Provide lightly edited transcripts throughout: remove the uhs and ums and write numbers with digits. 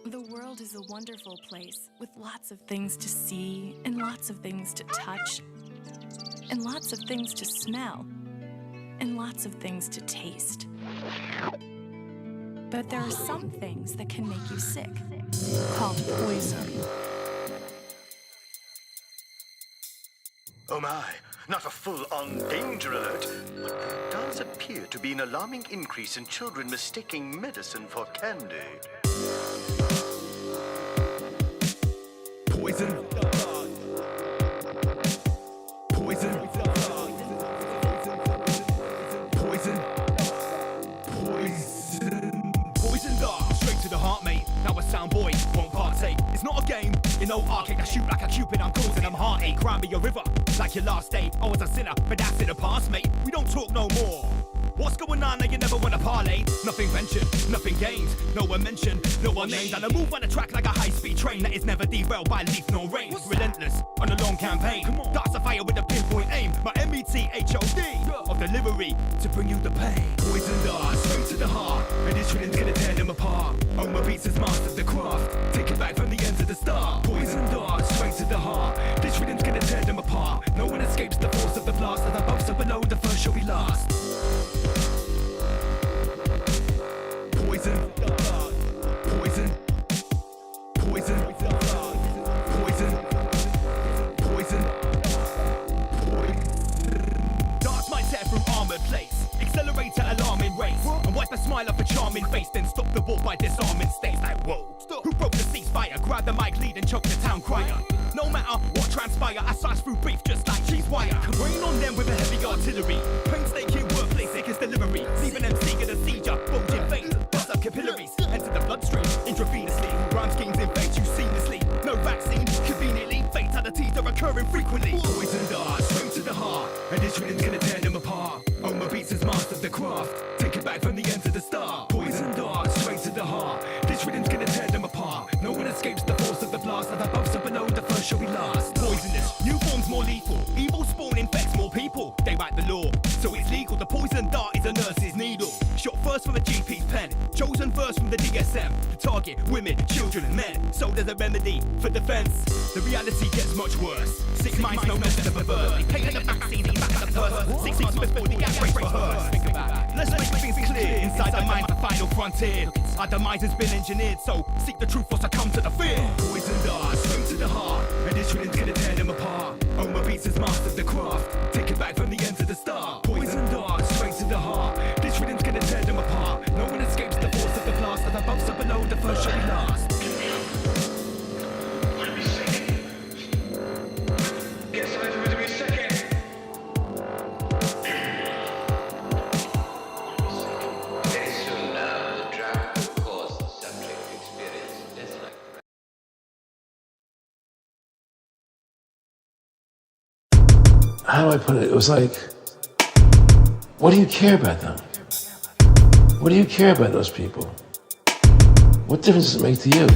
The world is a wonderful place with lots of things to see and lots of things to touch and lots of things to smell and lots of things to taste. But there are some things that can make you sick, called poison. Oh my, not a full-on danger alert, but there does appear to be an alarming increase in children mistaking medicine for candy. Poison. Poison. Poison. Poison. Poison dart. Straight to the heart, mate. Now a sound boy won't partake. It's not a game. In no arcade, I shoot like a cupid. I'm causing them heartache. Cry me a river like your last day. I was a sinner, but that's in the past, mate. We don't talk no more. What's going on now? You never wanna parlay. Nothing ventured, nothing gained. No one mentioned, no one named. And I move on the track like a high-speed train that is never derailed by leaf nor rain. Relentless on a long campaign. Darts of fire with a pinpoint aim. My METHOD of delivery to bring you the pain. Poison darts straight to the heart, and this rhythm's gonna tear them apart. Oh, my beats has mastered the craft. Take it back from the end to the start. Poison darts straight to the heart. This rhythm's gonna tear them apart. No one escapes the force of the blast. As above so below, the first shall be last. Poison, poison, poison, poison, poison, poison. Darts might tear through armored plates, accelerator alarming race, and wipe a smile off a charming face, then stop the war by disarming states. Like whoa, stop. Who broke the ceasefire? Grab the mic lead and choke the town crier. No matter what transpire, I slice through beef just like cheese wire. Rain on them with a heavy artillery, painstaking workplace, sick as delivery, leaving them seeking a seizure, bulging veins. Capillaries enter the bloodstream intravenously. Rhyme schemes invade you seamlessly. No vaccine, conveniently. Fatalities are occurring frequently. Poison darts straight to the heart, and this rhythm's gonna tear them apart. Oh, my beats has mastered the craft. Take it back from the end to the start. Poison darts straight to the heart. This rhythm's gonna tear them apart. No one escapes the force of the blast. As above so below, the first shall be last. Poisonous, new forms more lethal. Evil spawn infects more people. They write the law, so it's legal. The poison dart is a nurse's needle. Shot first from a GP's pen, chosen first from the DSM. To target women, children and men. So there's a remedy for defense. The reality gets much worse. Sick minds no method of avert. They painted the vaccine in the back of the purse. 6 months before the outbreak rehearsed. Think about it. Let's make things clear. Inside the mind, the final frontier. Our demise has been engineered, so seek the truth or succumb to the fear. Poison darts straight to the heart, and this rhythm's gonna tear them apart. Oh, my beats has mastered the craft. Take it back from the end to the start. Poison darts straight to the heart. This rhythm's gonna tear them apart. No one escapes the force of the blast. As above so below, the first shall be last. How do I put it? It was like, what do you care about them? What do you care about those people? What difference does it make to you?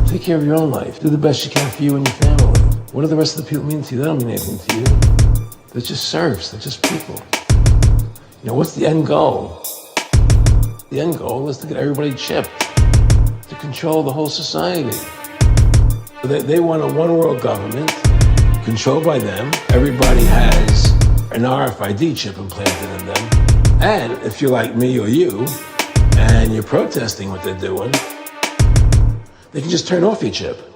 Take care of your own life. Do the best you can for you and your family. What do the rest of the people mean to you? They don't mean anything to you. They're just serfs. They're just people. You know, what's the end goal? The end goal is to get everybody chipped, to control the whole society. They want a one-world government, controlled by them. Everybody has an RFID chip implanted in them. And if you're like me or you, and you're protesting what they're doing, they can just turn off your chip.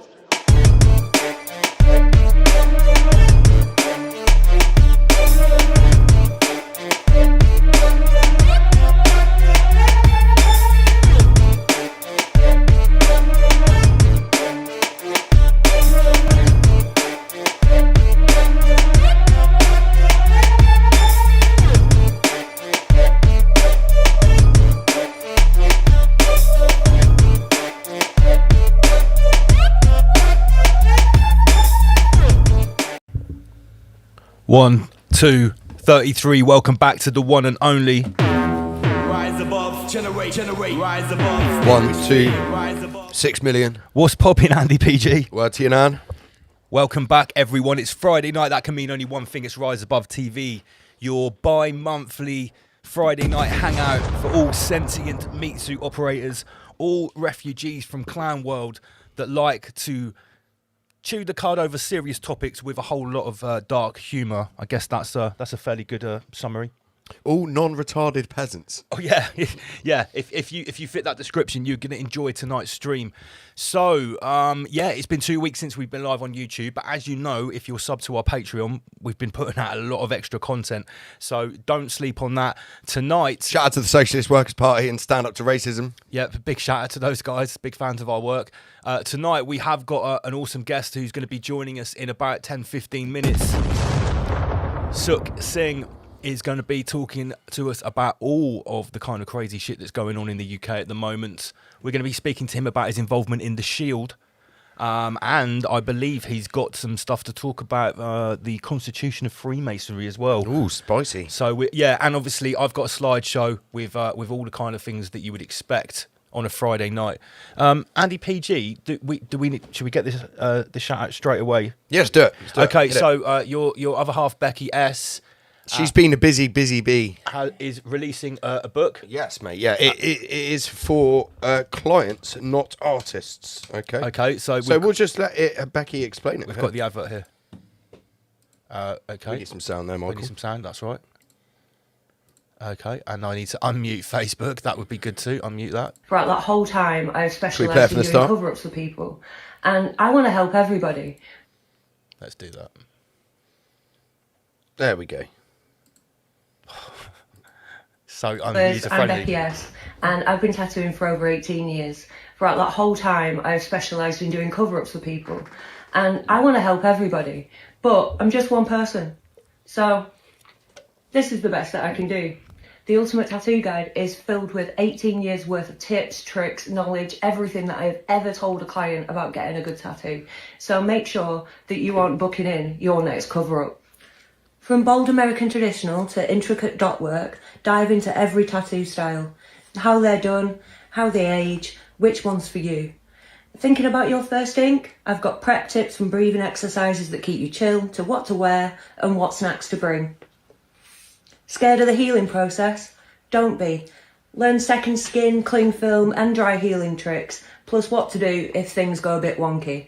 One, two, 33. Welcome back to the one and only. Rise above, generate, rise above. 1, 2, 6 million. What's popping, Andy PG? Word to you, Nan. Welcome back, everyone. It's Friday night. That can mean only one thing. It's Rise Above TV, your bi-monthly Friday night hangout for all sentient meat suit operators, all refugees from clown world that like to chew the cud over serious topics with a whole lot of dark humour. I guess that's a fairly good summary. All non-retarded peasants. Oh yeah, yeah. If you fit that description, you're gonna enjoy tonight's stream. So yeah, it's been 2 weeks since we've been live on YouTube, but as you know, if you're sub to our Patreon, we've been putting out a lot of extra content. So don't sleep on that. Tonight, Shout out to the Socialist Workers' Party and Stand Up to Racism. yeah, big shout out to those guys, big fans of our work. Tonight we have got an awesome guest who's going to be joining us in about 10-15 minutes. Sukh Singh is going to be talking to us about all of the kind of crazy shit that's going on in the UK at the moment. We're going to be speaking to him about his involvement in the Shield. And I believe he's got some stuff to talk about the Constitution of Freemasonry as well. Ooh, spicy. So, yeah, and obviously I've got a slideshow with all the kind of things that you would expect on a Friday night. Andy PG, should we get this the shout out straight away? Yes, do it. Okay, so your other half, Becky S, She's been a busy bee. is releasing a book. Yes, mate. Yeah, it is for clients, not artists. Okay. Okay, so we'll just let Becky explain it. we've got the advert here. Okay. We need some sound there, We Michael. need some sound, that's right. Okay, and I need to unmute Facebook. That would be good too. Unmute that. Throughout that whole time, I've play specialised from in the doing start? cover-ups for people. And I want to help everybody. Let's do that. There we go. So I'm user friendly. Becky S, and I've been tattooing for over 18 years. Throughout that whole time, I've specialised in doing cover-ups for people. And I want to help everybody, but I'm just one person. So this is the best that I can do. The Ultimate Tattoo Guide is filled with 18 years worth of tips, tricks, knowledge, everything that I've ever told a client about getting a good tattoo. So make sure that you aren't booking in your next cover-up. From bold American traditional to intricate dot work, dive into every tattoo style. How they're done, how they age, which one's for you. Thinking about your first ink? I've got prep tips from breathing exercises that keep you chill, to what to wear and what snacks to bring. Scared of the healing process? Don't be. Learn second skin, cling film and dry healing tricks, plus what to do if things go a bit wonky.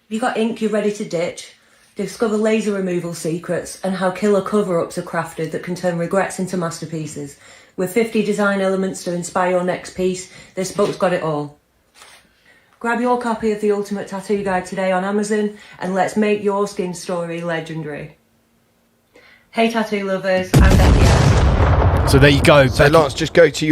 You got ink you're ready to ditch? Discover laser removal secrets and how killer cover-ups are crafted that can turn regrets into masterpieces. With 50 design elements to inspire your next piece, this book's got it all. Grab your copy of The Ultimate Tattoo Guide today on Amazon and let's make your skin story legendary. Hey tattoo lovers, I'm Becky S. So there you go. So Becky. Lance, just go to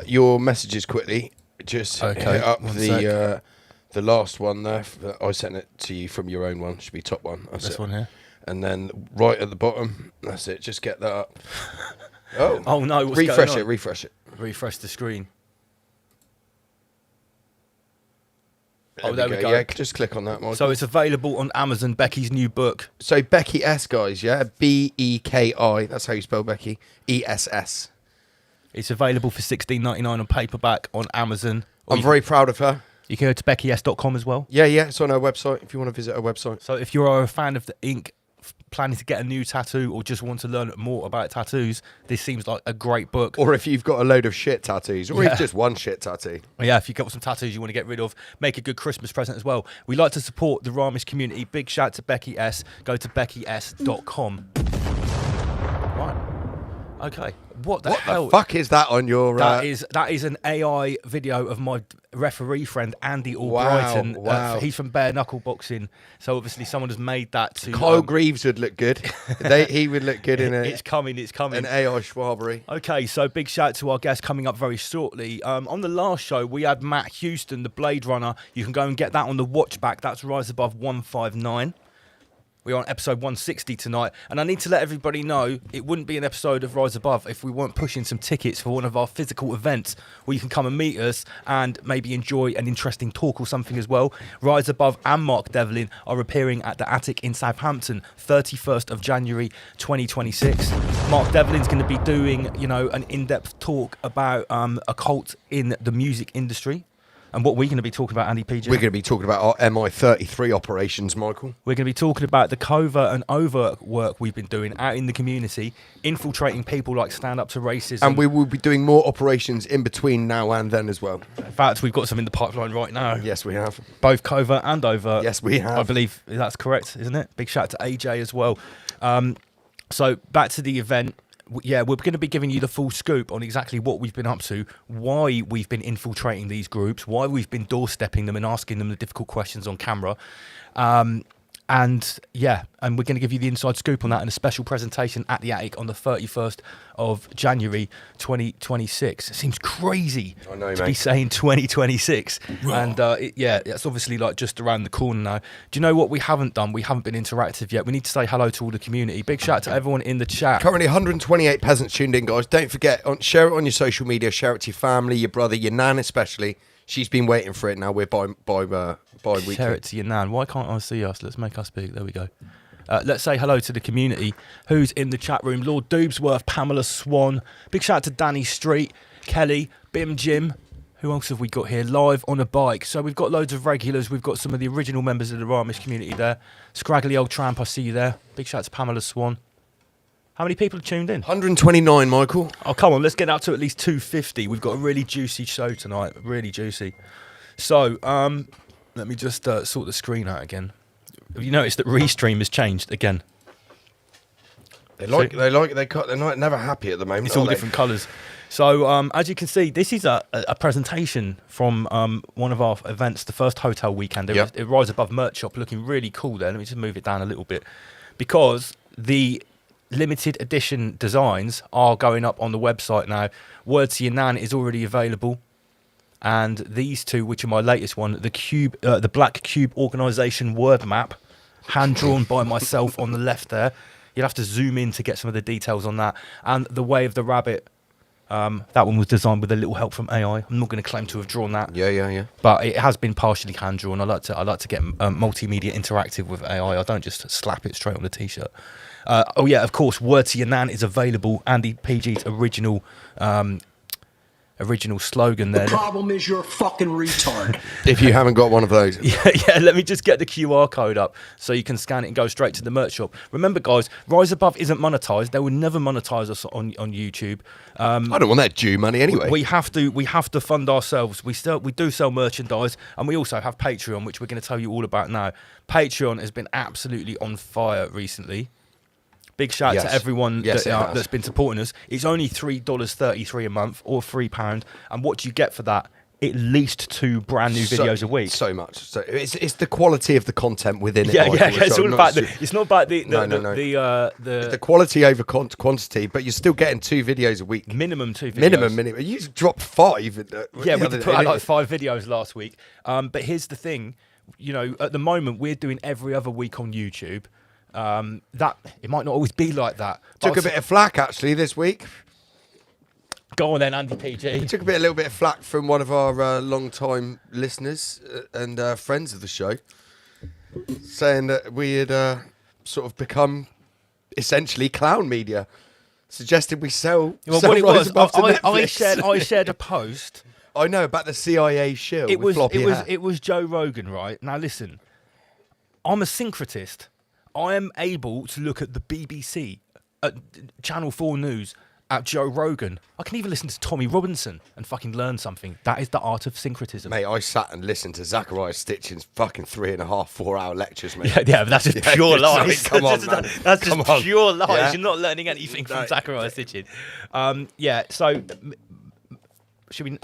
your messages quickly. Just Okay, hit up one sec. the last one there. I sent it to you from your own one. Should be top one. That's This it. one here. And then right at the bottom, that's it. Just get that up. Oh, Oh no! What's refresh going it. on? Refresh it. Refresh the screen. There we go. Yeah, just click on that, Michael. So it's available on Amazon. Becky's new book. So Becky S, guys, yeah, BEKI. That's how you spell Becky. ESS. It's available for $16.99 on paperback on Amazon. Or I'm you very proud of her. You can go to beckys.com as well. Yeah, it's on her website. If you want to visit her website. So if you're a fan of the ink, planning to get a new tattoo, or just want to learn more about tattoos, this seems like a great book. Or if you've got a load of shit tattoos, or Yeah. if just one shit tattoo. Yeah, if you've got some tattoos you want to get rid of, make a good Christmas present as well. We like to support the Ramish community. Big shout to Becky S. Go to beckys.com. Right. Okay. What the hell? The fuck is that on your... That is an AI video of my referee friend Andy Albrighton. Wow. He's from bare knuckle boxing, so obviously someone has made that to. Kyle Greaves would look good. He would look good in It's coming. an AI Schwabery. Okay, so big shout out to our guest coming up very shortly. On the last show, we had Matt Houston, the Blade Runner. You can go and get that on the watch back. That's Rise Above 159. We're on episode 160 tonight, and I need to let everybody know it wouldn't be an episode of Rise Above if we weren't pushing some tickets for one of our physical events where you can come and meet us and maybe enjoy an interesting talk or something as well. Rise Above and Mark Devlin are appearing at the Attic in Southampton, 31st of January 2026. Mark Devlin's going to be doing, an in-depth talk about a cult in the music industry. And what we're going to be talking about, Andy PG? We're going to be talking about our MI33 operations, Michael. We're going to be talking about the covert and overt work we've been doing out in the community, infiltrating people like Stand Up to Racism. And we will be doing more operations in between now and then as well. In fact, we've got some in the pipeline right now. Yes, we have. Both covert and overt. Yes, we have. I believe that's correct, isn't it? Big shout out to AJ as well. So back to the event. Yeah, we're going to be giving you the full scoop on exactly what we've been up to, why we've been infiltrating these groups, why we've been doorstepping them and asking them the difficult questions on camera. And we're going to give you the inside scoop on that in a special presentation at the Attic on the 31st of January 2026. It seems crazy to be saying 2026. And it's obviously like just around the corner now. Do you know what we haven't done? We haven't been interactive yet. We need to say hello to all the community. Big shout out to everyone in the chat. Currently 128 peasants tuned in, guys. Don't forget, share it on your social media, share it to your family, your brother, your nan especially. She's been waiting for it now. We're bi-weekly. Share it to your nan. Why can't I see us? Let's make us big. There we go. Let's say hello to the community. Who's in the chat room? Lord Doobsworth, Pamela Swan. Big shout out to Danny Street, Kelly, Bim Jim. Who else have we got here? Live on a bike. So we've got loads of regulars. We've got some of the original members of the Ramish community there. Scraggly old tramp, I see you there. Big shout out to Pamela Swan. How many people have tuned in? 129, Michael. Oh, come on. Let's get up to at least 250. We've got a really juicy show tonight. Really juicy. So, let me just sort the screen out again. Have you noticed that Restream has changed again? They're never happy at the moment. It's all different colours. So, as you can see, this is a presentation from one of our events, the first hotel weekend. It Rise Above merch shop, looking really cool there. Let me just move it down a little bit. Because the limited edition designs are going up on the website now. Word to Your Nan is already available. And these two, which are my latest one, the Black Cube Organisation word map, hand drawn by myself on the left there. You'll have to zoom in to get some of the details on that. And the Way of the Rabbit, that one was designed with a little help from AI. I'm not going to claim to have drawn that. Yeah. But it has been partially hand drawn. I like to get multimedia interactive with AI. I don't just slap it straight on the t-shirt. Of course, Word to Your Nan is available. Andy PG's original slogan there. The problem is you're a fucking retard. If you haven't got one of those. Yeah, let me just get the QR code up so you can scan it and go straight to the merch shop. Remember, guys, Rise Above isn't monetized. They will never monetize us on YouTube. I don't want that Jew money anyway. We have to fund ourselves. We do sell merchandise, and we also have Patreon, which we're going to tell you all about now. Patreon has been absolutely on fire recently. Big shout out to everyone that's been supporting us. It's only $3.33 a month or £3. And what do you get for that? At least 2 brand new videos a week. So much. So it's the quality of the content within it. Yeah. It's all about it's not about the the quality over quantity, but you're still getting 2 videos a week. Minimum 2 videos. Minimum. You dropped 5. We put out like 5 videos last week. But here's the thing, at the moment we're doing every other week on YouTube. That it might not always be like that. Took a bit of flack actually this week. Go on then, Andy PG. Took a little bit of flack from one of our long-time listeners and friends of the show, saying that we had sort of become essentially clown media, suggested we sell. Well, what it was, I shared a post. I know about the CIA shill. It was Joe Rogan, right? Now listen, I'm a syncretist. I am able to look at the BBC, at Channel 4 News, at Joe Rogan. I can even listen to Tommy Robinson and fucking learn something. That is the art of syncretism. Mate, I sat and listened to Zachariah Stitchin's fucking 3.5, 4-hour lectures, mate. Yeah, but that's just pure lies. Come on, man. That's just pure lies. Yeah? You're not learning anything from Zachariah Stitchin. So should we...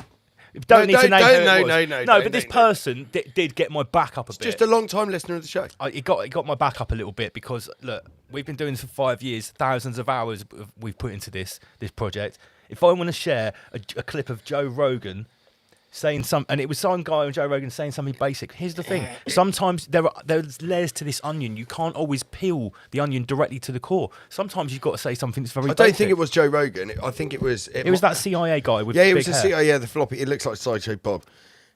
Don't need to name who it was. No, but this person did get my back up a bit. Just a long-time listener of the show. It got my back up a little bit because, look, we've been doing this for 5 years. Thousands of hours we've put into this project. If I want to share a clip of Joe Rogan saying and it was some guy on Joe Rogan saying something basic. Here's the thing. Sometimes there's layers to this onion. You can't always peel the onion directly to the core. Sometimes you've got to say something that's very basic. I don't think it was Joe Rogan. I think it was... It was that CIA guy with it big was hair. the CIA, the floppy. It looks like Sideshow Bob.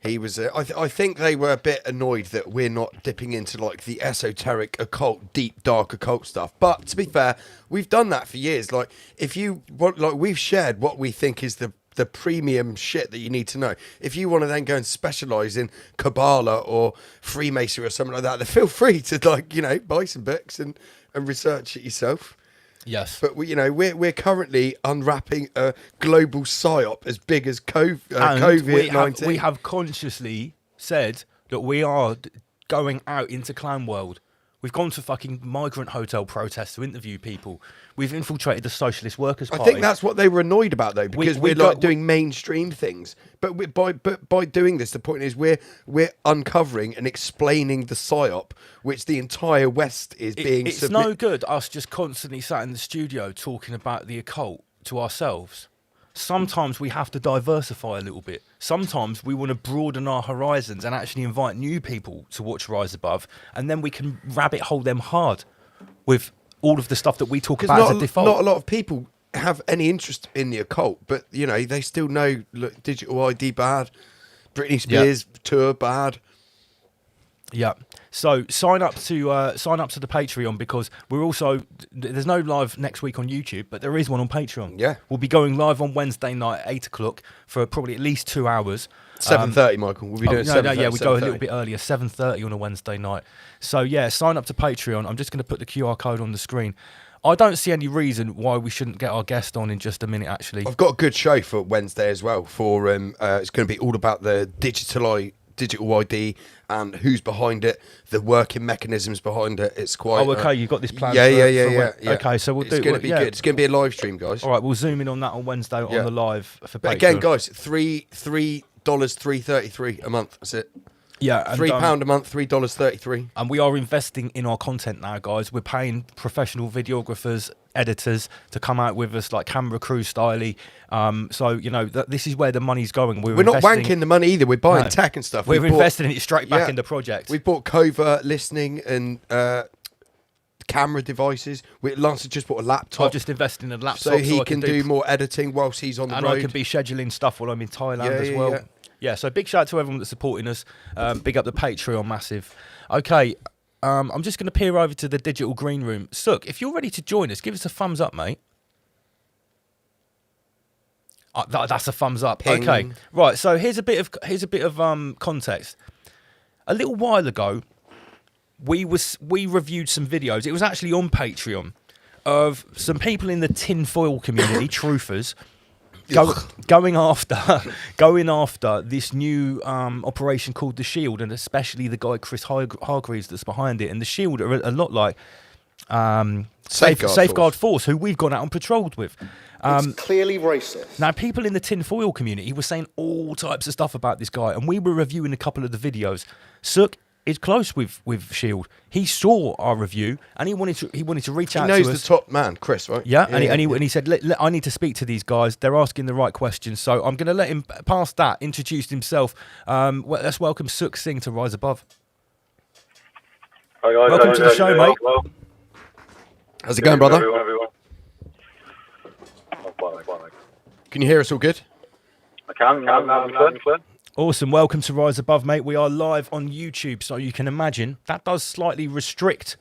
He was... I think they were a bit annoyed that we're not dipping into like the esoteric, occult, deep, dark occult stuff. But to be fair, we've done that for years. Like, if you want... Like, we've shared what we think is the the premium shit that you need to know. If you want to then go and specialise in Kabbalah or Freemasonry or something like that, then feel free to buy some books and research it yourself. Yes. But we're currently unwrapping a global psyop as big as COVID-19. We have consciously said that we are going out into clown world. We've gone to fucking migrant hotel protests to interview people. We've infiltrated the Socialist Workers' Party. I think that's what they were annoyed about, though, because we're doing mainstream things. But by doing this, the point is we're uncovering and explaining the psyop, which the entire West is being. It's no good us just constantly sat in the studio talking about the occult to ourselves. Sometimes we have to diversify a little bit. Sometimes we want to broaden our horizons and actually invite new people to watch Rise Above, and then we can rabbit hole them hard with all of the stuff that we talk about as a default. Not a lot of people have any interest in the occult, but they still know. Look, digital ID bad, Britney Spears tour bad. Yeah. So sign up to the Patreon, because there's no live next week on YouTube, but there is one on Patreon. Yeah. We'll be going live on Wednesday night at 8:00 for probably at least 2 hours. 7:30, Michael. We'll be doing 7:30. We go a little bit earlier, 7:30 on a Wednesday night. So yeah, sign up to Patreon. I'm just going to put the QR code on the screen. I don't see any reason why we shouldn't get our guest on in just a minute, actually. I've got a good show for Wednesday as well. It's going to be all about the digital ID and who's behind it, the working mechanisms behind it. It's quite. Oh, okay. You've got this plan. Yeah. Okay, so we'll do. It's going to be good. It's going to be a live stream, guys. All right, we'll zoom in on that on Wednesday on the live for Patreon. But again, guys, $3.33 a month. That's it. Yeah, and, £3 a month, $3.33. And we are investing in our content now, guys. We're paying professional videographers, editors to come out with us, like camera crew styley. This is where the money's going. We're not wanking the money either. We're buying tech and stuff. We're investing it straight back in the project. We bought covert listening and camera devices. Lance has just bought a laptop. I've just invested in a laptop so he can do more editing whilst he's on the road. And I can be scheduling stuff while I'm in Thailand as well. Yeah, so big shout out to everyone that's supporting us. Big up the Patreon, massive. Okay, I'm just going to peer over to the digital green room. Sukh, if you're ready to join us, give us a thumbs up, mate. That's a thumbs up. Ping. Okay, right. So here's a bit of context. A little while ago, we reviewed some videos. It was actually on Patreon of some people in the tinfoil community, truthers. Going after this new operation called The Shield, and especially the guy Chris Hargreaves that's behind it. And The Shield are a lot like Safeguard Force, who we've gone out and patrolled with. It's clearly racist. Now, people in the tinfoil community were saying all types of stuff about this guy, and we were reviewing a couple of the videos. Sukh is close with Shield. He saw our review and he wanted to reach out to us. He knows the top man, Chris, right? Yeah, and he said, I need to speak to these guys. They're asking the right questions, so I'm going to let him, past that, introduce himself. Let's welcome Sukh Singh to Rise Above. Hi guys, welcome to the show, mate. Well, how's it going, brother? Everyone. Can you hear us all good? I can. Awesome. Welcome to Rise Above, mate. We are live on YouTube, so you can imagine that does slightly restrict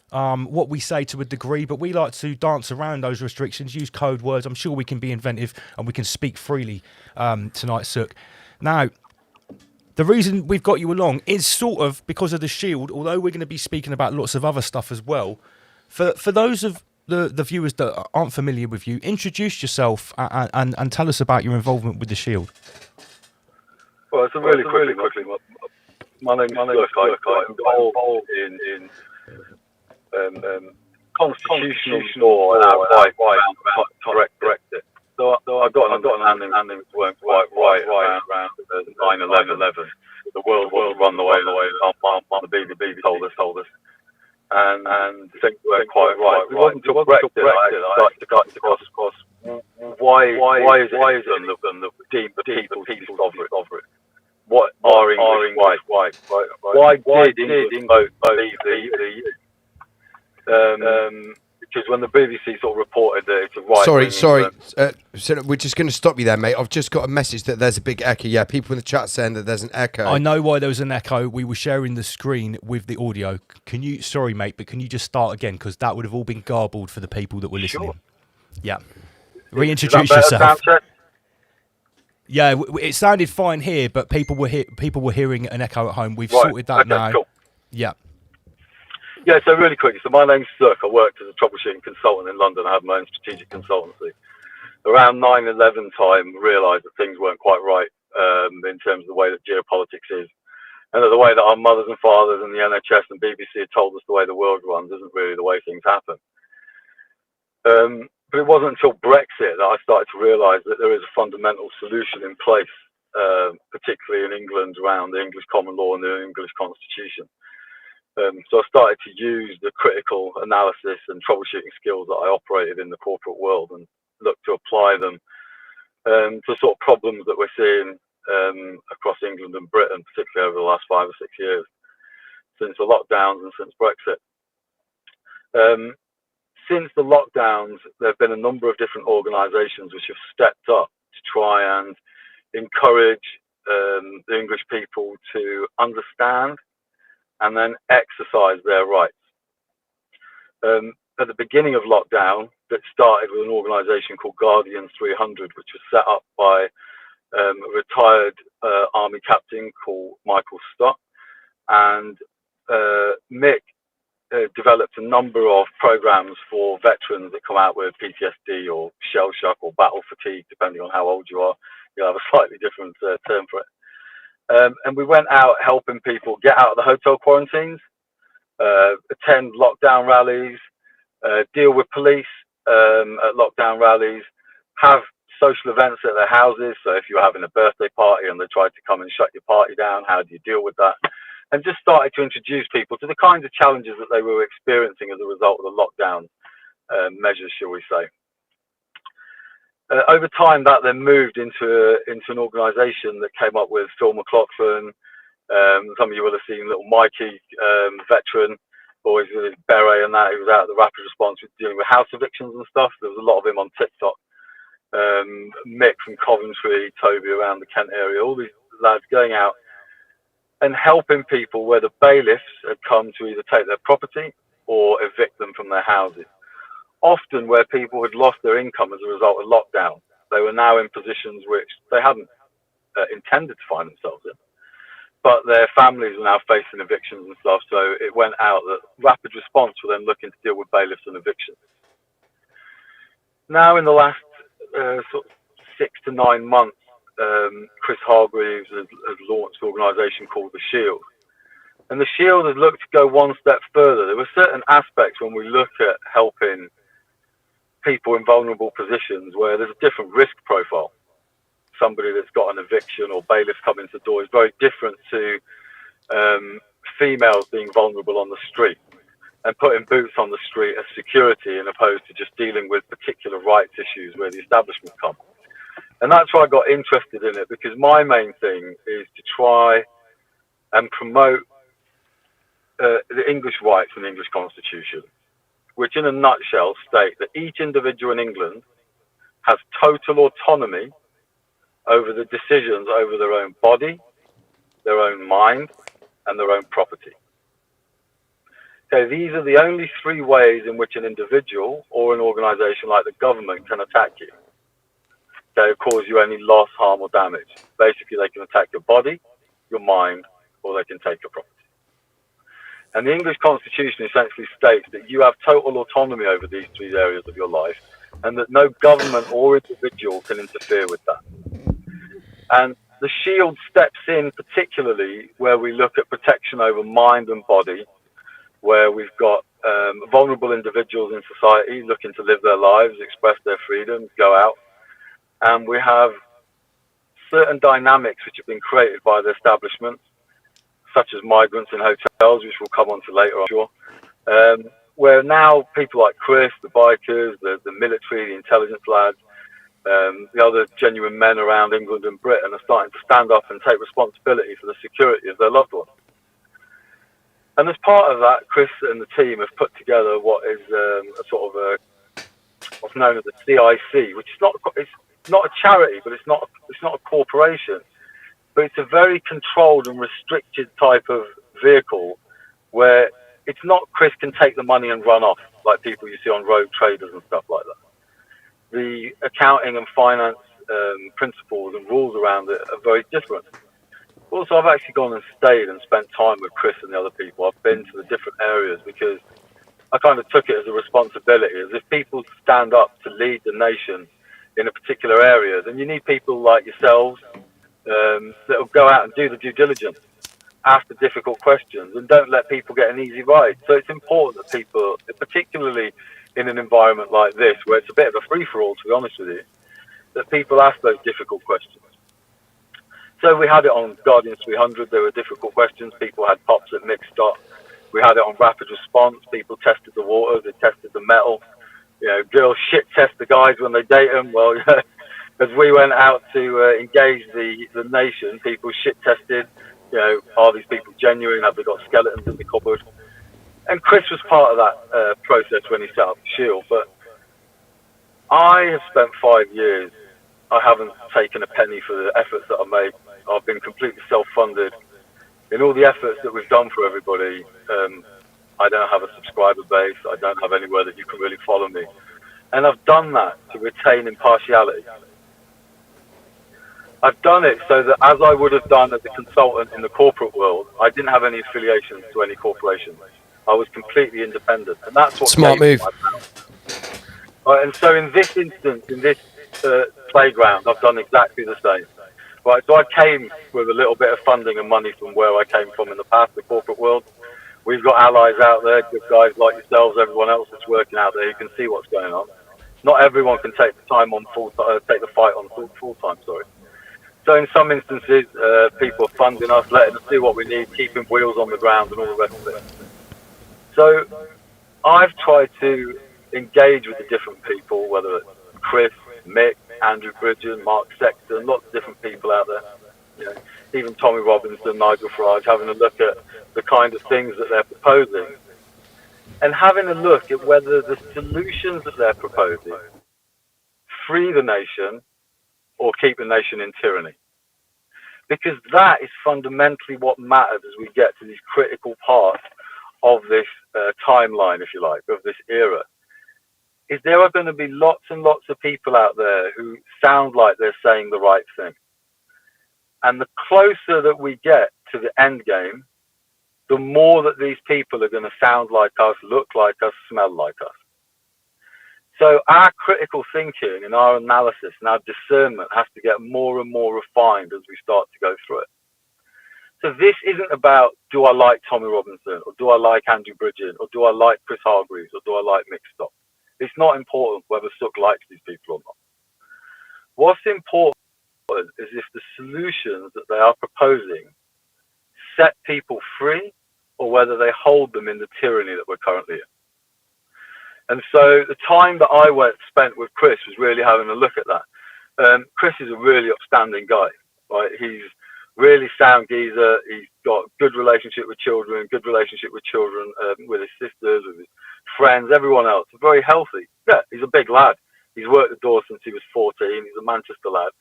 what we say to a degree, but we like to dance around those restrictions, use code words. I'm sure we can be inventive and we can speak freely tonight, Sukh. Now, the reason we've got you along is sort of because of The Shield, although we're going to be speaking about lots of other stuff as well. For those of the viewers that aren't familiar with you, introduce yourself and tell us about your involvement with The Shield. Well, it's really quickly. My name is Sukh. I'm involved in constitutional law and our fight to correct it. So I've got an understanding it weren't quite right around 9/11. The world wasn't run the way the BBC told us. And things weren't quite right. It wasn't to correct it. I started to cut across why is it done the people of it? What are English white? Why did English vote because when the BBC sort of reported that it's a right. Sorry. So we're just going to stop you there, mate. I've just got a message that there's a big echo. Yeah, people in the chat saying that there's an echo. I know why there was an echo. We were sharing the screen with the audio. Sorry, mate, but can you just start again? Because that would have all been garbled for the people that were listening. Sure. Yeah. Reintroduce yourself. Yeah, it sounded fine here, but people were hearing an echo at home. We've Right. sorted that Okay, now. cool. Yeah. Yeah, so really quickly, so my name's Sukh. I worked as a troubleshooting consultant in London. I had my own strategic consultancy. Around 9/11 time, realised that things weren't quite right in terms of the way that geopolitics is. And that the way that our mothers and fathers and the NHS and BBC had told us the way the world runs isn't really the way things happen. But it wasn't until Brexit that I started to realise that there is a fundamental solution in place, particularly in England around the English common law and the English constitution. So I started to use the critical analysis and troubleshooting skills that I operated in the corporate world and look to apply them to sort of problems that we're seeing across England and Britain, particularly over the last 5 or 6 years, since the lockdowns and since Brexit. Since the lockdowns, there have been a number of different organisations which have stepped up to try and encourage the English people to understand and then exercise their rights. At the beginning of lockdown, that started with an organisation called Guardians 300, which was set up by a retired army captain called Michael Stott, and Mick developed a number of programs for veterans that come out with PTSD or shell shock or battle fatigue, depending on how old you are. You'll have a slightly different term for it. And we went out helping people get out of the hotel quarantines, attend lockdown rallies, deal with police at lockdown rallies, have social events at their houses. So if you're having a birthday party and they tried to come and shut your party down, how do you deal with that? And just started to introduce people to the kinds of challenges that they were experiencing as a result of the lockdown measures, shall we say. Over time, that then moved into an organisation that came up with Phil McLaughlin. Some of you will have seen little Mikey, veteran, always with his beret and that. He was out at the rapid response with dealing with house evictions and stuff. There was a lot of him on TikTok. Mick from Coventry, Toby around the Kent area, all these lads going out and helping people where the bailiffs had come to either take their property or evict them from their houses. Often where people had lost their income as a result of lockdown, they were now in positions which they hadn't intended to find themselves in. But their families were now facing evictions and stuff, so it went out that rapid response were then looking to deal with bailiffs and evictions. Now in the last sort of 6 to 9 months, Chris Hargreaves has launched an organisation called The Shield. And The Shield has looked to go one step further. There were certain aspects when we look at helping people in vulnerable positions where there's a different risk profile. Somebody that's got an eviction or bailiffs coming to the door is very different to females being vulnerable on the street and putting boots on the street as security, as opposed to just dealing with particular rights issues where the establishment come. And that's why I got interested in it, because my main thing is to try and promote the English rights and the English constitution, which in a nutshell state that each individual in England has total autonomy over the decisions over their own body, their own mind, and their own property. Okay, these are the only 3 ways in which an individual or an organisation like the government can attack you. They cause you any loss, harm, or damage. Basically, they can attack your body, your mind, or they can take your property. And the English Constitution essentially states that you have total autonomy over these 3 areas of your life, and that no government or individual can interfere with that. And the Shield steps in particularly where we look at protection over mind and body, where we've got vulnerable individuals in society looking to live their lives, express their freedoms, go out. And we have certain dynamics which have been created by the establishment, such as migrants in hotels, which we'll come on to later, I'm sure, where now people like Chris, the bikers, the military, the intelligence lads, the other genuine men around England and Britain are starting to stand up and take responsibility for the security of their loved ones. And as part of that, Chris and the team have put together what is a sort of what's known as a CIC, which is not a charity, but it's not a corporation, but it's a very controlled and restricted type of vehicle where it's not Chris can take the money and run off like people you see on road traders and stuff like that. The accounting and finance principles and rules around it are very different. Also, I've actually gone and stayed and spent time with Chris and the other people. I've been to the different areas because I kind of took it as a responsibility, as if people stand up to lead the nation in a particular area, then you need people like yourselves that will go out and do the due diligence, ask the difficult questions, and don't let people get an easy ride. So it's important that people, particularly in an environment like this, where it's a bit of a free-for-all, to be honest with you, that people ask those difficult questions. So we had it on Guardians 300. There were difficult questions. People had pops at mixed dot. We had it on Rapid Response. People tested the water. They tested the metal. You know, girls shit test the guys when they date them. Well, as we went out to engage the nation, people shit tested. You know, are these people genuine? Have they got skeletons in the cupboard? And Chris was part of that process when he set up the Shield. But I have spent 5 years. I haven't taken a penny for the efforts that I made. I've been completely self-funded. In all the efforts that we've done for everybody, I don't have a subscriber base. I don't have anywhere that you can really follow me. And I've done that to retain impartiality. I've done it so that, as I would have done as a consultant in the corporate world, I didn't have any affiliations to any corporations. I was completely independent. And that's what Smart move. Right, and so in this instance, in this playground, I've done exactly the same. Right, so I came with a little bit of funding and money from where I came from in the past, the corporate world. We've got allies out there, good guys like yourselves, everyone else that's working out there who can see what's going on. Not everyone can take the time on take the fight on full time. Sorry. So in some instances, people are funding us, letting us do what we need, keeping wheels on the ground and all the rest of it. So I've tried to engage with the different people, whether it's Chris, Mick, Andrew Bridgen, Mark Sexton, lots of different people out there. You know, even Tommy Robinson, Nigel Farage, having a look at the kind of things that they're proposing and having a look at whether the solutions that they're proposing free the nation or keep the nation in tyranny. Because that is fundamentally what matters as we get to these critical parts of this timeline, if you like, of this era. Is there are going to be lots and lots of people out there who sound like they're saying the right thing. And the closer that we get to the end game, the more that these people are going to sound like us, look like us, smell like us. So our critical thinking and our analysis and our discernment has to get more and more refined as we start to go through it. So this isn't about, do I like Tommy Robinson, or do I like Andrew Bridgen, or do I like Chris Hargreaves, or do I like Mick Stock? It's not important whether Sukh likes these people or not. What's important is if the solutions that they are proposing set people free, or whether they hold them in the tyranny that we're currently in. And so the time that I spent with Chris was really having a look at that. Chris is a really upstanding guy, right? He's really sound geezer. He's got a good relationship with children, with his sisters, with his friends, everyone else. Very healthy. Yeah, he's a big lad. He's worked the door since he was 14. He's a Manchester lad.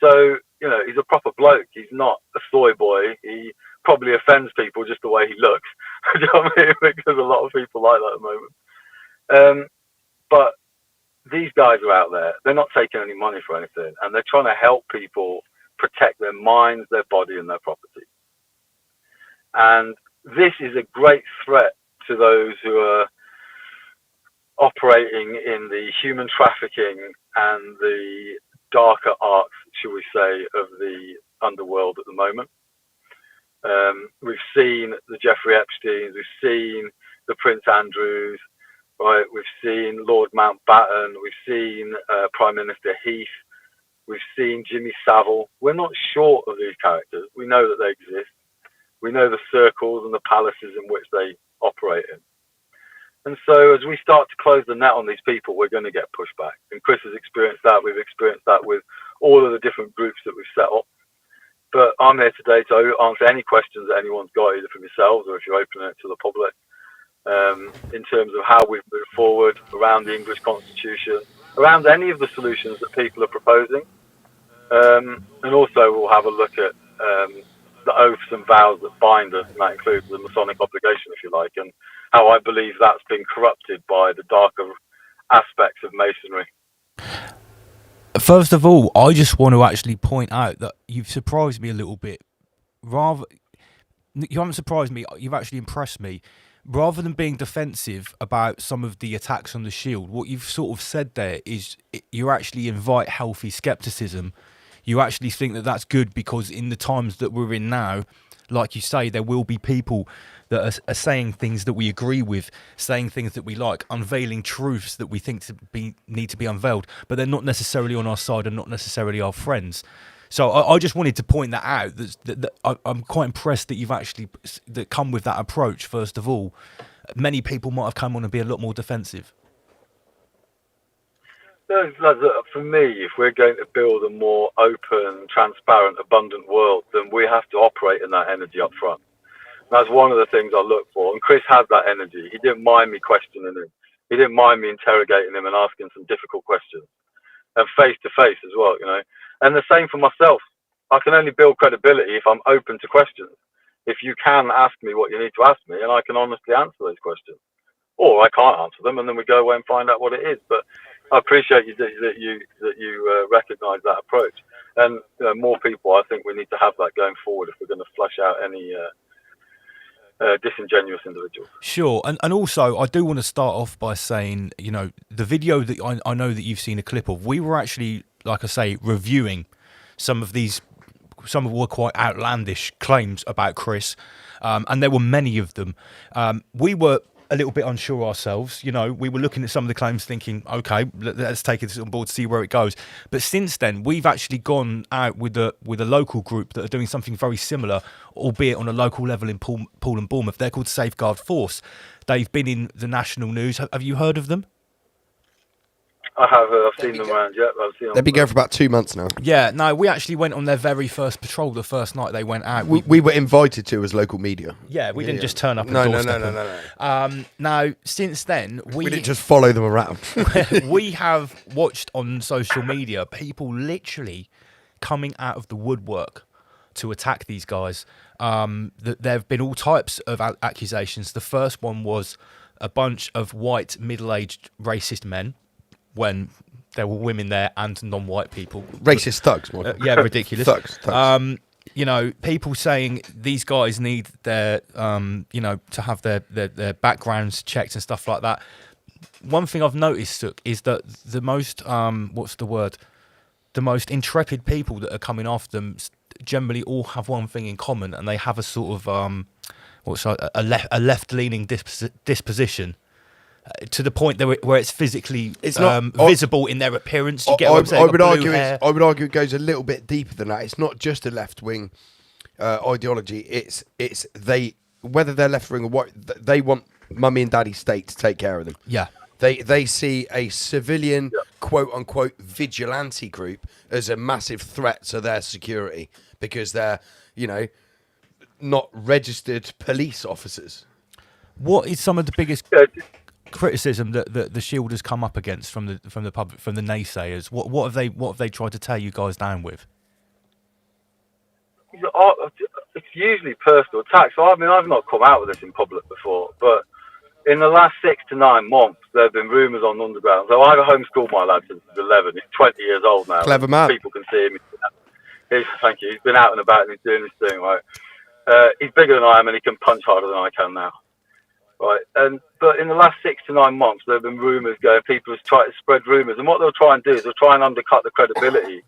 So, you know, he's a proper bloke. He's not a soy boy. He probably offends people just the way he looks. Do you know what I mean? Because a lot of people like that at the moment. But these guys are out there. They're not taking any money for anything. And they're trying to help people protect their minds, their body, and their property. And this is a great threat to those who are operating in the human trafficking and the darker arts, shall we say, of the underworld at the moment. We've seen the Jeffrey Epsteins, we've seen the Prince Andrews, right? We've seen Lord Mountbatten, we've seen Prime Minister Heath, we've seen Jimmy Savile. We're not short of these characters. We know that they exist. We know the circles and the palaces in which they operate in. And so as we start to close the net on these people, we're going to get pushback. And Chris has experienced that. We've experienced that with all of the different groups that we've set up. But I'm here today to answer any questions that anyone's got, either from yourselves or if you're opening it to the public, in terms of how we've moved forward around the English Constitution, around any of the solutions that people are proposing. And also we'll have a look at the oaths and vows that bind us, and that includes the Masonic obligation, if you like, and how I believe that's been corrupted by the darker aspects of Masonry. First of all, I just want to actually point out that you've surprised me a little bit. Rather, you haven't surprised me. You've actually impressed me. Rather than being defensive about some of the attacks on the Shield, what you've sort of said there is you actually invite healthy skepticism. You actually think that that's good because in the times that we're in now, like you say, there will be people that are saying things that we agree with, saying things that we like, unveiling truths that we think need to be unveiled, but they're not necessarily on our side and not necessarily our friends. So I just wanted to point that out. That I'm quite impressed that you've actually come with that approach. First of all, many people might have come on and be a lot more defensive. For me, if we're going to build a more open, transparent, abundant world, then we have to operate in that energy up front. That's one of the things I look for. And Chris had that energy. He didn't mind me questioning him. He didn't mind me interrogating him and asking some difficult questions. And face to face as well, you know. And the same for myself. I can only build credibility if I'm open to questions. If you can ask me what you need to ask me, and I can honestly answer those questions, or I can't answer them, and then we go away and find out what it is. But I appreciate that you recognise that approach, and more people. I think we need to have that going forward if we're going to flush out any disingenuous individuals. Sure, and also I do want to start off by saying, you know, the video that I know that you've seen a clip of, we were actually, like I say, reviewing some of were quite outlandish claims about Chris, and there were many of them. We were a little bit unsure ourselves, you know. We were looking at some of the claims thinking, okay, let's take it on board, see where it goes. But since then, we've actually gone out with a local group that are doing something very similar, albeit on a local level in Poole and Bournemouth. They're called Safeguard Force. They've been in the national news. Have you heard of them? I have. I've seen them around. Yeah, I've seen them. They've been going for about 2 months now. Yeah, no, we actually went on their very first patrol the first night they went out. We were invited to as local media. Yeah, we didn't just turn up and No. Now, since then, We didn't just follow them around. we have watched on social media people literally coming out of the woodwork to attack these guys. There have been all types of accusations. The first one was a bunch of white, middle-aged, racist men, when there were women there and non-white people. Racist thugs. Yeah, ridiculous. Thugs. You know, people saying these guys need their, you know, to have their backgrounds checked and stuff like that. One thing I've noticed, Sukh, is that the most, the most intrepid people that are coming after them generally all have one thing in common, and they have a sort of, a left-leaning disposition. To the point where it's physically visible in their appearance. You get what I'm saying? I would argue it goes a little bit deeper than that. It's not just a left wing ideology. It's they, whether they're left wing or what, they want mummy and daddy state to take care of them. Yeah. They see a civilian quote unquote vigilante group as a massive threat to their security because they're, you know, not registered police officers. What is some of the biggest criticism that the Shield has come up against from the public, from the naysayers? What have they tried to tear you guys down with? It's usually personal attacks. I mean, I've not come out with this in public before, but in the last 6 to 9 months, there have been rumours on Underground. So I've homeschooled my lad since he's 11. He's 20 years old now. Clever man. People can see him. Thank you. He's been out and about and he's doing his thing, right? He's bigger than I am and he can punch harder than I can now. Right, but in the last 6 to 9 months, there have been rumours going. People have tried to spread rumours, and what they'll try and do is they'll try and undercut the credibility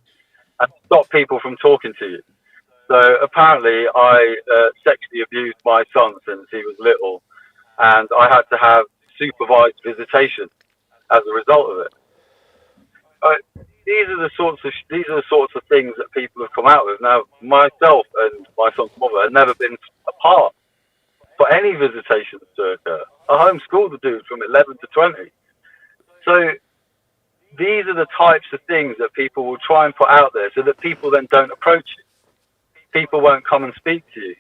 and stop people from talking to you. So apparently, I sexually abused my son since he was little, and I had to have supervised visitation as a result of it. These are the sorts of things that people have come out with. Now, myself and my son's mother had never been apart for any visitations to occur. I homeschooled the dude from 11 to 20. So these are the types of things that people will try and put out there so that people then don't approach you. People won't come and speak to you,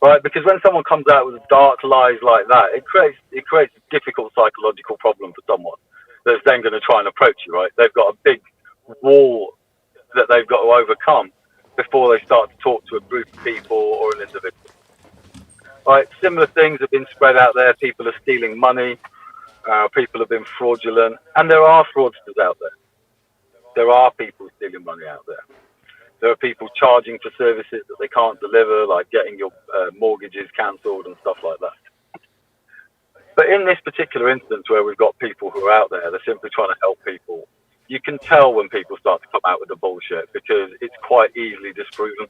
right? Because when someone comes out with dark lies like that, it creates a difficult psychological problem for someone that's then going to try and approach you, right? They've got a big wall that they've got to overcome before they start to talk to a group of people or an individual. Right, similar things have been spread out there. People are stealing money. People have been fraudulent. And there are fraudsters out there. there are people stealing money out there. There are people charging for services that they can't deliver, like getting your mortgages cancelled and stuff like that. But in this particular instance where we've got people who are out there, they're simply trying to help people. You can tell when people start to come out with the bullshit because it's quite easily disproven.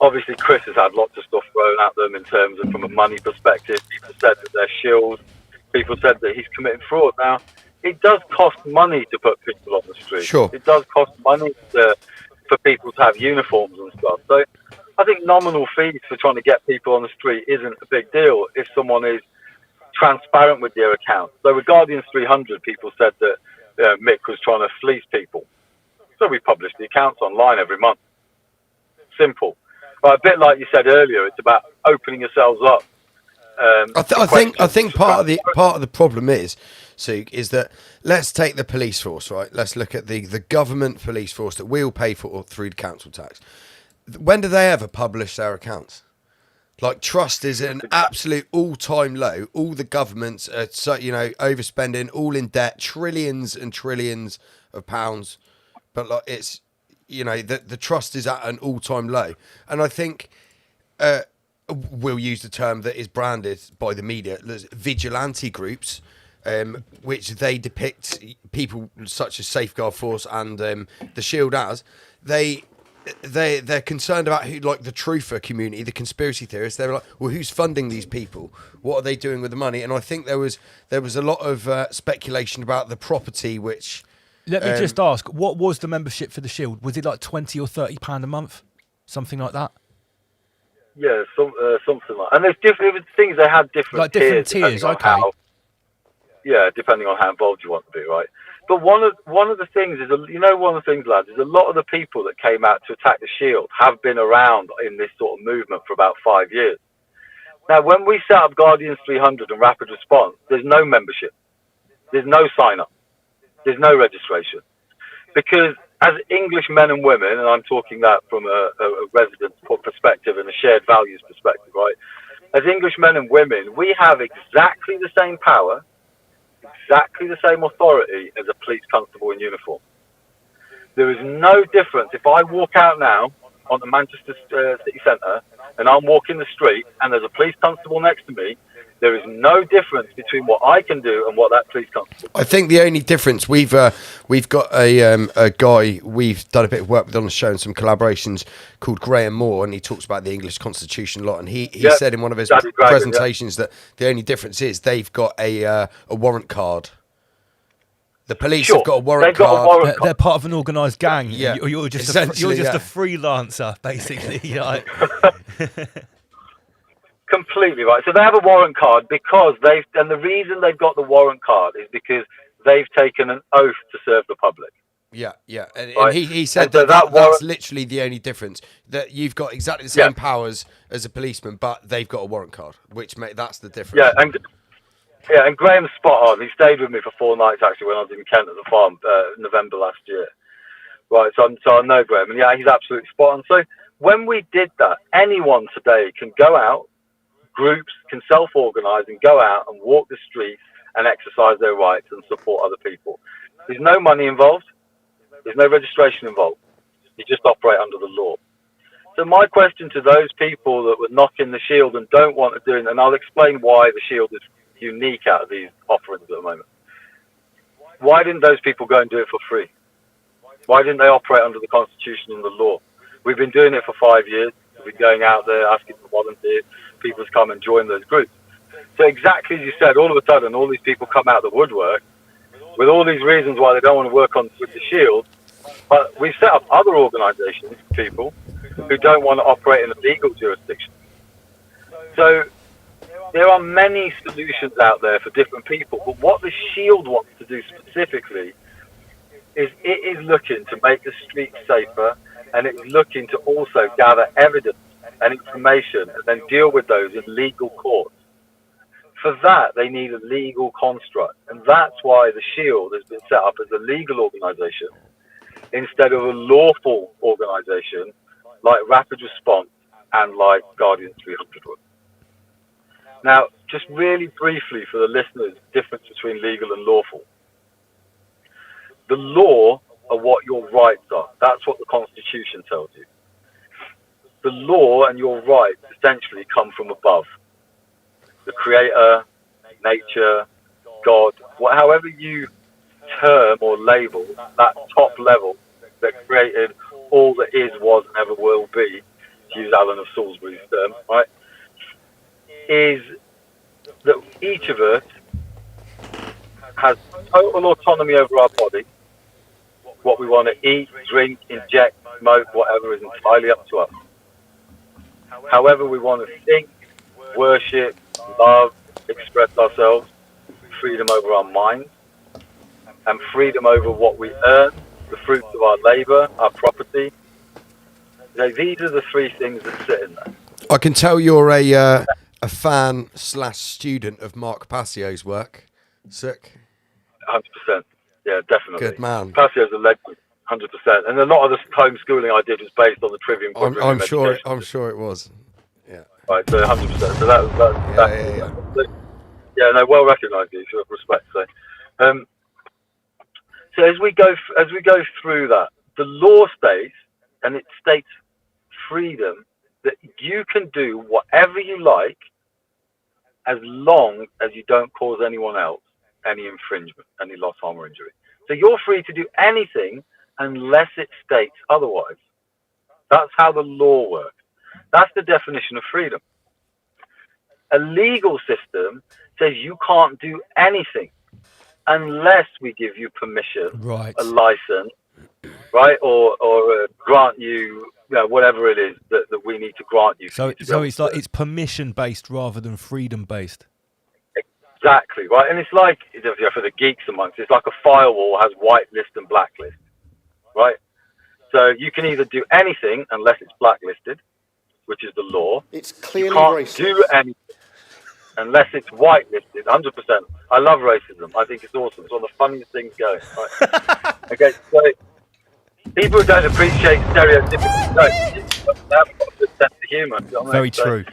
Obviously, Chris has had lots of stuff thrown at them in terms of from a money perspective. People said that they're shills. People said that he's committing fraud. Now, it does cost money to put people on the street. Sure. It does cost money for people to have uniforms and stuff. So I think nominal fees for trying to get people on the street isn't a big deal if someone is transparent with their account. So with Guardians 300, people said that Mick was trying to fleece people. So we publish the accounts online every month. Simple. But a bit like you said earlier, it's about opening yourselves up. I think part of the problem is, Sukh, is that let's take the police force, right? Let's look at the government police force that we all pay for through the council tax. When do they ever publish their accounts? Like, trust is at an absolute all-time low. All the governments are, overspending, all in debt, trillions and trillions of pounds. But like, it's, the trust is at an all-time low. And I think we'll use the term that is branded by the media, vigilante groups, which they depict people such as Safeguard Force and the Shield as. They're concerned about who, like the truther community, the conspiracy theorists. They're like, well, who's funding these people? What are they doing with the money? And I think there was a lot of speculation about the property, which. Let me just ask, what was the membership for the Shield? Was it like £20 or £30 a month, something like that? Yeah, something like. And there's different things. They had different tiers. Okay. Depending on how involved you want to be, right? But one of the things is, one of the things, lads, is a lot of the people that came out to attack the Shield have been around in this sort of movement for about 5 years. Now, when we set up Guardians 300 and Rapid Response, there's no membership. There's no sign-up. There's no registration. Because as English men and women, and I'm talking that from a resident perspective and a shared values perspective, right? As English men and women, we have exactly the same power, exactly the same authority as a police constable in uniform. There is no difference. If I walk out now on the Manchester city centre and I'm walking the street and there's a police constable next to me, there is no difference between what I can do and what that police constable. I think the only difference we've got a guy we've done a bit of work with on the show and some collaborations called Graham Moore, and he talks about the English Constitution a lot. And he said in one of his presentations that the only difference is they've got a warrant card. The police have got a warrant card. They're part of an organised gang. Yeah, you're just a freelancer, basically. Completely right. So they have a warrant card because and the reason they've got the warrant card is because they've taken an oath to serve the public. Yeah. And right? he said that's literally the only difference, that you've got exactly the same powers as a policeman, but they've got a warrant card, that's the difference. And Graham's spot on. He stayed with me for 4 nights, actually, when I was in Kent at the farm, November last year. Right, so I know Graham, and he's absolutely spot on. So when we did that, anyone today can go out, groups can self-organise and go out and walk the streets and exercise their rights and support other people. There's no money involved. There's no registration involved. You just operate under the law. So my question to those people that were knocking the Shield and don't want to do it, and I'll explain why the Shield is unique out of these offerings at the moment. Why didn't those people go and do it for free? Why didn't they operate under the Constitution and the law? We've been doing it for 5 years. We've been going out there asking for volunteers, people to come and join those groups. So exactly as you said, all of a sudden, all these people come out of the woodwork with all these reasons why they don't want to work with the Shield. But we've set up other organisations, people, who don't want to operate in a legal jurisdiction. So there are many solutions out there for different people. But what the Shield wants to do specifically is it is looking to make the streets safer, and it's looking to also gather evidence and information and then deal with those in legal courts. For that, they need a legal construct. And that's why the Shield has been set up as a legal organisation instead of a lawful organisation like Rapid Response and like Guardians 300 would. Now, just really briefly for the listeners, difference between legal and lawful. The law are what your rights are. That's what the Constitution tells you. The law and your rights essentially come from above. The Creator, nature, God, however you term or label that top level that created all that is, was, and ever will be, to use Alan of Salisbury's term, right, is that each of us has total autonomy over our body. What we want to eat, drink, inject, smoke, whatever is entirely up to us. However we want to think, worship, love, express ourselves, freedom over our minds, and freedom over what we earn, the fruits of our labour, our property. These are the three things that sit in there. I can tell you're a fan/student of Mark Passio's work, Sukh. 100%. Yeah, definitely. Good man. Passio's a legend, 100%. And a lot of the homeschooling I did was based on the Trivium Quadrivium education. I'm sure it was. Yeah. Right, so 100%. So that yeah, no, well recognised, you should have respect. So as we go through that, the law states, and it states freedom, that you can do whatever you like as long as you don't cause anyone else any infringement, any loss, harm, or injury. So you're free to do anything unless it states otherwise. That's how the law works. That's the definition of freedom. A legal system says you can't do anything unless we give you permission, right, a license, right, or grant you, whatever it is that we need to grant you. So it's like it's permission based rather than freedom based. Exactly, right, and it's like, for the geeks amongst, it's like a firewall has whitelist and blacklist, right? So you can either do anything unless it's blacklisted, which is the law. It's clearly you can't racist. do anything unless it's whitelisted. 100%. I love racism. I think it's awesome. It's one of the funniest things going. Right? Okay, so people who don't appreciate stereotypical, they haven't got a good sense of humour. You know what I mean? Very true.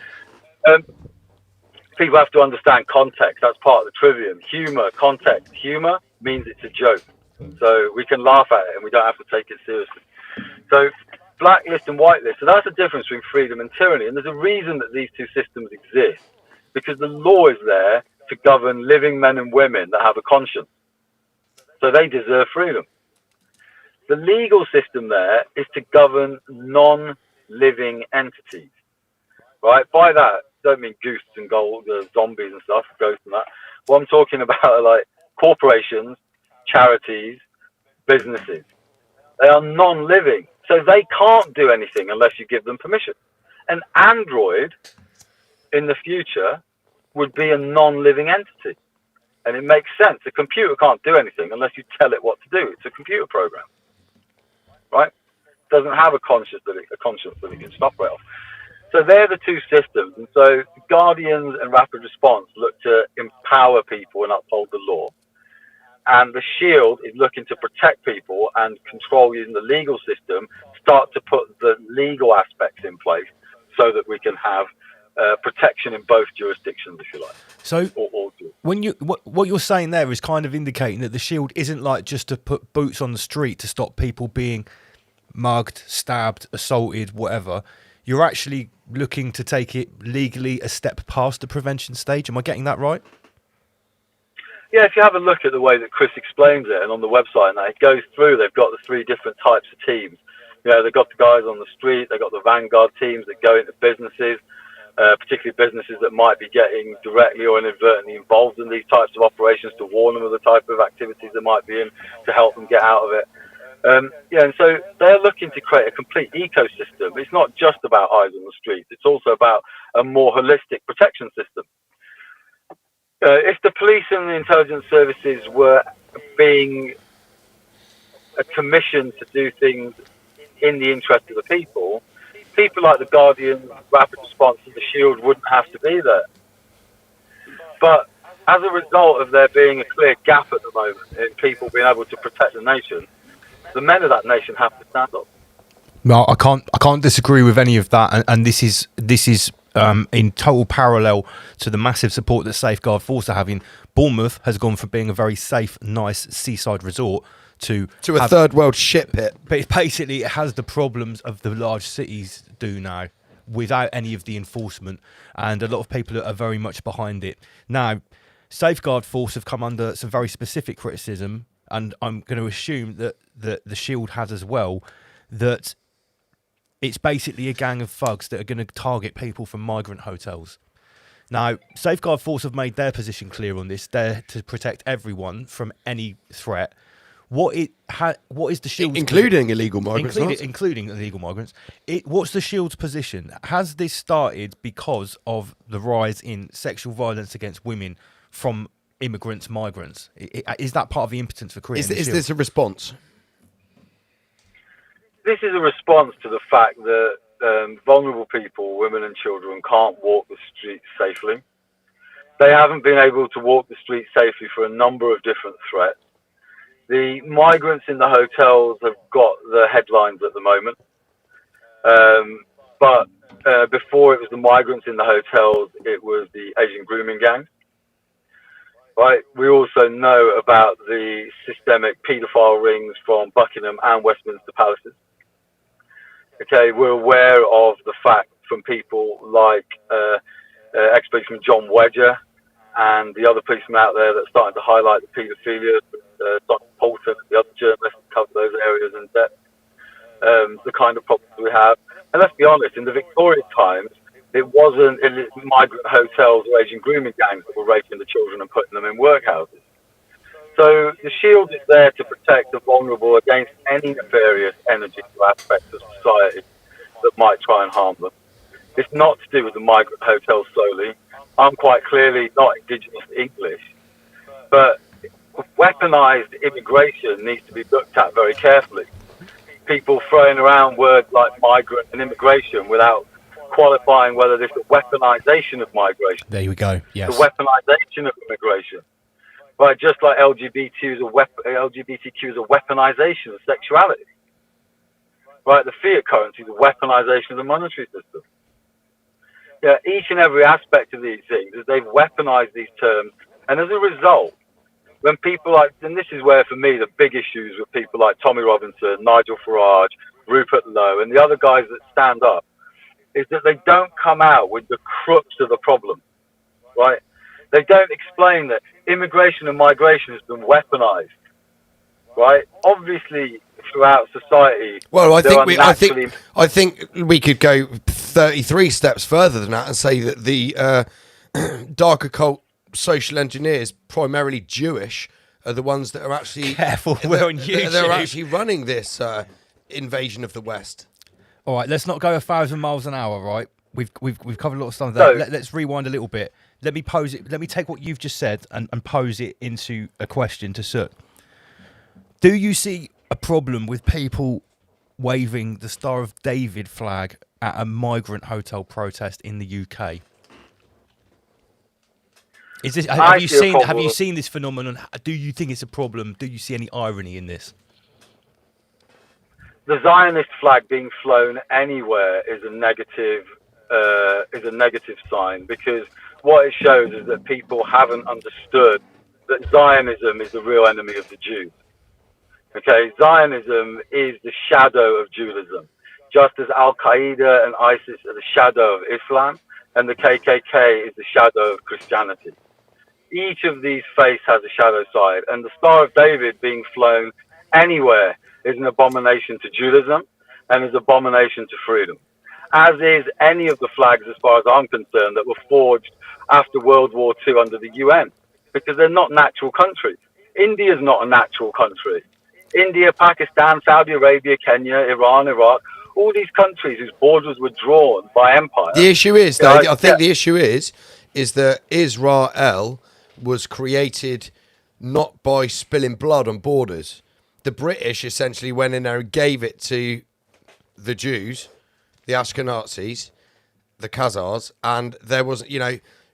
People have to understand context. That's part of the trivium. Humour, context. Humour means it's a joke. So we can laugh at it and we don't have to take it seriously. So blacklist and whitelist. So that's the difference between freedom and tyranny. And there's a reason that these two systems exist. Because the law is there to govern living men and women that have a conscience. So they deserve freedom. The legal system there is to govern non-living entities. Right? By that, I don't mean ghosts and zombies and stuff, ghosts and that. What I'm talking about are like corporations, charities, businesses. They are non-living. So they can't do anything unless you give them permission. An android in the future would be a non-living entity. And it makes sense. A computer can't do anything unless you tell it what to do. It's a computer program. Right? It doesn't have a conscience that it can stop off. So they're the two systems. And so Guardians and Rapid Response look to empower people and uphold the law. And the Shield is looking to protect people and control using the legal system, start to put the legal aspects in place so that we can have protection in both jurisdictions, if you like. So when what you're saying there is kind of indicating that the Shield isn't like just to put boots on the street to stop people being mugged, stabbed, assaulted, whatever. You're actually looking to take it legally a step past the prevention stage. Am I getting that right? Yeah, if you have a look at the way that Chris explains it, and on the website, and that it goes through, they've got the three different types of teams. They've got the guys on the street, they've got the vanguard teams that go into businesses, particularly businesses that might be getting directly or inadvertently involved in these types of operations, to warn them of the type of activities they might be in, to help them get out of it. And so they're looking to create a complete ecosystem. It's not just about eyes on the streets, it's also about a more holistic protection system. If the police and the intelligence services were being commissioned to do things in the interest of the people like the Guardian, Rapid Response, and the Shield wouldn't have to be there. But as a result of there being a clear gap at the moment in people being able to protect the nation, the men of that nation have to stand up. No, I can't disagree with any of that, and this is in total parallel to the massive support that Safeguard Force are having, Bournemouth has gone from being a very safe, nice seaside resort to a third world shit pit. But it has the problems of the large cities do now, without any of the enforcement, and a lot of people are very much behind it. Now, Safeguard Force have come under some very specific criticism, and I'm going to assume that the Shield has as well, that it's basically a gang of thugs that are going to target people from migrant hotels. Now, Safeguard Force have made their position clear on this. They're to protect everyone from any threat. What is the Shield's including illegal migrants? Including illegal migrants. What's the Shield's position? Has this started because of the rise in sexual violence against women from immigrants, migrants? Is that part of the impotence for creating? Is this a response? This is a response to the fact that vulnerable people, women and children, can't walk the streets safely. They haven't been able to walk the streets safely for a number of different threats. The migrants in the hotels have got the headlines at the moment. But before it was the migrants in the hotels, it was the Asian grooming gangs. Right? We also know about the systemic paedophile rings from Buckingham and Westminster Palaces. Okay, we're aware of the fact from people like ex-policeman John Wedger and the other policemen out there that are starting to highlight the paedophilia, Dr. Poulton and the other journalists cover those areas in depth, the kind of problems we have. And let's be honest, in the Victorian times, it wasn't migrant hotels or Asian grooming gangs that were raping the children and putting them in workhouses. So the Shield is there to protect the vulnerable against any nefarious energy or aspects of society that might try and harm them. It's not to do with the migrant hotels solely. I'm quite clearly not Indigenous English, but weaponized immigration needs to be looked at very carefully. People throwing around words like migrant and immigration without qualifying whether this is a weaponization of migration. There we go. Yes. The weaponization of immigration. Right, just like LGBTQ is a weaponization of sexuality. Right, the fiat currency is a weaponization of the monetary system. Yeah, each and every aspect of these things is they've weaponized these terms, and as a result, when people like, and this is where for me the big issues with people like Tommy Robinson, Nigel Farage, Rupert Lowe, and the other guys that stand up, is that they don't come out with the crux of the problem, right? They don't explain that immigration and migration has been weaponized, right? Obviously, throughout society. Well, I think we could go 33 steps further than that and say that the dark occult social engineers, primarily Jewish, are the ones that are actually careful. We're on YouTube. They're actually running this invasion of the West. All right, let's not go 1,000 miles an hour, right? We've covered a lot of stuff there. Let's rewind a little bit. Let me pose it. Let me take what you've just said and pose it into a question to Sukh. Do you see a problem with people waving the Star of David flag at a migrant hotel protest in the UK? Is this? Have you seen this phenomenon? Do you think it's a problem? Do you see any irony in this? The Zionist flag being flown anywhere is a negative sign, because what it shows is that people haven't understood that Zionism is the real enemy of the Jews. Okay, Zionism is the shadow of Judaism, just as Al Qaeda and ISIS are the shadow of Islam, and the KKK is the shadow of Christianity. Each of these faiths has a shadow side, and the Star of David being flown anywhere is an abomination to Judaism and is an abomination to freedom, as is any of the flags, as far as I'm concerned, that were forged after World War II under the UN, because they're not natural countries. India's not a natural country. India, Pakistan, Saudi Arabia, Kenya, Iran, Iraq, all these countries whose borders were drawn by empire. The issue is, though, I think the issue is that Israel was created not by spilling blood on borders. The British essentially went in there and gave it to the Jews, the Ashkenazis, the Khazars, and there was,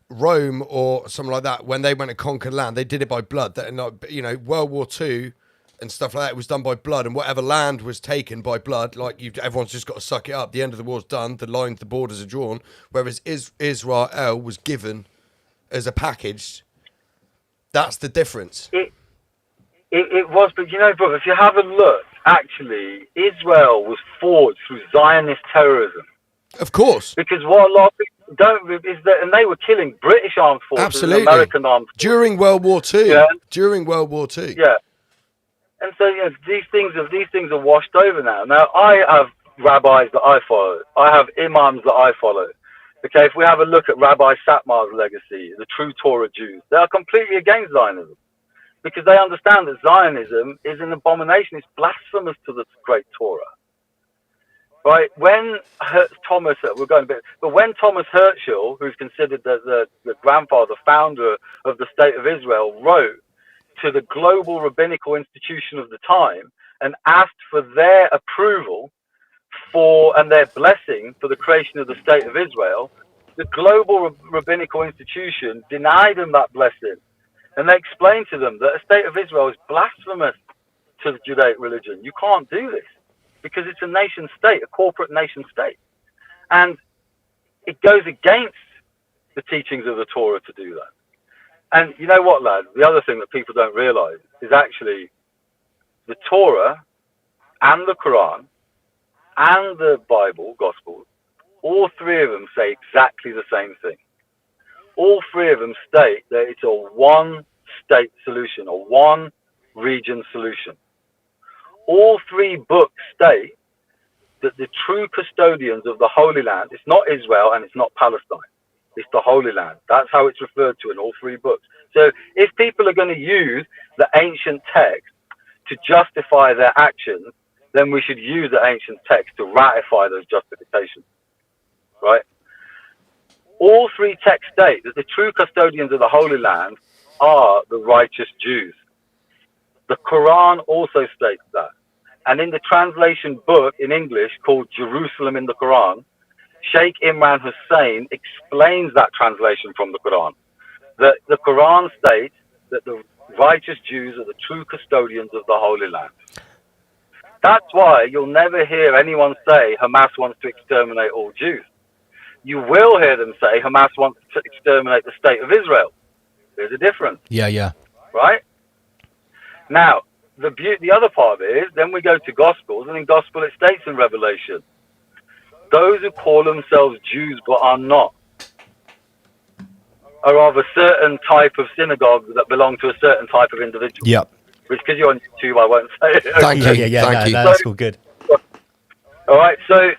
Rome or something like that, when they went to conquer land, they did it by blood. That, World War II and stuff like that, it was done by blood, and whatever land was taken by blood, like everyone's just got to suck it up. The end of the war's done, the borders are drawn, whereas Israel was given as a package. That's the difference. It was, but brother, if you have a look, actually, Israel was forged through Zionist terrorism. Of course. Because what a lot of people don't is that, and they were killing British armed forces, absolutely, and American armed forces during World War II. Yeah. During World War II. Yeah. And so these things are washed over now. Now I have rabbis that I follow. I have imams that I follow. Okay, if we have a look at Rabbi Satmar's legacy, the true Torah Jews, they are completely against Zionism because they understand that Zionism is an abomination. It's blasphemous to the great Torah. Right? When Thomas Herschel, who's considered the grandfather, founder of the State of Israel, wrote to the global rabbinical institution of the time and asked for their approval and their blessing for the creation of the State of Israel, the global rabbinical institution denied them that blessing. And they explained to them that a State of Israel is blasphemous to the Judaic religion. You can't do this because it's a nation state, a corporate nation state. And it goes against the teachings of the Torah to do that. And you know what, lads? The other thing that people don't realize is actually the Torah and the Quran and the Bible, Gospels, all three of them say exactly the same thing. All three of them state that it's a one-state solution, a one-region solution. All three books state that the true custodians of the Holy Land, it's not Israel and it's not Palestine. It's the Holy Land. That's how it's referred to in all three books. So if people are going to use the ancient text to justify their actions, then we should use the ancient text to ratify those justifications. Right? All three texts state that the true custodians of the Holy Land are the righteous Jews. The Quran also states that. And in the translation book in English called Jerusalem in the Quran, Sheikh Imran Hussein explains that translation from the Quran. That the Quran states that the righteous Jews are the true custodians of the Holy Land. That's why you'll never hear anyone say Hamas wants to exterminate all Jews. You will hear them say Hamas wants to exterminate the State of Israel. There's a difference. Yeah. Right? Now, the other part of it is, then we go to Gospels, and in Gospel it states in Revelation, those who call themselves Jews but are not are of a certain type of synagogue that belong to a certain type of individual. Yep. Which, because you're on YouTube, I won't say it. Thank you. Yeah. Thank you. That's all good. All right, so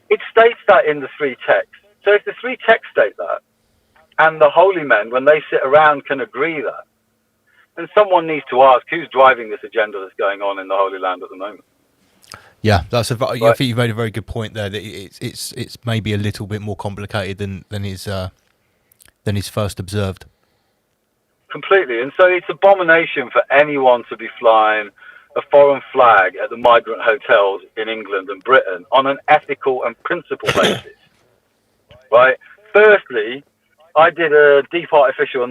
it states that in the three texts. So if the three texts state that, and the holy men, when they sit around, can agree that, then someone needs to ask who's driving this agenda that's going on in the Holy Land at the moment. Yeah, I think you've made a very good point there. That it's maybe a little bit more complicated than is first observed. Completely, and so it's abomination for anyone to be flying a foreign flag at the migrant hotels in England and Britain on an ethical and principle basis. Right? Firstly, I did a deep artificial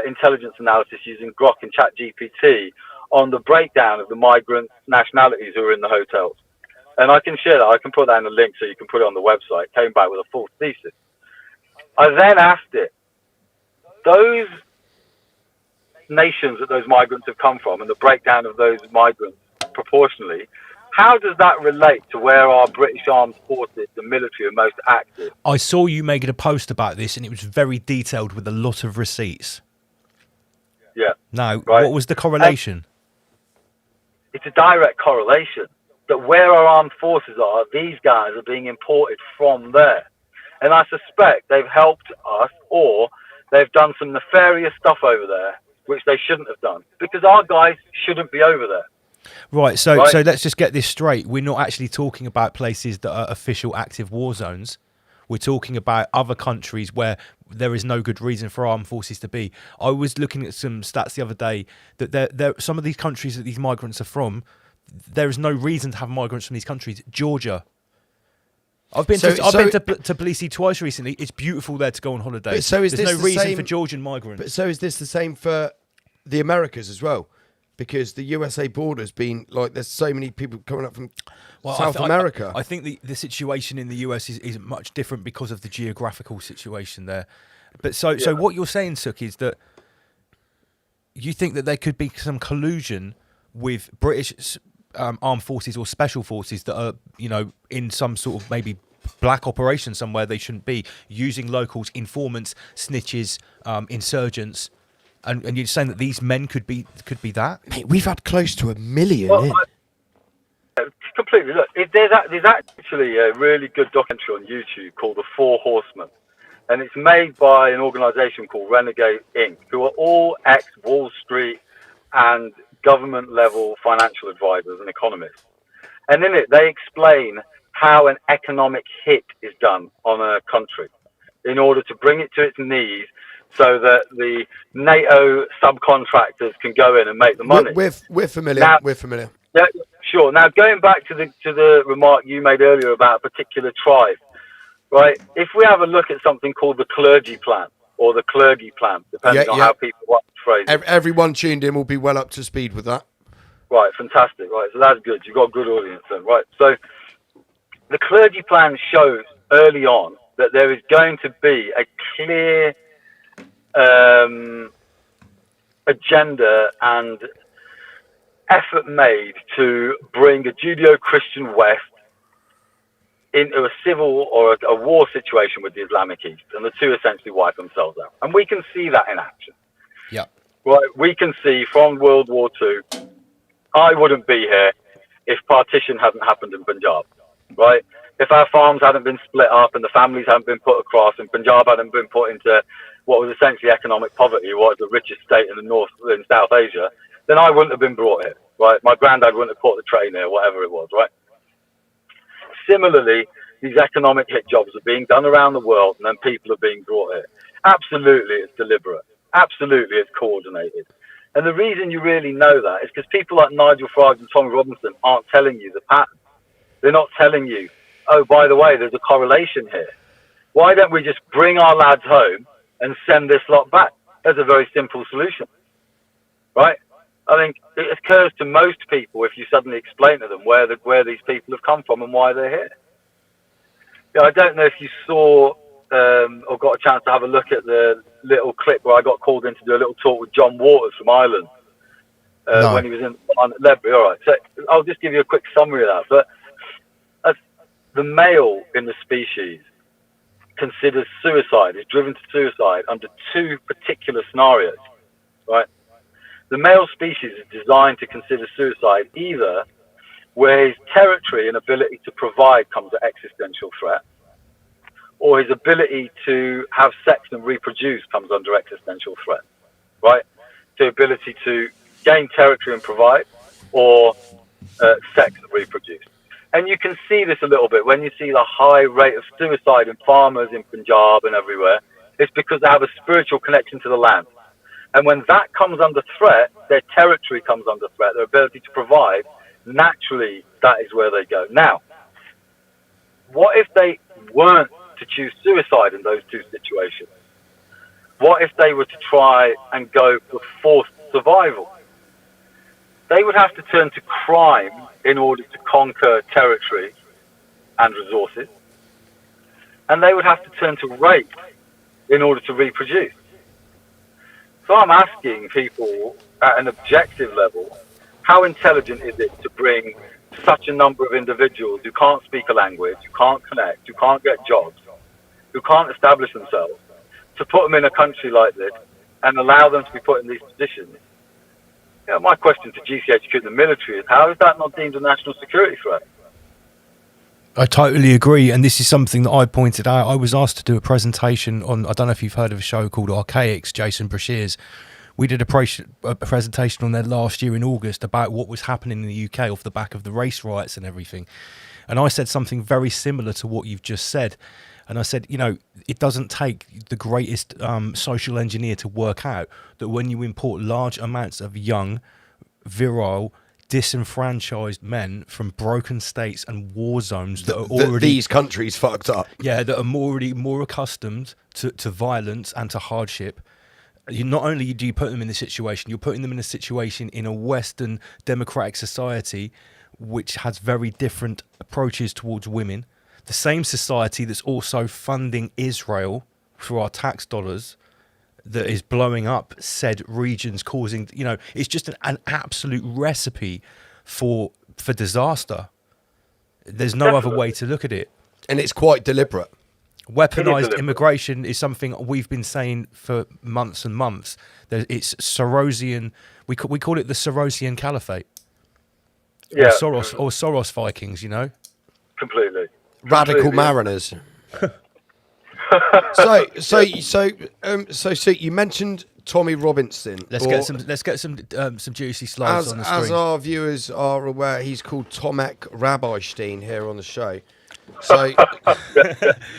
intelligence analysis using Grok and ChatGPT on the breakdown of the migrant nationalities who are in the hotels. And I can share that. I can put that in the link so you can put it on the website. Came back with a full thesis. I then asked it, those nations that those migrants have come from and the breakdown of those migrants proportionally, how does that relate to where our British armed forces, the military, are most active? I saw you making a post about this, and it was very detailed with a lot of receipts. Yeah. Now, right. What was the correlation? It's a direct correlation that where our armed forces are, these guys are being imported from there. And I suspect they've helped us, or they've done some nefarious stuff over there, which they shouldn't have done, because our guys shouldn't be over there. Right, so let's just get this straight. We're not actually talking about places that are official active war zones. We're talking about other countries where there is no good reason for armed forces to be. I was looking at some stats the other day that there some of these countries that these migrants are from, there is no reason to have migrants from these countries. Georgia. I've been to Tbilisi twice recently. It's beautiful there to go on holiday. But so is There's this no the reason same for Georgian migrants. But so is this the same for the Americas as well? because the USA border's been like, there's so many people coming up from South America. I think the situation in the US is much different because of the geographical situation there. But so what you're saying, Sukh, is that you think that there could be some collusion with British armed forces or special forces that are, you know, in some sort of maybe black operation somewhere they shouldn't be, using locals, informants, snitches, insurgents, and you're saying that these men could be that? Mate, we've had close to 1 million in. Completely. Look, there's actually a really good documentary on YouTube called The Four Horsemen, and it's made by an organisation called Renegade Inc., who are all ex-Wall Street and government-level financial advisors and economists. And in it, they explain how an economic hit is done on a country in order to bring it to its knees, so that the NATO subcontractors can go in and make the money. We're familiar. Now, we're familiar. Yeah, sure. Now, going back to the remark you made earlier about a particular tribe, right? If we have a look at something called the clergy plan or the clergy plan, depending on how people want to phrase it. Everyone tuned in will be well up to speed with that. Right, fantastic. Right, so that's good. You've got a good audience then. Right, so the clergy plan shows early on that there is going to be a clear agenda and effort made to bring a Judeo-Christian West into a civil or a war situation with the Islamic East, and the two essentially wipe themselves out. And we can see that in action. Yeah. Right, we can see from World War II, I wouldn't be here if partition hadn't happened in Punjab, right? If our farms hadn't been split up and the families hadn't been put across and Punjab hadn't been put into what was essentially economic poverty, what was the richest state in the North, in South Asia, then I wouldn't have been brought here, right? My granddad wouldn't have caught the train here, whatever it was, right? Similarly, these economic hit jobs are being done around the world and then people are being brought here. Absolutely, it's deliberate. Absolutely, it's coordinated. And the reason you really know that is because people like Nigel Farage and Tommy Robinson aren't telling you the pattern. They're not telling you, oh, by the way, there's a correlation here. Why don't we just bring our lads home and send this lot back? That's a very simple solution, right? I think it occurs to most people if you suddenly explain to them where these people have come from and why they're here. Yeah, I don't know if you saw or got a chance to have a look at the little clip where I got called in to do a little talk with John Waters from Ireland when he was in Ledbury. All right, so I'll just give you a quick summary of that. But the male in the species considers suicide, is driven to suicide under two particular scenarios, right? The male species is designed to consider suicide either where his territory and ability to provide comes at existential threat, or his ability to have sex and reproduce comes under existential threat, right? The ability to gain territory and provide, or sex and reproduce. And you can see this a little bit when you see the high rate of suicide in farmers in Punjab and everywhere. It's because they have a spiritual connection to the land. And when that comes under threat, their territory comes under threat, their ability to provide, naturally, that is where they go. Now, what if they weren't to choose suicide in those two situations? What if they were to try and go for forced survival? They would have to turn to crime in order to conquer territory and resources. And they would have to turn to rape in order to reproduce. So I'm asking people at an objective level, how intelligent is it to bring such a number of individuals who can't speak a language, who can't connect, who can't get jobs, who can't establish themselves, to put them in a country like this and allow them to be put in these positions? You know, my question to GCHQ and the military is, how is that not deemed a national security threat? I totally agree, and this is something that I pointed out. I was asked to do a presentation on, I don't know if you've heard of a show called Archaics, Jason Brashears. We did a presentation on there last year in August about what was happening in the UK off the back of the race riots and everything. And I said something very similar to what you've just said. And I said, you know, it doesn't take the greatest social engineer to work out that when you import large amounts of young, virile, disenfranchised men from broken states and war zones that are already... These countries fucked up. Yeah, that are already more accustomed to violence and to hardship, You not only do you put them in this situation, you're putting them in a situation in a Western democratic society which has very different approaches towards women. The same society that's also funding Israel through our tax dollars, that is blowing up said regions, causing, it's just an absolute recipe for disaster. There's no other way to look at it. And it's quite deliberate. Weaponized immigration is something we've been saying for months and months. It's Sorosian. We call it the Sorosian Caliphate. Yeah. Or Soros Vikings, Completely. Radical mariners. So you mentioned Tommy Robinson. Let's get some juicy slides on the screen. As our viewers are aware, he's called Tomek Rabinstein here on the show. So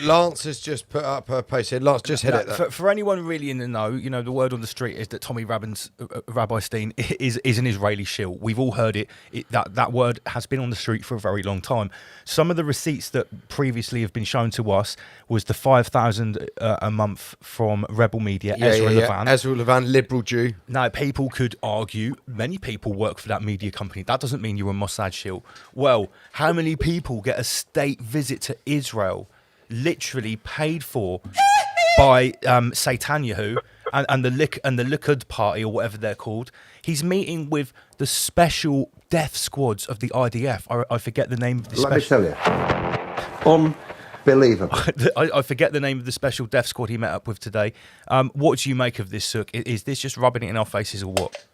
Lance has just put up her post here. Lance, just hit it. For anyone really in the know, the word on the street is that Tommy Rabinstein is an Israeli shill. We've all heard it. That word has been on the street for a very long time. Some of the receipts that previously have been shown to us was the 5,000 a month from Rebel Media, Ezra Levant. Ezra Levant, liberal Jew. Now, people could argue, many people work for that media company. That doesn't mean you're a Mossad shill. Well, how many people get a state visit to Israel, literally paid for by Netanyahu and the Likud party, or whatever they're called? He's meeting with the special death squads of the IDF. I forget the name of the Let me tell you, unbelievable. I forget the name of the special death squad he met up with today. What do you make of this, Sukh? Is this just rubbing it in our faces, or what?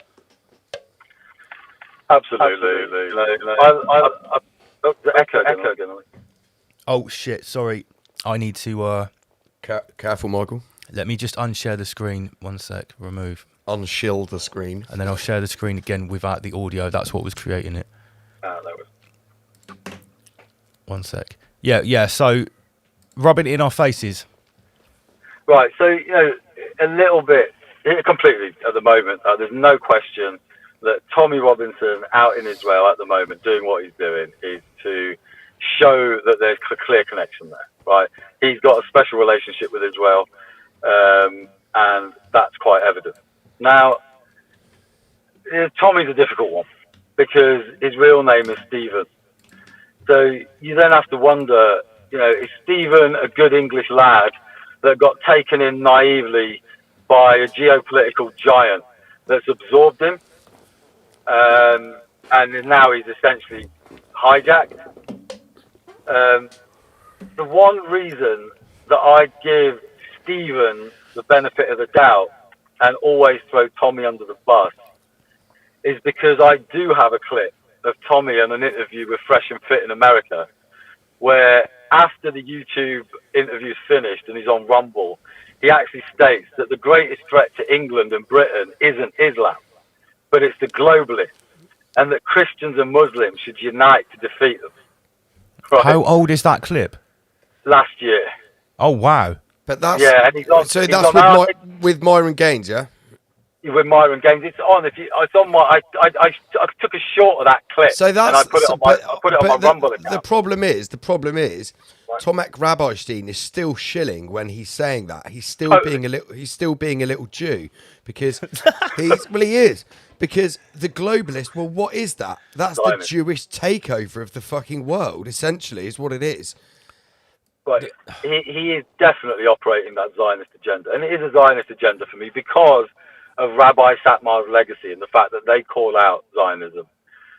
Absolutely. Echo again. Oh shit! Sorry, I need to. Careful, Michael. Let me just unshare the screen. 1 sec. Remove. Unshield the screen, and then I'll share the screen again without the audio. That's what was creating it. That was. 1 sec. Yeah. So, rubbing it in our faces. Right. So a little bit, completely at the moment. There's no question that Tommy Robinson out in Israel at the moment doing what he's doing is to show that there's a clear connection there, right? He's got a special relationship with Israel, and that's quite evident. Now, Tommy's a difficult one because his real name is Stephen. So you then have to wonder, is Stephen a good English lad that got taken in naively by a geopolitical giant that's absorbed him, and now he's essentially hijacked? The one reason that I give Stephen the benefit of the doubt and always throw Tommy under the bus is because I do have a clip of Tommy in an interview with Fresh and Fit in America, where after the YouTube interview is finished and he's on Rumble, he actually states that the greatest threat to England and Britain isn't Islam, but it's the globalists, and that Christians and Muslims should unite to defeat them. Right. How old is that clip? Last year. Oh wow! But that's and he's on. So he's that's on with Myron Gaines, yeah. With Myron Gaines, it's on. It's on my. I took a short of that clip. So that's. And I put it on my Rumble account. The problem is, right. Tomek Rabinstein is still shilling when he's saying that. He's still being a little Jew because he is. Because the globalist, well, what is that? That's the Jewish takeover of the fucking world, essentially, is what it is. But he is definitely operating that Zionist agenda. And it is a Zionist agenda for me because of Rabbi Satmar's legacy and the fact that they call out Zionism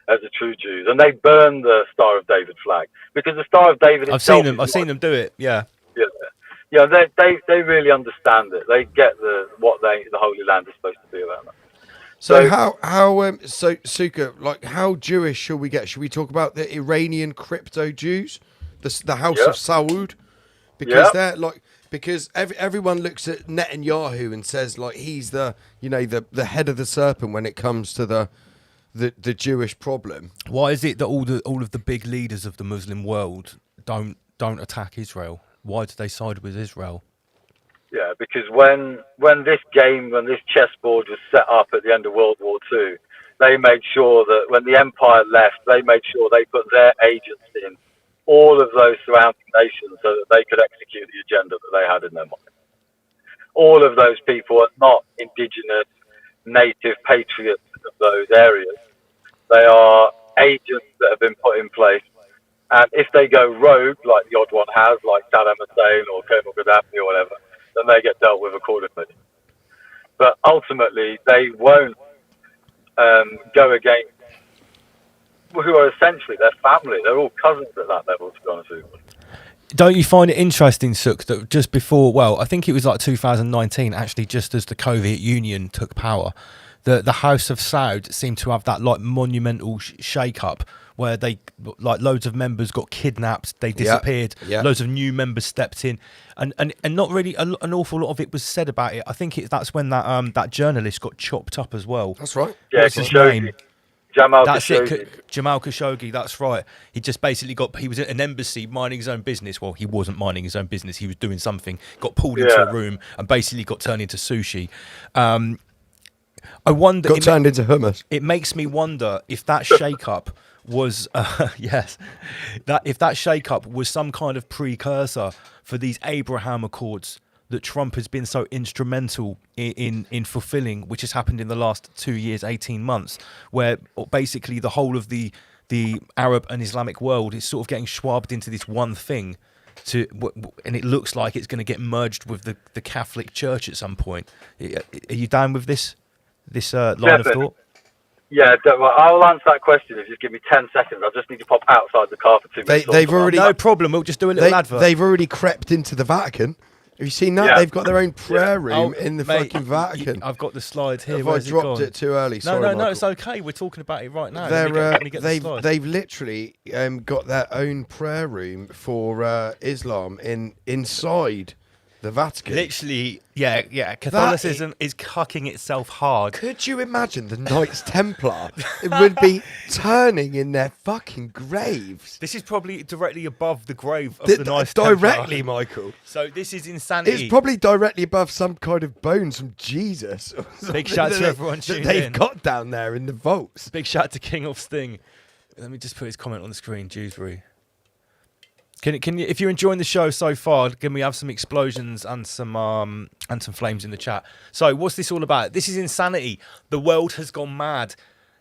as the true Jews. And they burn the Star of David flag. Because the Star of David I've seen them do it, yeah. Yeah, they really understand it. They get the Holy Land is supposed to be about that. So so Sukh, like how Jewish should we get? Should we talk about the Iranian crypto Jews, the House of Saud, because they're like everyone looks at Netanyahu and says like he's the head of the serpent when it comes to the Jewish problem. Why is it that all of the big leaders of the Muslim world don't attack Israel? Why do they side with Israel? Yeah, because when this chessboard was set up at the end of World War II, they made sure that when the empire left, they made sure they put their agents in all of those surrounding nations so that they could execute the agenda that they had in their mind. all of those people are not indigenous, native patriots of those areas. They are agents that have been put in place. And if they go rogue, like the odd one has, like Saddam Hussein or Colonel Gaddafi or whatever, then they get dealt with accordingly. But ultimately, they won't go against who are essentially their family. They're all cousins at that level, to be honest with you. Don't you find it interesting, Sukh, that just before, well, I think it was like 2019, actually, just as the Soviet Union took power, the House of Saud seemed to have that like monumental shake-up where they, like, loads of members got kidnapped, they disappeared, loads of new members stepped in, and not really an awful lot of it was said about it. I think that's when that journalist got chopped up as well. That's right. Yeah, What's his name? Jamal That's Khashoggi. it, Jamal Khashoggi, that's right. He just basically he was at an embassy minding his own business. Well, he wasn't minding his own business, he was doing something, got pulled into a room and basically got turned into sushi. I wonder... Turned into hummus. It makes me wonder if that shake-up was... if that shake-up was some kind of precursor for these Abraham Accords that Trump has been so instrumental in fulfilling, which has happened in the last 2 years, 18 months, where basically the whole of the Arab and Islamic world is sort of getting schwabbed into this one thing, and it looks like it's going to get merged with the Catholic Church at some point. Are you down with this line of thought? Yeah, I'll answer that question if you just give me 10 seconds. I just need to pop outside the car for 2 minutes. They've already... No problem, we'll just do a little advert. They've already crept into the Vatican. Have you seen that? Yeah. They've got their own prayer room in the fucking Vatican. I've got the slides here. Have I dropped it too early? Sorry, No, Michael. it's okay. We're talking about it right now. They've literally got their own prayer room for Islam inside the Vatican. Literally, yeah. Catholicism is cucking itself hard. Could you imagine the Knights Templar? It would be turning in their fucking graves. This is probably directly above the grave of the Knights directly, Templar. Michael. So this is insanity. It's probably directly above some kind of bones from Jesus. Big shout to everyone tuning in. They've got down there in the vaults. Big shout to King of Sting. Let me just put his comment on the screen, Dewsbury. Can you, if you're enjoying the show so far, can we have some explosions and some flames in the chat? So, what's this all about? This is insanity. The world has gone mad.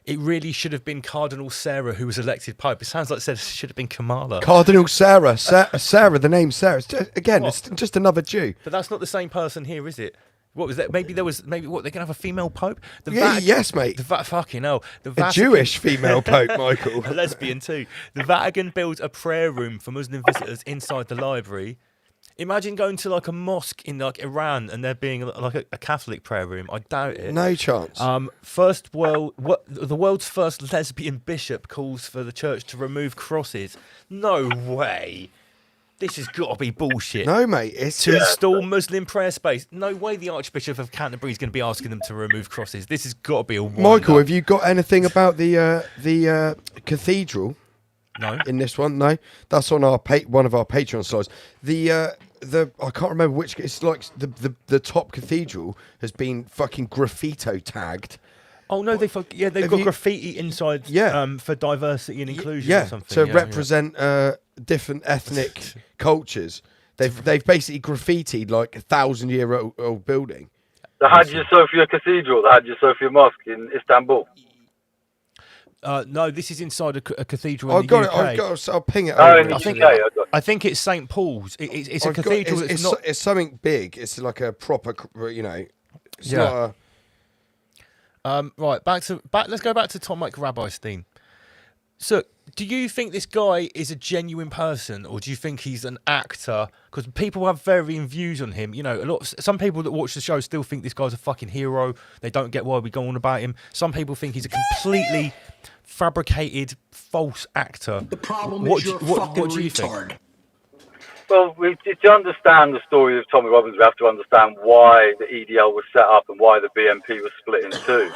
It really should have been Cardinal Sarah who was elected Pope. It sounds like it should have been Kamala. Cardinal Sarah. Sarah, the name Sarah. It's just another Jew. But that's not the same person here, is it? What was that? Maybe they're going to have a female Pope? Yes, mate. Fucking hell. A Jewish female Pope, Michael. A lesbian too. The Vatican builds a prayer room for Muslim visitors inside the library. Imagine going to like a mosque in like Iran and there being like a Catholic prayer room. I doubt it. No chance. The world's first lesbian bishop calls for the church to remove crosses. No way. This has got to be bullshit. No, mate. It's to install Muslim prayer space. No way the Archbishop of Canterbury is going to be asking them to remove crosses. This has got to be a wonder. Michael, have you got anything about the cathedral? No. In this one, no. That's on our one of our Patreon slides. I can't remember which. It's like the top cathedral has been fucking graffito tagged. Oh no, they've got graffiti inside. For diversity and inclusion. Or something. To represent different ethnic cultures. They've basically graffitied like 1,000-year-old building. The Hagia Sophia Cathedral, the Hagia Sophia Mosque in Istanbul. No, this is inside a cathedral in the UK. I'll ping it over. In the UK, I think it's St. Paul's. It's a cathedral. It's something big. It's like a proper, It's not a... Right, let's go back to Tom McRabbistein. So, do you think this guy is a genuine person, or do you think he's an actor? Because people have varying views on him. You know, some people that watch the show still think this guy's a fucking hero. They don't get why we go on about him. Some people think he's a completely fabricated, false actor. The problem is you're fucking retard. Think? Well, to understand the story of Tommy Robins, we have to understand why the EDL was set up and why the BNP was split in two.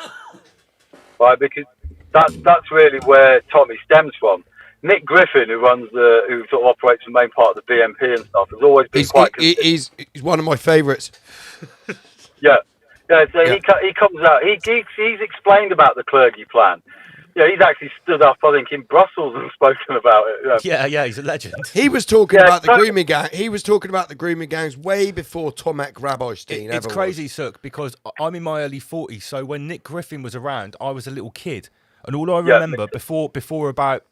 Right, because that's really where Tommy stems from. Nick Griffin, who sort of operates the main part of the BNP and stuff, has always been he's one of my favourites. Yeah. So he comes out. He's explained about the clergy plan. Yeah, he's actually stood up, I think, in Brussels and spoken about it. Yeah, he's a legend. He was talking about the grooming gang. He was talking about the grooming gangs way before Tomek Rabinstein It's ever crazy, was. Sukh, because I'm in my early 40s. So when Nick Griffin was around, I was a little kid, and all I remember before about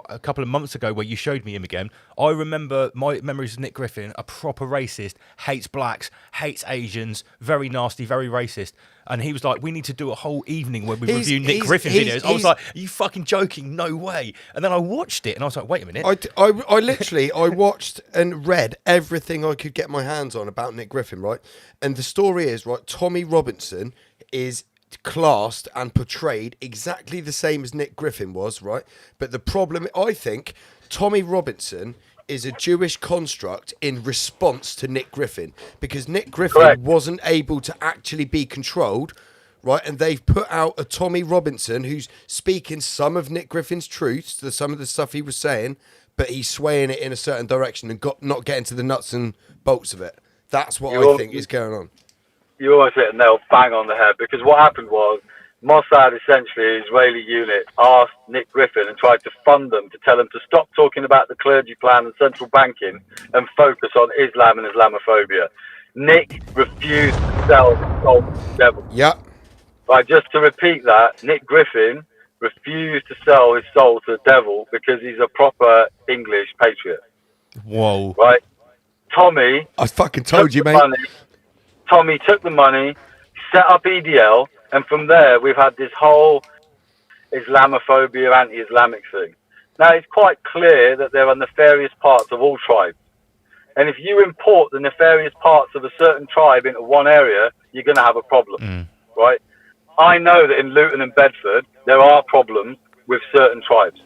a couple of months ago, where you showed me him again, I remember my memories of Nick Griffin: a proper racist, hates blacks, hates Asians, very nasty, very racist. And he was like, "We need to do a whole evening where we review Nick Griffin videos." I was like, "Are you fucking joking? No way!" And then I watched it, and I was like, "Wait a minute." I literally I watched and read everything I could get my hands on about Nick Griffin, right? And the story is, right, Tommy Robinson is classed and portrayed exactly the same as Nick Griffin was, right? But the problem, I think, Tommy Robinson is a Jewish construct in response to Nick Griffin, because Nick Griffin wasn't able to actually be controlled, right? And they've put out a Tommy Robinson who's speaking some of Nick Griffin's truths, to some of the stuff he was saying, but he's swaying it in a certain direction and not getting to the nuts and bolts of it. That's what I think is going on. You almost hit a nail bang on the head, because what happened was Mossad, essentially an Israeli unit, asked Nick Griffin and tried to fund them to tell him to stop talking about the clergy plan and central banking and focus on Islam and Islamophobia. Nick refused to sell his soul to the devil. Yeah. Right, just to repeat that, Nick Griffin refused to sell his soul to the devil because he's a proper English patriot. Whoa. Right? Tommy... I fucking told you, mate. Tommy took the money, set up EDL, and from there we've had this whole Islamophobia, anti-Islamic thing. Now, it's quite clear that there are nefarious parts of all tribes. And if you import the nefarious parts of a certain tribe into one area, you're going to have a problem, right? I know that in Luton and Bedford, there are problems with certain tribes.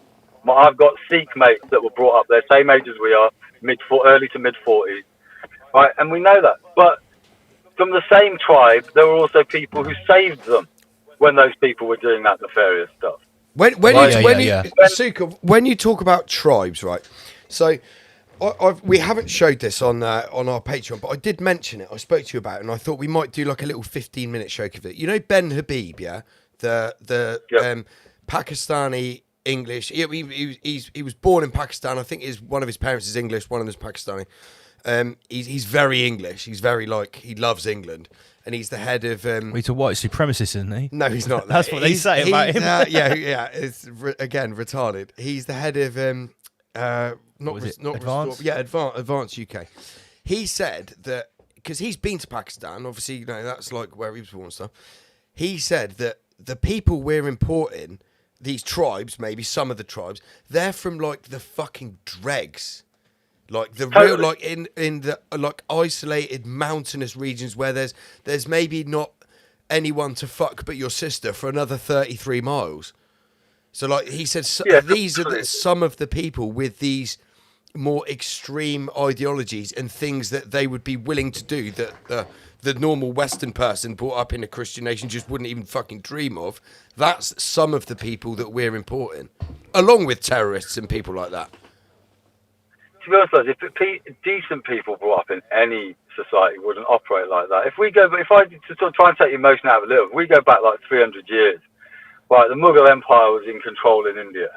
I've got Sikh mates that were brought up there, same age as we are, early to mid-40s, right? And we know that. But from the same tribe, there were also people who saved them when those people were doing that nefarious stuff. Sukh, when you talk about tribes, right? So we haven't showed this on our Patreon, but I did mention it. I spoke to you about it, and I thought we might do like a little 15-minute show of it. You know Ben Habib, yeah, the Pakistani English. He was born in Pakistan. I think one of his parents is English, one of them is Pakistani. He's very English. He's very he loves England, and he's the head of. He's a white supremacist, isn't he? No, he's not. That's what they say about him. Yeah. It's again retarded. He's the head of Advanced UK. He said that because he's been to Pakistan, obviously, that's like where he was born and stuff. He said that the people we're importing, these tribes, maybe some of the tribes, they're from the fucking dregs. Like the real, in the isolated mountainous regions where there's maybe not anyone to fuck but your sister for another 33 miles. So he said, these are some of the people with these more extreme ideologies and things that they would be willing to do that the normal Western person brought up in a Christian nation just wouldn't even fucking dream of. That's some of the people that we're importing, along with terrorists and people like that. To be honest, if decent people brought up in any society wouldn't operate like that. If I to try and take the emotion out of it, if we go back 300 years, right, the Mughal Empire was in control in India,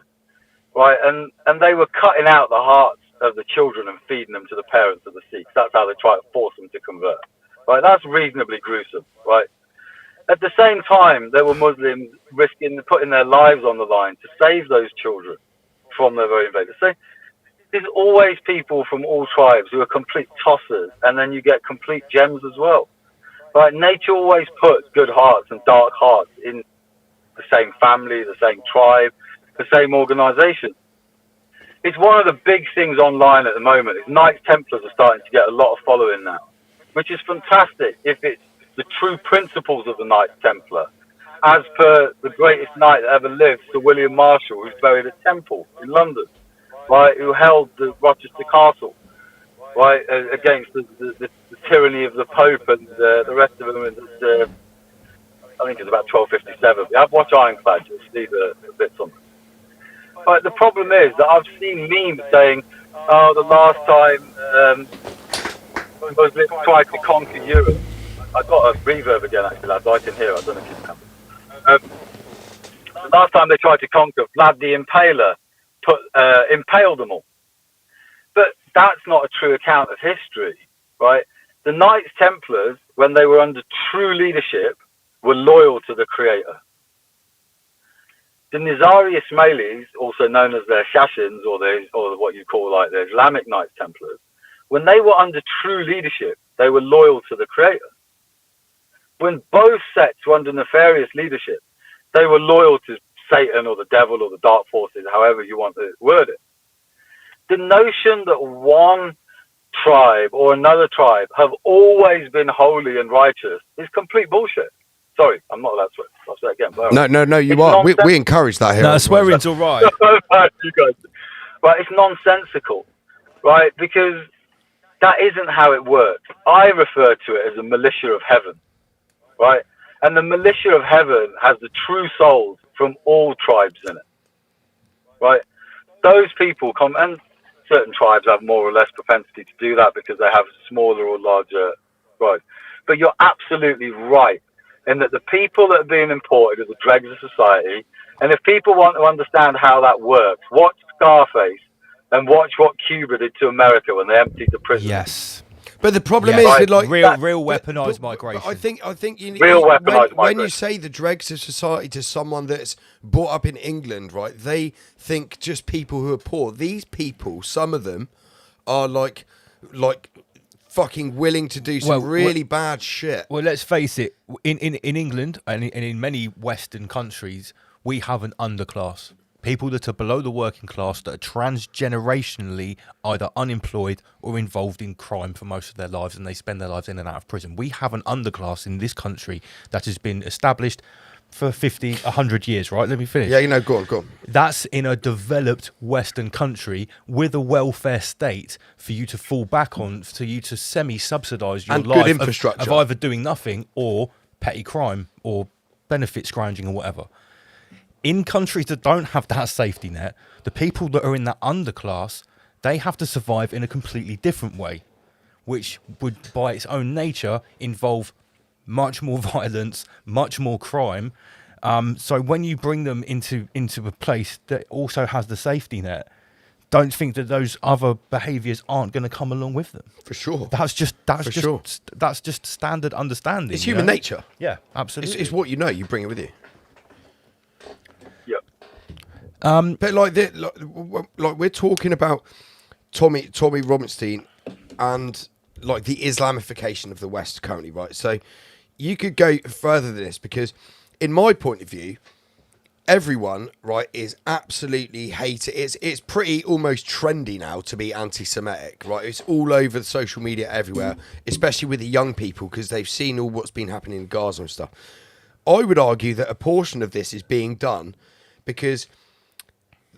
right, and they were cutting out the hearts of the children and feeding them to the parents of the Sikhs. That's how they try to force them to convert, right? That's reasonably gruesome, right? At the same time, there were Muslims putting their lives on the line to save those children from their very invaders. So there's always people from all tribes who are complete tossers, and then you get complete gems as well. Right? Nature always puts good hearts and dark hearts in the same family, the same tribe, the same organisation. It's one of the big things online at the moment. Knights Templars are starting to get a lot of following now, which is fantastic if it's the true principles of the Knights Templar, as per the greatest knight that ever lived, Sir William Marshall, who's buried at Temple in London. Right, who held the Rochester Castle, right, against the tyranny of the Pope and the rest of them. I think it's about 1257. You have watch Ironclad, you'll see the bits on them. But the problem is that I've seen memes saying, "Oh, the last time Muslims tried to conquer Europe." I got a reverb again, actually, lads. I can hear. I don't know if you can. last time they tried to conquer, Vlad the Impaler impaled them all. But that's not a true account of history, right? The Knights Templars, when they were under true leadership, were loyal to the Creator. The Nizari Ismailis, also known as their Shashins, or what you call like the Islamic Knights Templars, when they were under true leadership, they were loyal to the Creator. When both sects were under nefarious leadership, they were loyal to Satan or the devil or the dark forces, however you want to word it. The notion that one tribe or another tribe have always been holy and righteous is complete bullshit. Sorry, I'm not allowed to swear. I'll say it again. But No, you it's are. We encourage that here. No, swearing's all right. You guys. Right, it's nonsensical, right? Because that isn't how it works. I refer to it as a militia of heaven, right? And the militia of heaven has the true souls from all tribes in it, right? Those people come, and certain tribes have more or less propensity to do that because they have smaller or larger tribes. But you're absolutely right in that the people that are being imported are the dregs of society. And if people want to understand how that works, watch Scarface and watch what Cuba did to America when they emptied the prisons. Yes. But the problem Yes. is, like real weaponized migration. I think you Real weaponized when you migration. say the dregs of society to someone that's brought up in England, right? They think just people who are poor. These people, some of them, are like fucking willing to do some really bad shit. Well, let's face it. In England and in many Western countries, we have an underclass. People that are below the working class that are transgenerationally either unemployed or involved in crime for most of their lives, and they spend their lives in and out of prison. We have an underclass in this country that has been established for 50, 100 years, right? Let me finish. Yeah, go on. That's in a developed Western country with a welfare state for you to fall back on, for you to semi-subsidise your and life good infrastructure of either doing nothing or petty crime or benefit scrounging or whatever. In countries that don't have that safety net, the people that are in that underclass, they have to survive in a completely different way, which would, by its own nature, involve much more violence, much more crime. So when you bring them into a place that also has the safety net, don't think that those other behaviours aren't going to come along with them. For sure. That's just standard understanding. It's human nature. Yeah, absolutely. It's what you know. You bring it with you. Yep. But like we're talking about Tommy Robinstein and like the Islamification of the West currently, right? So you could go further than this because, in my point of view, everyone, right, is absolutely hated. It's pretty almost trendy now to be anti-Semitic, right? It's all over the social media everywhere, especially with the young people because they've seen all what's been happening in Gaza and stuff. I would argue that a portion of this is being done because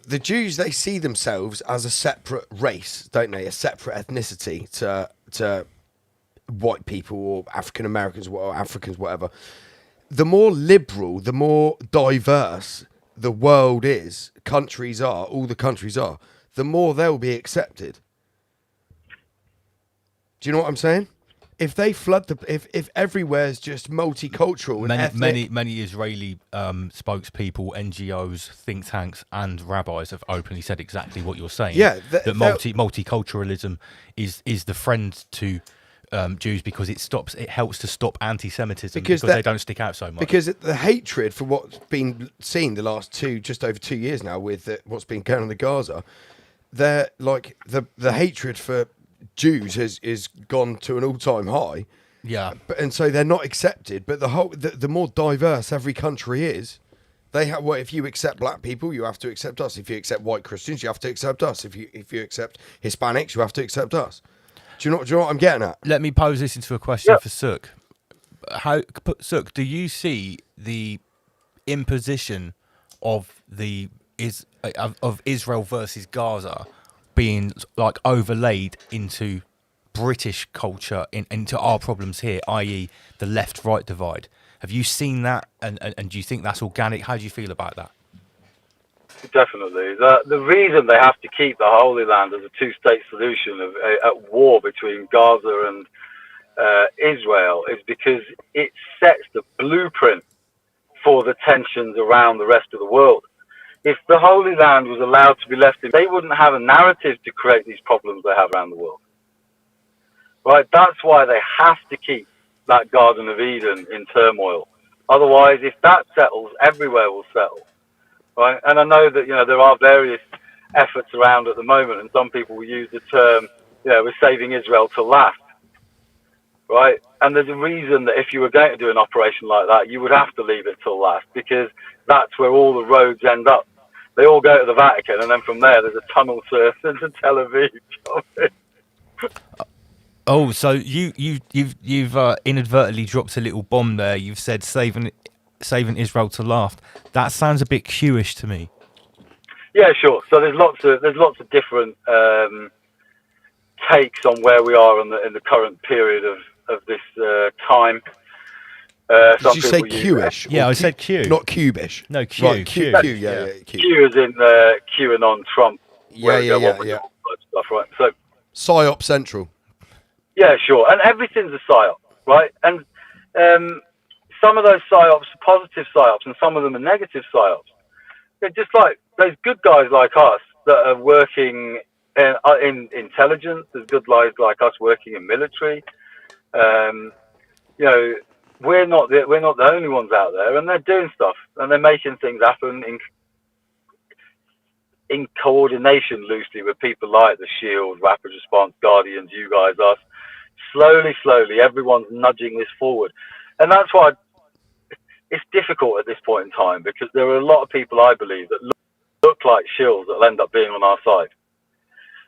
the Jews, they see themselves as a separate race, don't they? A separate ethnicity to white people or African Americans or Africans, whatever. The more liberal, the more diverse the world is, all the countries are, the more they'll be accepted. Do you know what I'm saying? If they flood if everywhere's just multicultural and ethnic, many Israeli spokespeople, NGOs, think tanks, and rabbis have openly said exactly what you're saying. Yeah, that multiculturalism is the friend to Jews because it helps to stop anti-Semitism because they don't stick out so much. Because the hatred for what's been seen the last just over 2 years now with what's been going on in Gaza, they're like the hatred for Jews is gone to an all-time high. Yeah, and so they're not accepted. But the more diverse every country is, they have. Well, if you accept black people, you have to accept us. If you accept white Christians, you have to accept us. If you accept Hispanics, you have to accept us. Do you know what I'm getting at? Let me pose this into a question for Sukh. Sukh, do you see the imposition of of Israel versus Gaza being like overlaid into British culture, into our problems here, i.e. the left-right divide? Have you seen that, and do you think that's organic? How do you feel about that? Definitely. The reason they have to keep the Holy Land as a two-state solution at war between Gaza and Israel is because it sets the blueprint for the tensions around the rest of the world. If the Holy Land was allowed to be left in, they wouldn't have a narrative to create these problems they have around the world. Right? That's why they have to keep that Garden of Eden in turmoil. Otherwise, if that settles, everywhere will settle. Right? And I know that, there are various efforts around at the moment, and some people will use the term, we're saving Israel till last. Right? And there's a reason that if you were going to do an operation like that, you would have to leave it till last, because that's where all the roads end up. They all go to the Vatican, and then from there, there's a tunnel to Tel Aviv. Oh, so you've inadvertently dropped a little bomb there. You've said saving Israel to last. That sounds a bit Q-ish to me. Yeah, sure. So there's lots of different takes on where we are in the current period of this time. Did you say Q-ish? Yeah, I said Q. Not Cubish. No, Q. Right, Q. Yeah. Q. Q is in QAnon Trump. Yeah. Stuff, right? So PSYOP Central. Yeah, sure. And everything's a psyop, right? And some of those psyops are positive psyops, and some of them are negative psyops. They're just like those good guys like us that are working in intelligence. There's good guys like us working in military. We're not the only ones out there, and they're doing stuff, and they're making things happen in coordination loosely with people like the Shield, Rapid Response, Guardians, you guys, us. Slowly, everyone's nudging this forward. And that's why it's difficult at this point in time, because there are a lot of people, I believe, that look like shills that will end up being on our side.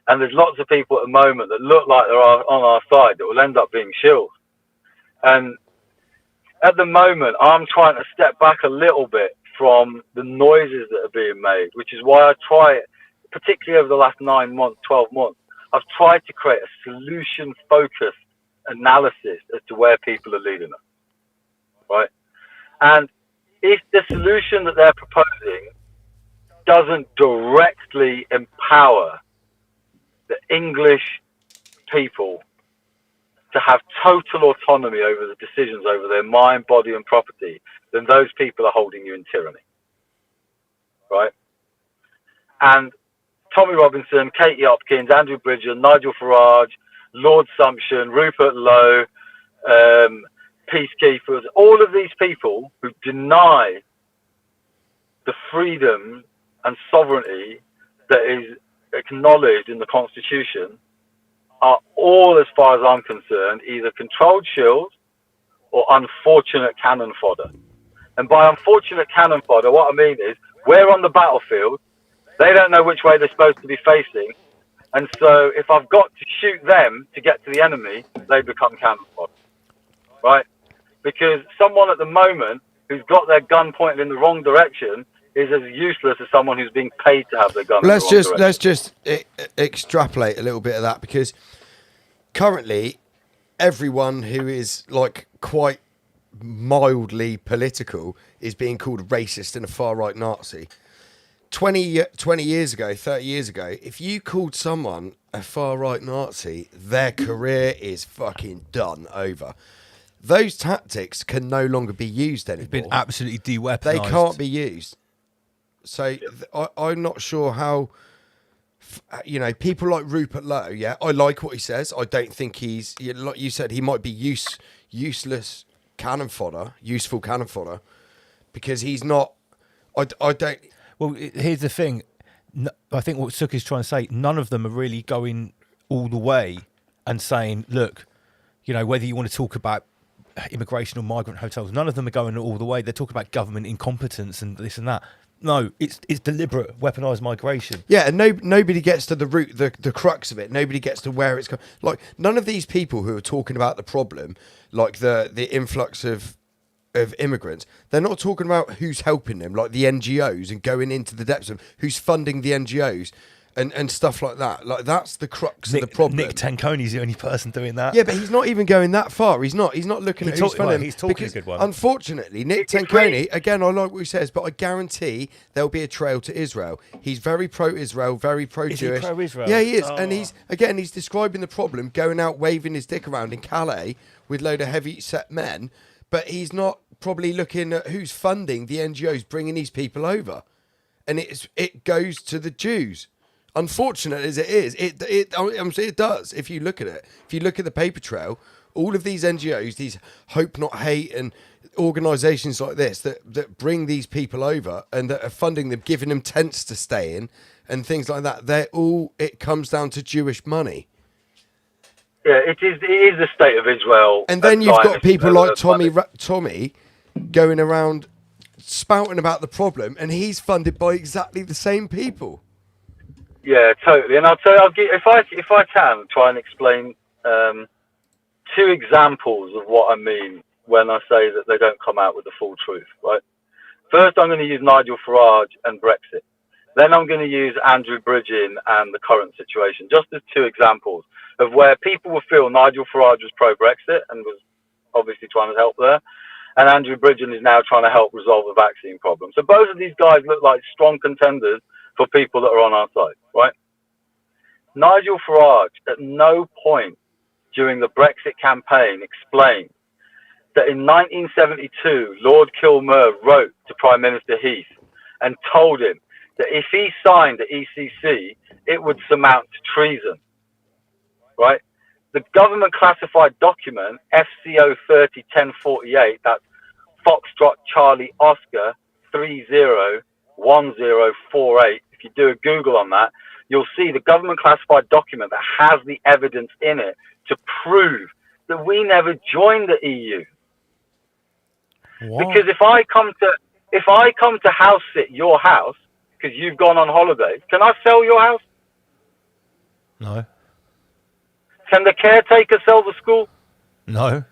And there's lots of people at the moment that look like they're on our side that will end up being shills. And at the moment, I'm trying to step back a little bit from the noises that are being made, which is why I try, particularly over the last 9 months, 12 months, I've tried to create a solution-focused analysis as to where people are leading us, right? And if the solution that they're proposing doesn't directly empower the English people to have total autonomy over the decisions over their mind, body, and property, then those people are holding you in tyranny, right? And Tommy Robinson, Katie Hopkins, Andrew Bridger, Nigel Farage, Lord Sumption, Rupert Lowe, peacekeepers, all of these people who deny the freedom and sovereignty that is acknowledged in the Constitution are all, as far as I'm concerned, either controlled shills or unfortunate cannon fodder. And by unfortunate cannon fodder, what I mean is, we're on the battlefield, they don't know which way they're supposed to be facing, and so if I've got to shoot them to get to the enemy, they become cannon fodder, right? Because someone at the moment who's got their gun pointed in the wrong direction is as useless as someone who's being paid to have their gun in the wrong direction. Let's just extrapolate a little bit of that, because currently everyone who is like quite mildly political is being called racist and a far-right Nazi. 20 years ago, 30 years ago, if you called someone a far-right Nazi, their career is fucking done, over. Those tactics can no longer be used anymore. They've been absolutely de-weaponized. They can't be used. So I'm not sure how, people like Rupert Lowe, yeah, I like what he says. I don't think he's, like you said, he might be useless cannon fodder, useful cannon fodder, because he's not, I don't... Well, here's the thing. I think what Sukh is trying to say, none of them are really going all the way and saying, look, whether you want to talk about immigration or migrant hotels, none of them are going all the way. They're talking about government incompetence and this and that. No, it's deliberate, weaponized migration. Yeah, and nobody gets to the root, the crux of it. Nobody gets to where it's going. Like, none of these people who are talking about the problem, like the influx of immigrants, they're not talking about who's helping them, like the NGOs, and going into the depths of who's funding the NGOs and stuff like that. Like, that's the crux of the problem. Nick Tanconi's the only person doing that. Yeah, but he's not even going that far. He's not looking at who's funding. He's talking a good one. Unfortunately, Nick Tanconi, again, I like what he says, but I guarantee there'll be a trail to Israel. He's very pro-Israel, very pro-Jewish. Is he pro-Israel? Yeah, he is. Oh. And he's describing the problem, going out waving his dick around in Calais with a load of heavy-set men, but he's not probably looking at who's funding the NGOs bringing these people over, and it goes to the Jews. Unfortunate as it is, it does. If you look at it, if you look at the paper trail, all of these NGOs, these Hope Not Hate and organisations like this that bring these people over and that are funding them, giving them tents to stay in and things like that, it comes down to Jewish money. Yeah, it is the state of Israel. And then you've got people like Tommy going around spouting about the problem, and he's funded by exactly the same people. Yeah, totally. And if I can try and explain 2 examples of what I mean when I say that they don't come out with the full truth, right? First, I'm going to use Nigel Farage and Brexit. Then I'm going to use Andrew Bridgen and the current situation, just as 2 examples of where people will feel Nigel Farage was pro-Brexit and was obviously trying to help there, and Andrew Bridgen is now trying to help resolve the vaccine problem. So both of these guys look like strong contenders for people that are on our side, right? Nigel Farage at no point during the Brexit campaign explained that in 1972, Lord Kilmer wrote to Prime Minister Heath and told him that if he signed the ECC, it would amount to treason, right? The government classified document, FCO 301048, that's Foxtrot Charlie Oscar 301048. If you do a Google on that, you'll see the government classified document that has the evidence in it to prove that we never joined the EU. What? Because if I come to house sit your house because you've gone on holiday, can I sell your house? No. Can the caretaker sell the school? No.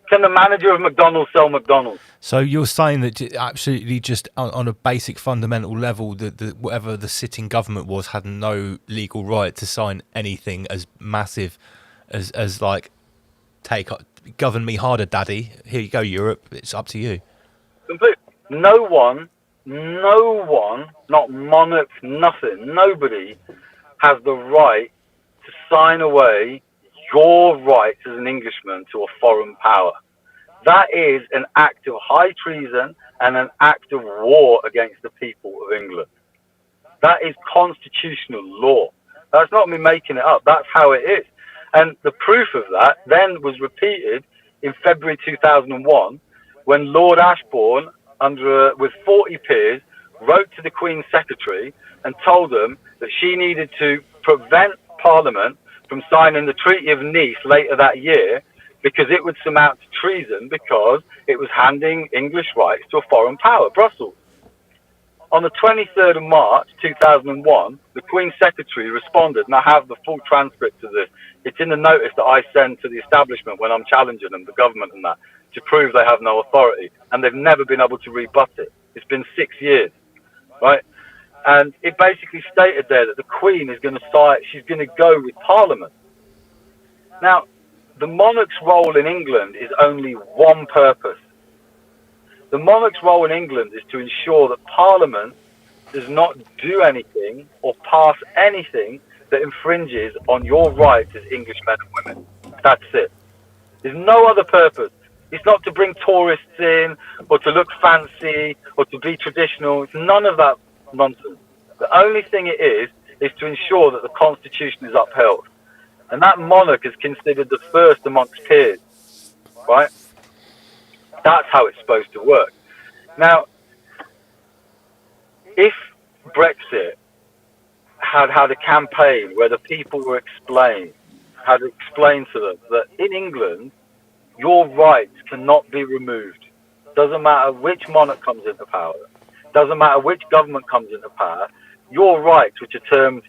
Can the manager of McDonald's sell McDonald's? So you're saying that absolutely just on a basic fundamental level, that whatever the sitting government was had no legal right to sign anything as massive as like, govern me harder, daddy. Here you go, Europe. It's up to you. Complete. No one, not monarchs, nothing, nobody has the right to sign away your rights as an Englishman to a foreign power. That is an act of high treason and an act of war against the people of England. That is constitutional law. That's not me making it up. That's how it is. And the proof of that then was repeated in February 2001 when Lord Ashbourne, with 40 peers, wrote to the Queen's Secretary and told them that she needed to prevent Parliament from signing the Treaty of Nice later that year because it would amount to treason because it was handing English rights to a foreign power, Brussels. On the 23rd of March 2001, the Queen's Secretary responded, and I have the full transcript of this. It's in the notice that I send to the establishment when I'm challenging them, the government and that, to prove they have no authority. And they've never been able to rebut it. It's been 6 years, right? And it basically stated there that the Queen is going to she's going to go with Parliament. Now, the monarch's role in England is only one purpose. The monarch's role in England is to ensure that Parliament does not do anything or pass anything that infringes on your rights as English men and women. That's it. There's no other purpose. It's not to bring tourists in or to look fancy or to be traditional. It's none of that nonsense. The only thing it is to ensure that the Constitution is upheld. And that monarch is considered the first amongst peers, right? That's how it's supposed to work. Now, if Brexit had a campaign where the people were had explained to them that in England, your rights cannot be removed. Doesn't matter which monarch comes into power. Doesn't matter which government comes into power. Your rights, which are termed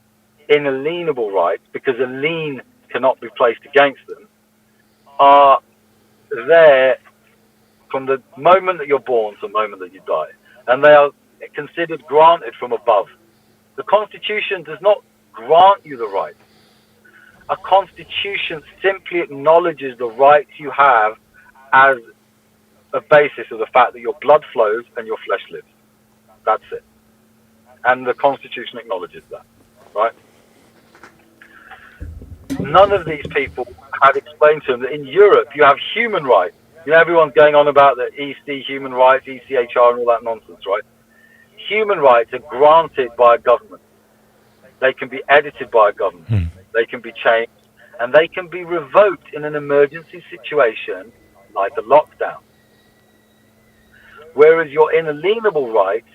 inalienable rights, because a lien cannot be placed against them, are there from the moment that you're born to the moment that you die. And they are considered granted from above. The Constitution does not grant you the rights. A Constitution simply acknowledges the rights you have as a basis of the fact that your blood flows and your flesh lives. That's it. And the Constitution acknowledges that, right? None of these people had explained to them that in Europe you have human rights. You know, everyone's going on about the EC, human rights, ECHR, and all that nonsense, right? Human rights are granted by a government. They can be edited by a government. They can be changed, and they can be revoked in an emergency situation like a lockdown. Whereas your inalienable rights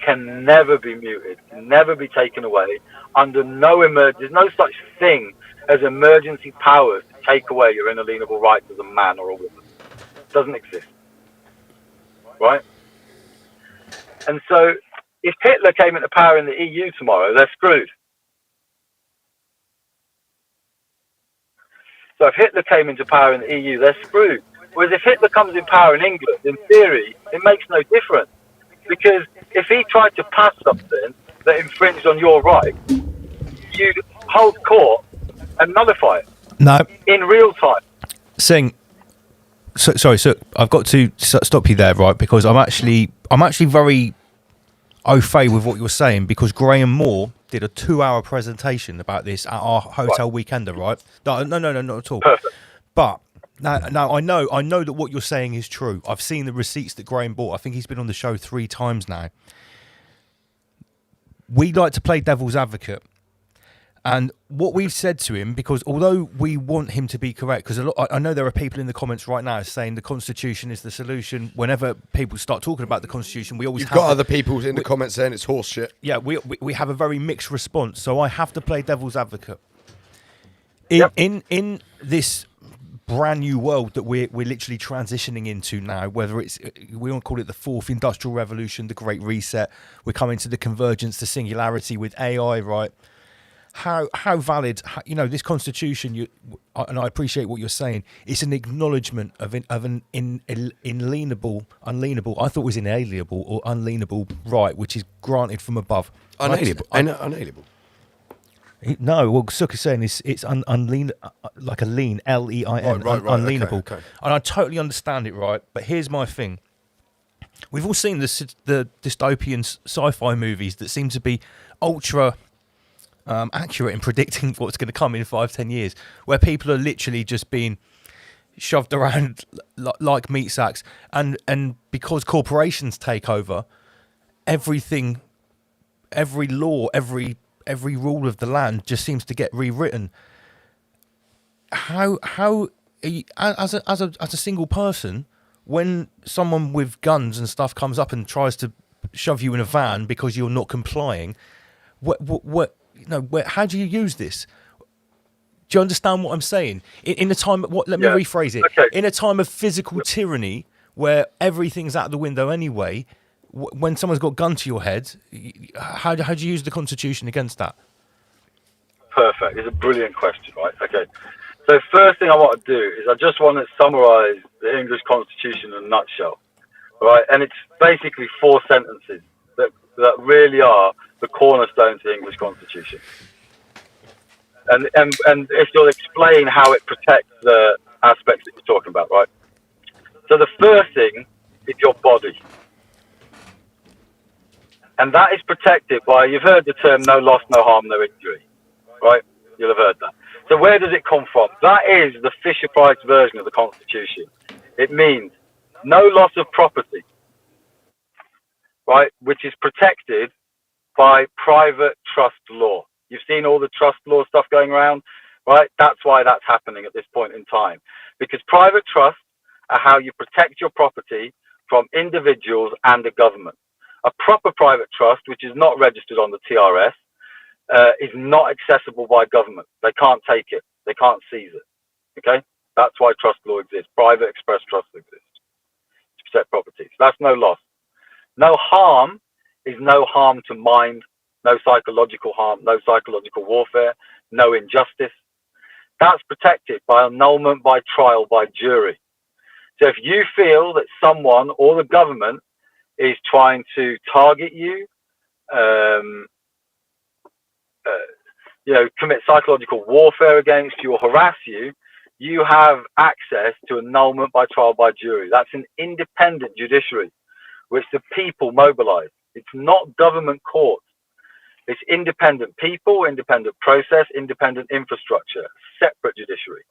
can never be muted, can never be taken away under there's no such thing as emergency powers to take away your inalienable rights as a man or a woman. It doesn't exist. Right? And so if Hitler came into power in the EU tomorrow, they're screwed. So if Hitler came into power in the EU, they're screwed. Whereas if Hitler comes in power in England, in theory, it makes no difference. Because if he tried to pass something that infringed on your rights, you'd hold court and nullify it. No. In real time. Singh, sorry, I've got to stop you there, right? Because I'm actually very au fait with what you're saying, because Graham Moore did a 2-hour presentation about this at our hotel weekender, right? No, not at all. Perfect. But now I know that what you're saying is true. I've seen the receipts that Graham bought. I think he's been on the show 3 times now. We like to play devil's advocate. And what we've said to him, because although we want him to be correct, because I know there are people in the comments right now saying the Constitution is the solution. Whenever people start talking about the Constitution, we always You've got other people in the comments saying it's horse shit. Yeah, we have a very mixed response. So I have to play devil's advocate. In this brand new world that we're literally transitioning into now, whether it's, we don't call it the 4th industrial revolution, the Great Reset, we're coming to the convergence, the singularity with AI, right? How valid, this Constitution, and I appreciate what you're saying, it's an acknowledgement of an unalienable, I thought it was inalienable or unalienable right, which is granted from above. Unalienable. No, well, Sukh is saying it's unlean, like a lean, LEIN, right, unleanable. okay. And I totally understand it, right? But here's my thing. We've all seen the dystopian sci-fi movies that seem to be ultra accurate in predicting what's going to come in 5-10 years, where people are literally just being shoved around like meat sacks, and because corporations take over everything, every law, every rule of the land just seems to get rewritten. How as a single person, when someone with guns and stuff comes up and tries to shove you in a van because you're not complying, how do you use this? Do you understand what I'm saying? In a time, let me rephrase it. Okay. In a time of physical tyranny, where everything's out the window anyway, when someone's got a gun to your head, how do you use the Constitution against that? Perfect. It's a brilliant question, right? Okay. So first thing I want to do is I just want to summarise the English Constitution in a nutshell, right? And it's basically 4 sentences that really are the cornerstone to the English Constitution. And if you'll explain how it protects the aspects that you're talking about, right? So the first thing is your body. And that is protected by, you've heard the term no loss, no harm, no injury, right? You'll have heard that. So where does it come from? That is the Fisher-Price version of the Constitution. It means no loss of property, right, which is protected by private trust law. You've seen all the trust law stuff going around, right? That's why that's happening at this point in time. Because private trusts are how you protect your property from individuals and the government. A proper private trust, which is not registered on the TRS, is not accessible by government. They can't take it. They can't seize it. Okay? That's why trust law exists. Private express trust exists to protect property. So that's no loss. No harm is no harm to mind, no psychological harm, no psychological warfare, no injustice. That's protected by annulment, by trial, by jury. So if you feel that someone or the government is trying to target you, commit psychological warfare against you or harass you, you have access to annulment by trial by jury. That's an independent judiciary, which the people mobilize. It's not government courts. It's independent people, independent process, independent infrastructure, separate judiciary.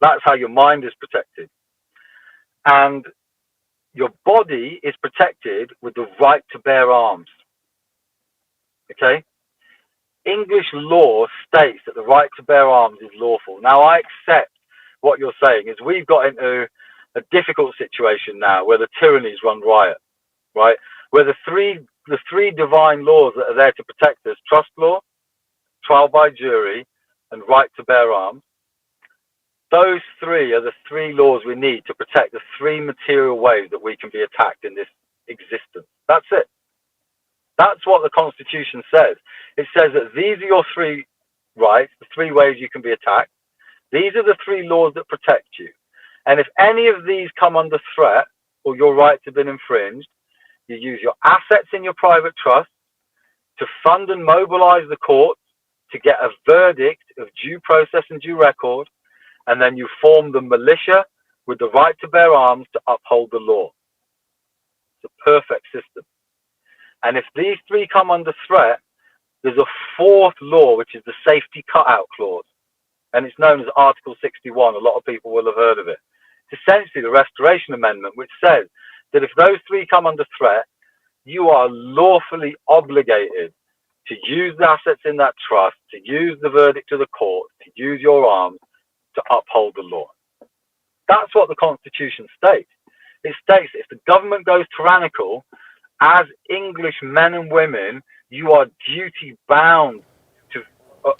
That's how your mind is protected. And your body is protected with the right to bear arms. Okay? English law states that the right to bear arms is lawful. Now, I accept what you're saying is we've got into a difficult situation now where the tyrannies run riot, right? Where the three divine laws that are there to protect us, trust law, trial by jury, and right to bear arms, those three are the three laws we need to protect the three material ways that we can be attacked in this existence. That's it. That's what the Constitution says. It says that these are your three rights, the three ways you can be attacked. These are the three laws that protect you. And if any of these come under threat or your rights have been infringed, you use your assets in your private trust to fund and mobilize the courts to get a verdict of due process and due record, and then you form the militia with the right to bear arms to uphold the law. It's a perfect system. And if these three come under threat, there's a fourth law, which is the safety cutout clause. And it's known as Article 61. A lot of people will have heard of it. It's essentially the Restoration Amendment, which says that if those three come under threat, you are lawfully obligated to use the assets in that trust, to use the verdict of the court, to use your arms to uphold the law. That's what the Constitution states. It states that if the government goes tyrannical, as English men and women, you are duty bound to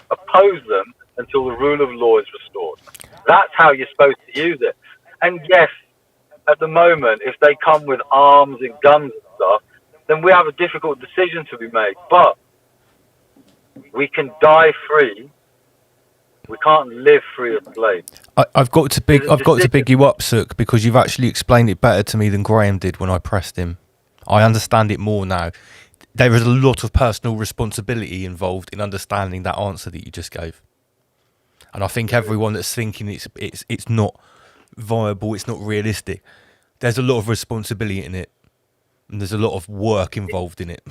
oppose them until the rule of law is restored. That's how you're supposed to use it. And yes, at the moment, if they come with arms and guns and stuff, then we have a difficult decision to be made. But we can die free. We can't live free as slaves. I've got to big you up, Sukh, because you've actually explained it better to me than Graham did when I pressed him. I understand it more now. There is a lot of personal responsibility involved in understanding that answer that you just gave. And I think everyone that's thinking it's not viable, it's not realistic, there's a lot of responsibility in it. And there's a lot of work involved in it.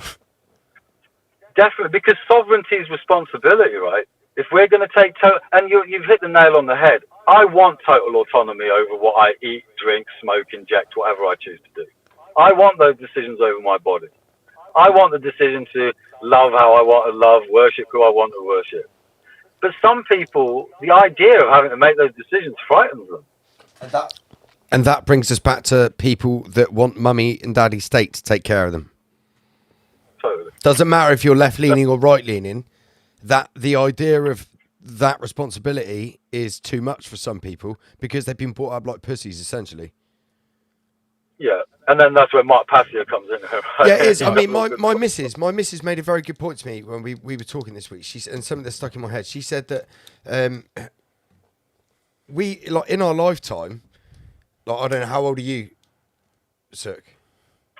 Definitely, because sovereignty is responsibility, right? If we're going to take and you've hit the nail on the head. I want total autonomy over what I eat, drink, smoke, inject, whatever I choose to do. I want those decisions over my body. I want the decision to love how I want to love, worship who I want to worship. But some people, the idea of having to make those decisions frightens them. And that brings us back to people that want mummy and daddy state to take care of them. Totally. Doesn't matter if you're left-leaning or right-leaning, that the idea of that responsibility is too much for some people because they've been brought up like pussies, essentially. Yeah, and then that's where Mark Passio comes in. Right? Yeah, it is. I mean, my missus made a very good point to me when we were talking this week. And something that stuck in my head. She said that we, like, in our lifetime, like, I don't know, how old are you, Sukh?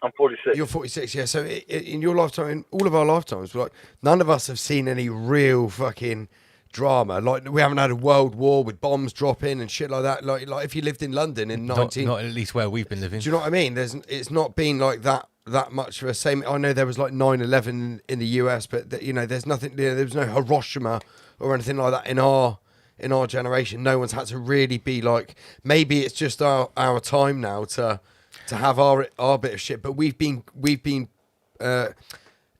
I'm 46. You're 46, yeah. So in your lifetime, in all of our lifetimes, like, none of us have seen any real fucking drama. Like, we haven't had a world war with bombs dropping and shit like that. Like if you lived in London in not at least where we've been living. Do you know what I mean? It's not been like that much of a same. I know there was like 9/11 in the US, but there's nothing. There was no Hiroshima or anything like that in our generation. No one's had to really be like. Maybe it's just our time now to have our bit of shit. But we've been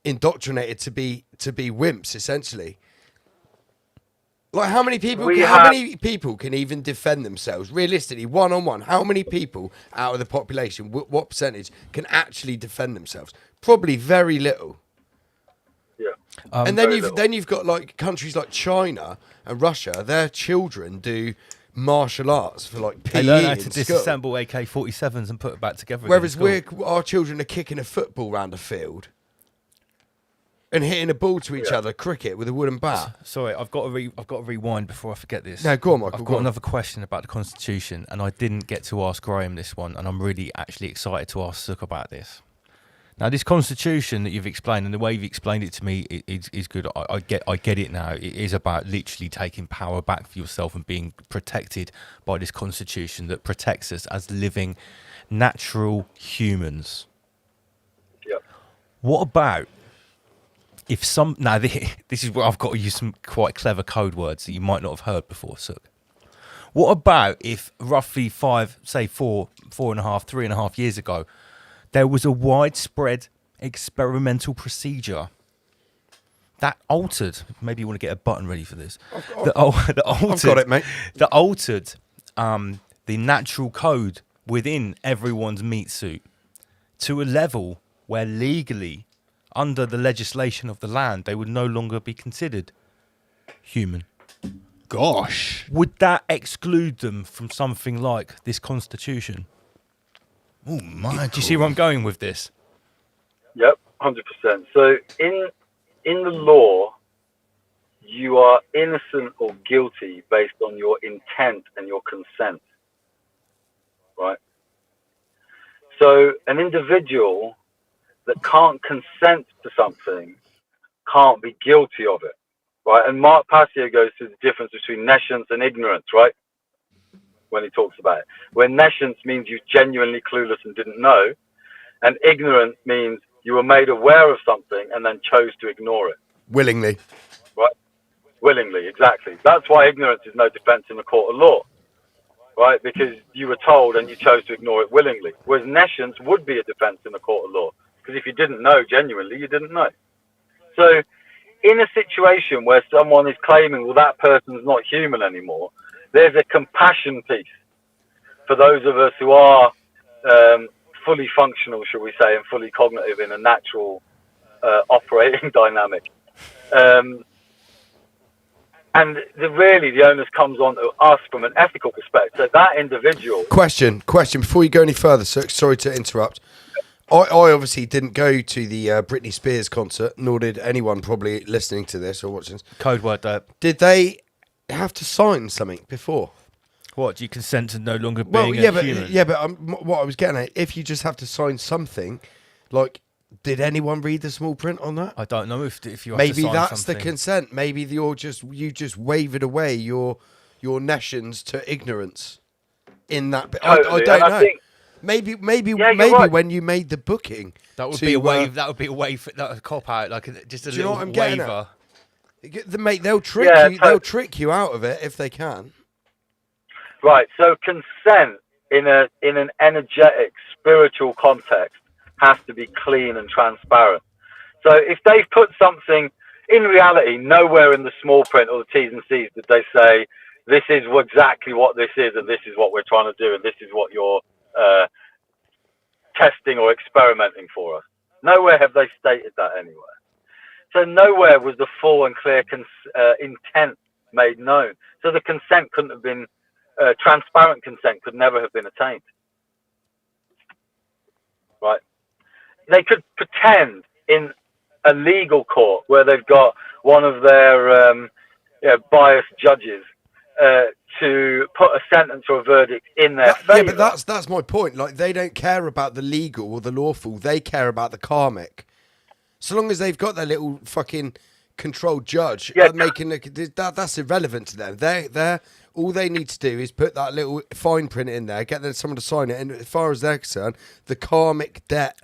indoctrinated to be wimps, essentially. Like, how many people can even defend themselves realistically, one-on-one? How many people out of the population, what percentage, can actually defend themselves? Probably very little. Yeah. And then you've got like countries like China and Russia. Their children do martial arts for like PE. They learn how to in disassemble AK-47s and put it back together. Whereas our children are kicking a football around a field and hitting a ball to each other, cricket with a wooden bat. Sorry, I've got to rewind before I forget this. No, go on, Michael. I've got another question about the Constitution, and I didn't get to ask Graham this one, and I'm really actually excited to ask Sukh about this. Now, this Constitution that you've explained, and the way you've explained it to me is good. I get it now. It is about literally taking power back for yourself and being protected by this Constitution that protects us as living, natural humans. Yeah. What about if this is where I've got to use some quite clever code words that you might not have heard before, Sukh. What about if roughly 3.5 years ago, there was a widespread experimental procedure that altered, maybe you want to get a button ready for this, that altered, I've got it, mate. That altered the natural code within everyone's meat suit to a level where legally, under the legislation of the land, they would no longer be considered human. Gosh. Would that exclude them from something like this constitution? Oh my! Do you see where I'm going with this? Yep, 100%. So in the law, you are innocent or guilty based on your intent and your consent, right? So an individual that can't consent to something can't be guilty of it, right? And Mark Passio goes through the difference between nescience and ignorance, right? When he talks about it. Where nescience means you genuinely clueless and didn't know, and ignorant means you were made aware of something and then chose to ignore it. Willingly. Right? Willingly, exactly. That's why ignorance is no defense in the court of law, right? Because you were told and you chose to ignore it willingly. Whereas nescience would be a defense in the court of law, because if you didn't know genuinely, you didn't know. So in a situation where someone is claiming, well, that person's not human anymore, there's a compassion piece for those of us who are fully functional, shall we say, and fully cognitive in a natural operating dynamic. And really, the onus comes on to us from an ethical perspective. So that individual... Question, before you go any further, Sukh, sorry to interrupt. I obviously didn't go to the Britney Spears concert, nor did anyone probably listening to this or watching this. Code word that. Did they have to sign something before? What, do you consent to no longer being human? But what I was getting at, if you just have to sign something, like, did anyone read the small print on that? I don't know if you have maybe to sign that's something. the consent. Maybe you just wavered away your nescience to ignorance in that bit. Totally. I don't know. Maybe right. When you made the booking, that would be a wave. That would be a wave. That would cop out just a little waiver. Mate, they'll trick you. They'll trick you out of it if they can. Right. So consent in an energetic, spiritual context has to be clean and transparent. So if they've put something, in reality, nowhere in the small print or the T's and C's did they say, this is exactly what this is, and this is what we're trying to do, and this is what you're testing or experimenting for us. Nowhere have they stated that anywhere. So nowhere was the full and clear intent made known. So the consent couldn't have been, transparent consent could never have been attained. Right? They could pretend in a legal court where they've got one of their biased judges to put a sentence or a verdict in their favour. Yeah, but that's my point. Like, they don't care about the legal or the lawful. They care about the karmic. So long as they've got their little fucking controlled judge, that's irrelevant to them. They're all they need to do is put that little fine print in there, get someone to sign it, and as far as they're concerned, the karmic debt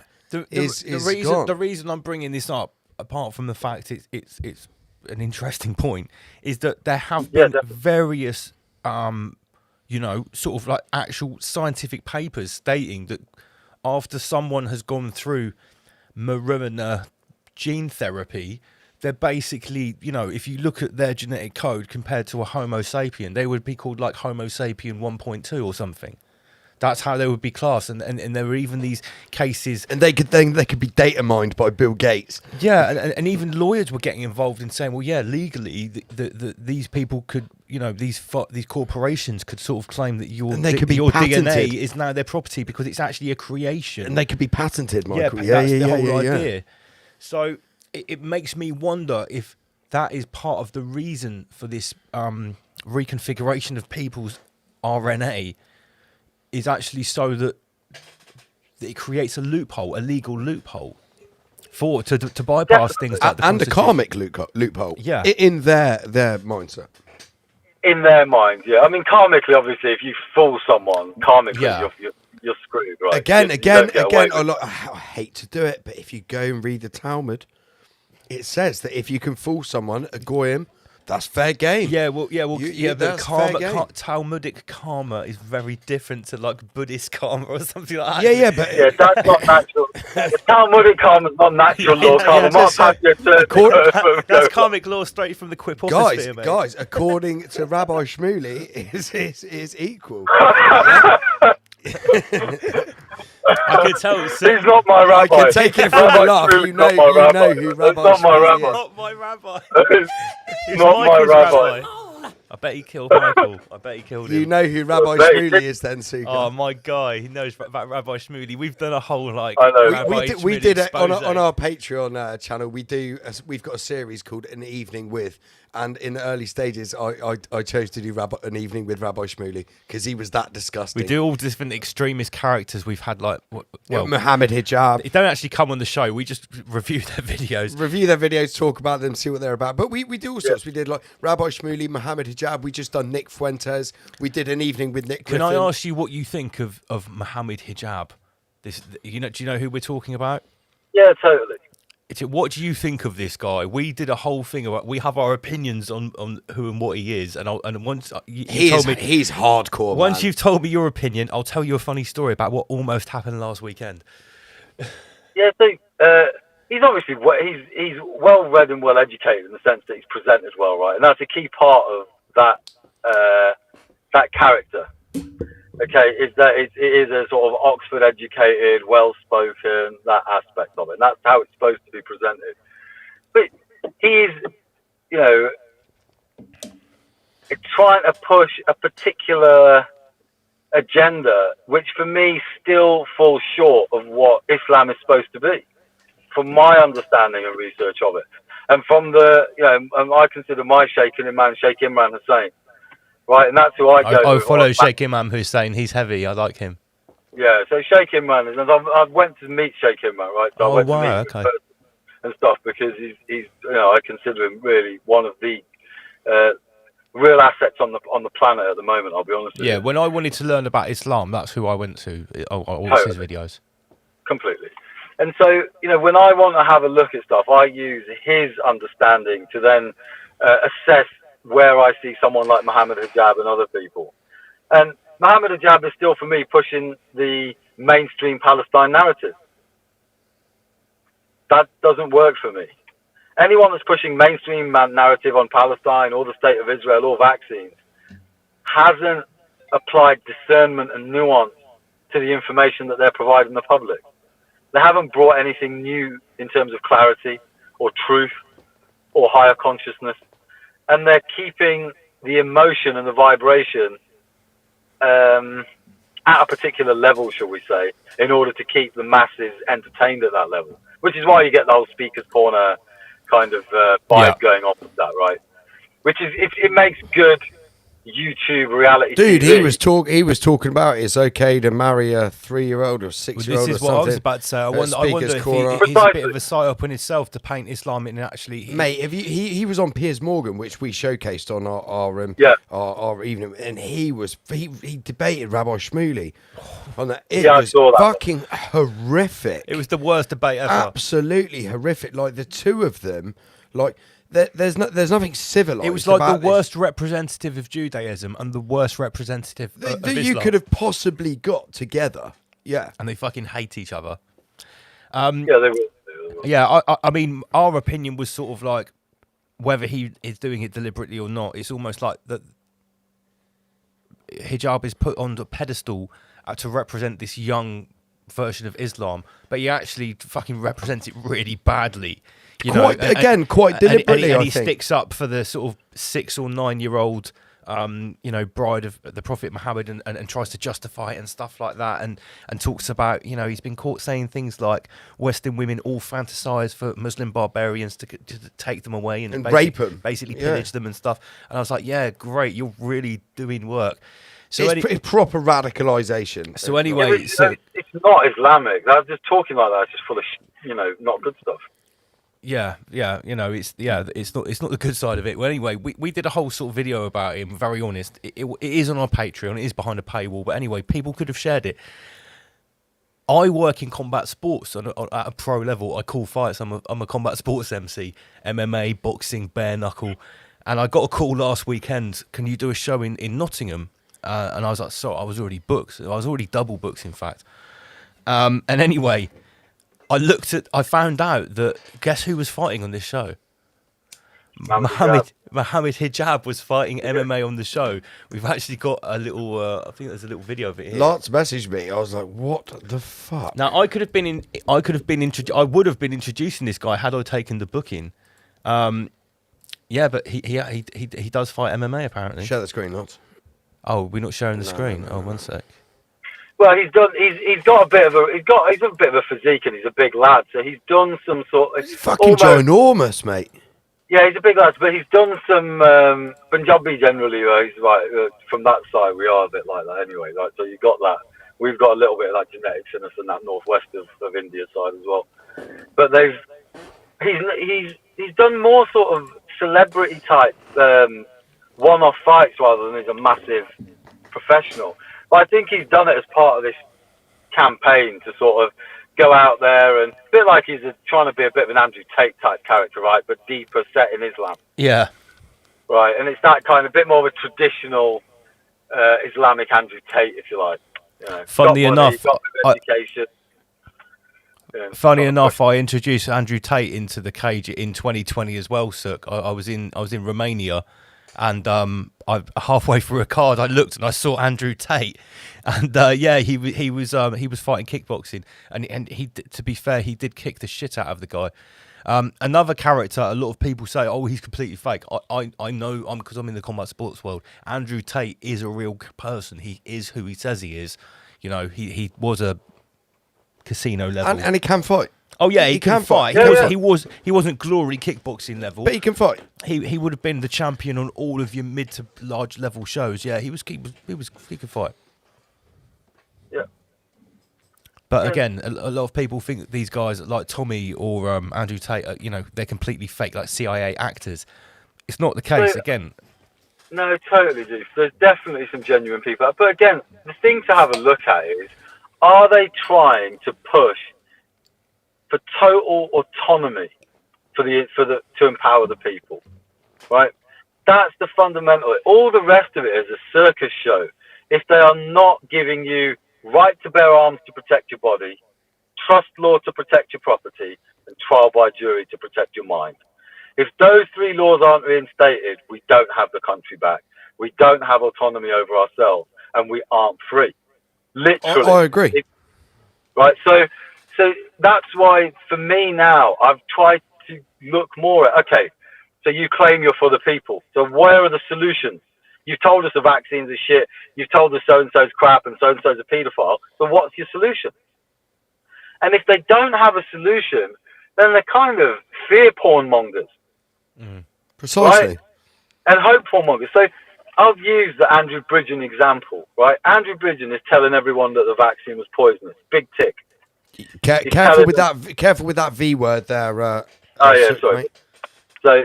is gone. The reason I'm bringing this up, apart from the fact it's an interesting point, is that there have been various, sort of like actual scientific papers stating that after someone has gone through marijuana gene therapy, they're basically, if you look at their genetic code compared to a Homo sapien, they would be called like Homo sapien 1.2 or something. That's how they would be classed, and there were even these cases, and they could be data mined by Bill Gates. Yeah, and even lawyers were getting involved in saying, well, yeah, legally, these people could, these corporations could sort of claim that your DNA is now their property because it's actually a creation, and they could be patented, Michael. That's the whole idea. So it makes me wonder if that is part of the reason for this reconfiguration of people's RNA. Is actually so that it creates a loophole, a legal loophole, to bypass things like the and a karmic loophole. Yeah, in their mindset. In their minds, yeah. I mean, karmically, obviously, if you fool someone, karmically, you're screwed, right? Again. I hate to do it, but if you go and read the Talmud, it says that if you can fool someone, a goyim, That's fair game. Yeah, well, but that's karma, fair game. Talmudic karma is very different to like Buddhist karma or something like that. Yeah, but that's not natural. The Talmudic karma is not natural law karma. That's karmic law straight from the quiposphere, mate. Guys, according to Rabbi Shmuley, is equal. I could tell. He's not my rabbi. I can take it from the laugh. You know who Rabbi Shmuley is. Not my rabbi. He's not my rabbi. I bet he killed Michael. I bet he killed him. You know who Rabbi Shmuley is then, Sukh? Oh, my guy. He knows about Rabbi Shmuley. We've done a whole, like... I know. We did it on our Patreon channel. We've got a series called An Evening With. And in the early stages, I chose to do An Evening with Rabbi Shmuley because he was that disgusting. We do all different extremist characters. We've had, like... Muhammad Hijab. They don't actually come on the show. We just review their videos. Review their videos, talk about them, see what they're about. But we do all sorts. We did, like, Rabbi Shmuley, Muhammad Hijab. We just done Nick Fuentes. We did An Evening with Nick Griffin. Can I ask you what you think of Muhammad Hijab? Do you know who we're talking about? Yeah, totally. What do you think of this guy? We did a whole thing about. We have our opinions on who and what he is, and once you told me he's hardcore. Once you've told me your opinion, I'll tell you a funny story about what almost happened last weekend. Yeah, so he's obviously he's well read and well educated in the sense that he's presented well, right? And that's a key part of that character. Okay, is that it is a sort of Oxford educated, well spoken, that aspect of it. And that's how it's supposed to be presented. But he is, trying to push a particular agenda, which for me still falls short of what Islam is supposed to be, from my understanding and research of it. And from I consider my Sheikh Imam Sheikh Imran Hussein. Right, and that's who I go. I follow Sheikh Imam Hussein. He's heavy. I like him. Yeah, so Sheikh Imran, I went to meet Sheikh Imran, right? So I went to meet him and stuff because he's I consider him really one of the real assets on the planet at the moment. I'll be honest with you. Yeah, when I wanted to learn about Islam, that's who I went to. I watched his videos. Completely. And so when I want to have a look at stuff, I use his understanding to then assess where I see someone like Muhammad Hijab and other people. And Muhammad Hijab is still, for me, pushing the mainstream Palestine narrative. That doesn't work for me. Anyone that's pushing mainstream narrative on Palestine or the state of Israel or vaccines hasn't applied discernment and nuance to the information that they're providing the public. They haven't brought anything new in terms of clarity or truth or higher consciousness. And they're keeping the emotion and the vibration at a particular level, shall we say, in order to keep the masses entertained at that level. Which is why you get the whole speaker's corner kind of vibe going on with that, right? Which is, it makes good YouTube reality Dude, TV. he was talking about it's okay to marry a 3-year-old or 6-year-old or something. This is what I was about to say. I wonder if he's a bit of a psyop in himself to paint Islam and actually... Mate, he was on Piers Morgan, which we showcased on our evening, and he debated Rabbi Shmuley on that. It was fucking horrific. It was the worst debate ever. Absolutely horrific. Like, the two of them, like... There's nothing civilized. It was like about the worst representative of Judaism and the worst representative of that Islam you could have possibly got together. Yeah, and they fucking hate each other. Yeah, they will. Yeah, I mean, our opinion was sort of like whether he is doing it deliberately or not. It's almost like that hijab is put on the pedestal to represent this young version of Islam, but he actually fucking represents it really badly. Quite deliberately. And he sticks up for the sort of 6 or 9-year-old, bride of the Prophet Muhammad and tries to justify it and stuff like that, and talks about, he's been caught saying things like Western women all fantasize for Muslim barbarians to take them away and rape them, basically pillage them and stuff. And I was like, yeah, great, you're really doing work. So it's proper radicalisation. So anyway, it's not Islamic. They're just talking like that. It's just full of not good stuff. Yeah, it's not the good side of it. Well, anyway, we did a whole sort of video about him. Very honest, it is on our Patreon. It is behind a paywall. But anyway, people could have shared it. I work in combat sports at a pro level. I call fights. I'm a combat sports MC, MMA, boxing, bare knuckle, And I got a call last weekend. Can you do a show in Nottingham? And I was like, sorry, I was already booked. I was already double booked, in fact. And anyway, I found out that guess who was fighting on this show? Mohammed Hijab was fighting MMA on the show. We've actually got a little. I think there's a little video of it here. Lance messaged me. I was like, "What the fuck?" Now I would have been introducing this guy had I taken the booking. Yeah, but he does fight MMA apparently. Share the screen, Lance. Oh, we're not sharing the screen. No. Oh, one sec. Well, he's got a bit of a physique, and he's a big lad. So he's done some sort of Fucking ginormous, mate. Yeah, he's a big lad, but he's done some Punjabi generally. He's like from that side, we are a bit like that anyway. Right? So you got that. We've got a little bit of that genetics in us, and that northwest of India side as well. But he's done more sort of celebrity type one-off fights rather than he's a massive professional. But I think he's done it as part of this campaign to sort of go out there and a bit like he's trying to be a bit of an Andrew Tate type character, right? But deeper set in Islam. Yeah. Right, and it's that kind of bit more of a traditional Islamic Andrew Tate, if you like. You know, Funnily enough, education. Funny enough, I introduced Andrew Tate into the cage in 2020 as well, Sukh. I was in Romania, and I halfway through a card, I looked and I saw Andrew Tate, and he was fighting kickboxing, and he, to be fair, he did kick the shit out of the guy. Another character, a lot of people say, oh, he's completely fake. I know, because I'm in the combat sports world. Andrew Tate is a real person. He is who he says he is. You know, he was a casino level, and he can fight. Oh yeah, he can fight. He wasn't glory kickboxing level, but he can fight. He would have been the champion on all of your mid to large level shows. Yeah, he could fight. Yeah. But again, a lot of people think these guys like Tommy or Andrew Tate, they're completely fake, like CIA actors. It's not the case. Again. No, totally, Juice. There's definitely some genuine people. But again, the thing to have a look at is, are they trying to push for total autonomy to empower the people? Right? That's the fundamental. All the rest of it is a circus show. If they are not giving you right to bear arms to protect your body, trust law to protect your property, and trial by jury to protect your mind. If those three laws aren't reinstated, we don't have the country back. We don't have autonomy over ourselves, and we aren't free. Literally. I agree. Right? So that's why, for me now, I've tried to look more at, okay, so you claim you're for the people. So where are the solutions? You've told us the vaccines are shit. You've told us so-and-so's crap and so-and-so's a paedophile. So what's your solution? And if they don't have a solution, then they're kind of fear porn mongers. Precisely. Right? And hope porn mongers. So I'll use the Andrew Bridgen example, right? Andrew Bridgen is telling everyone that the vaccine was poisonous. Big tick. Careful with that V word there. Sorry. Mate. So,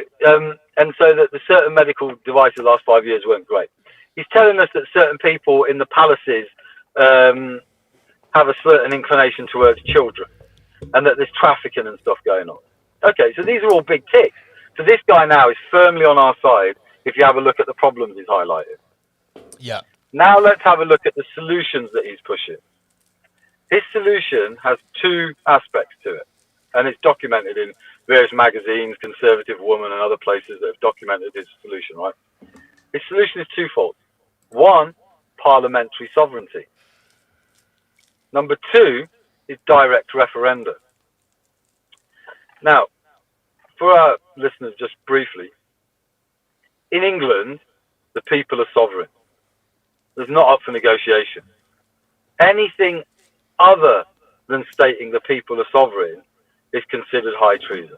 and so that the certain medical devices the last 5 years weren't great. He's telling us that certain people in the palaces have a certain inclination towards children, and that there's trafficking and stuff going on. Okay, so these are all big ticks. So this guy now is firmly on our side if you have a look at the problems he's highlighted. Yeah. Now let's have a look at the solutions that he's pushing. His solution has two aspects to it, and it's documented in various magazines, Conservative Woman and other places that have documented his solution, right? His solution is twofold. One, parliamentary sovereignty. Number two is direct referenda. Now, for our listeners, just briefly, in England, the people are sovereign. There's not up for negotiation. Anything other than stating the people are sovereign is considered high treason.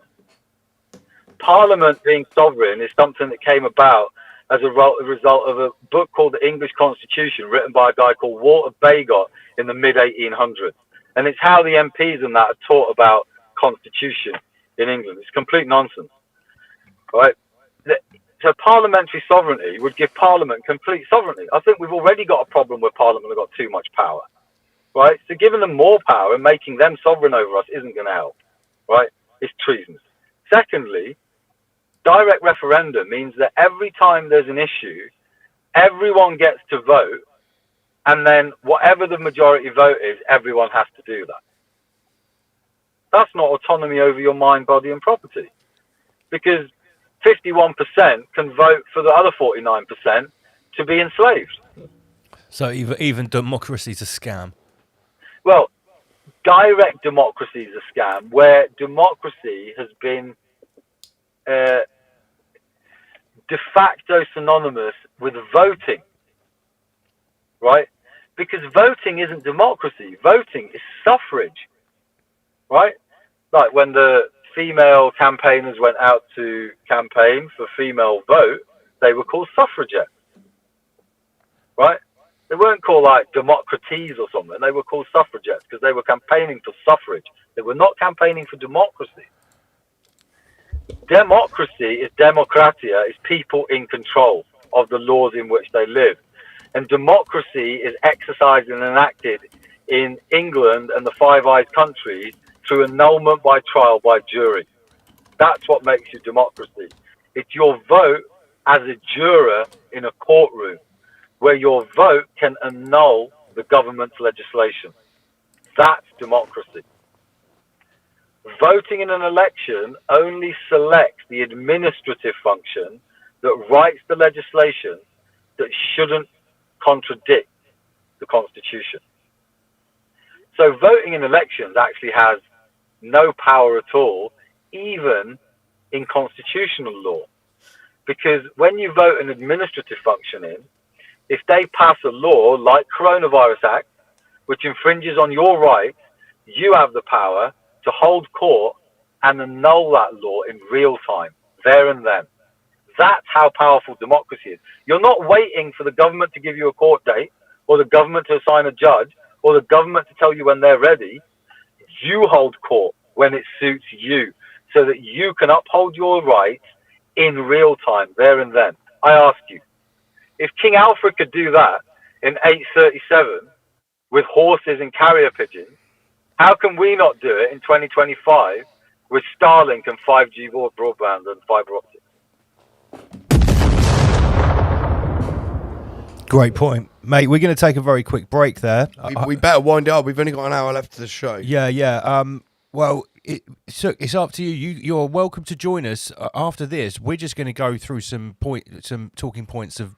Parliament being sovereign is something that came about as a result of a book called The English Constitution, written by a guy called Walter Bagott in the mid-1800s. And it's how the MPs and that are taught about constitution in England. It's complete nonsense, right? So parliamentary sovereignty would give Parliament complete sovereignty. I think we've already got a problem where Parliament have got too much power, right? So giving them more power and making them sovereign over us isn't going to help, right? It's treasonous. Secondly, Direct referendum means that every time there's an issue, everyone gets to vote, and then whatever the majority vote is, everyone has to do that. That's not autonomy over your mind, body, and property. Because 51% can vote for the other 49% to be enslaved. So even democracy's a scam. Well, direct democracy is a scam, where democracy has been de facto synonymous with voting, right? Because voting isn't democracy. Voting is suffrage, right? Like when the female campaigners went out to campaign for female vote, they were called suffragettes, right? They weren't called like democraties or something. They were called suffragettes because they were campaigning for suffrage. They were not campaigning for democracy. Democracy is democratia, is people in control of the laws in which they live. And democracy is exercised and enacted in England and the Five Eyes countries through annulment by trial by jury. That's what makes you democracy. It's your vote as a juror in a courtroom, where your vote can annul the government's legislation. That's democracy. Voting in an election only selects the administrative function that writes the legislation that shouldn't contradict the Constitution. So voting in elections actually has no power at all, even in constitutional law. Because when you vote an administrative function in, if they pass a law like Coronavirus Act, which infringes on your rights, you have the power to hold court and annul that law in real time, there and then. That's how powerful democracy is. You're not waiting for the government to give you a court date, or the government to assign a judge, or the government to tell you when they're ready. You hold court when it suits you, so that you can uphold your rights in real time, there and then. I ask you, if King Alfred could do that in 837 with horses and carrier pigeons, how can we not do it in 2025 with Starlink and 5G broadband and fiber optics? Great point, mate. We're going to take a very quick break there. We better wind it up. We've only got an hour left of the show. Yeah. Well, Sukh, it's up to you. You're welcome to join us after this. We're just going to go through some talking points of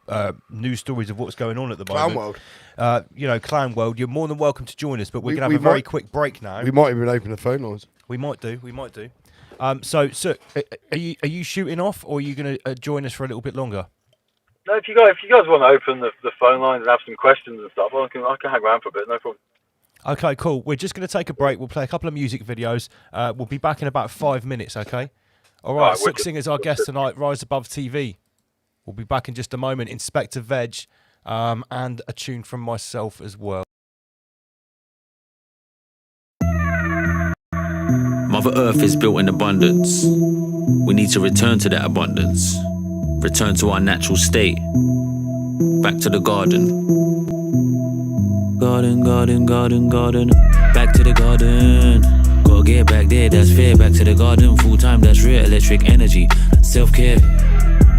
news stories of what's going on at the moment. Clown World. Clown World. You're more than welcome to join us, but we're going to have a very quick break now. We might even open the phone lines. We might do. So, Sukh, are you shooting off, or are you going to join us for a little bit longer? No, if you guys want to open the phone lines and have some questions and stuff, I can hang around for a bit, no problem. Okay, cool. We're just going to take a break. We'll play a couple of music videos. We'll be back in about 5 minutes, okay? All right, Sukh Singh is our guest tonight, Rise Above TV. We'll be back in just a moment. Inspector Veg, and a tune from myself as well. Mother Earth is built in abundance. We need to return to that abundance. Return to our natural state. Back to the garden. Garden. Back to the garden. Gotta get back there, that's fair. Back to the garden, full time, that's real. Electric energy, self-care.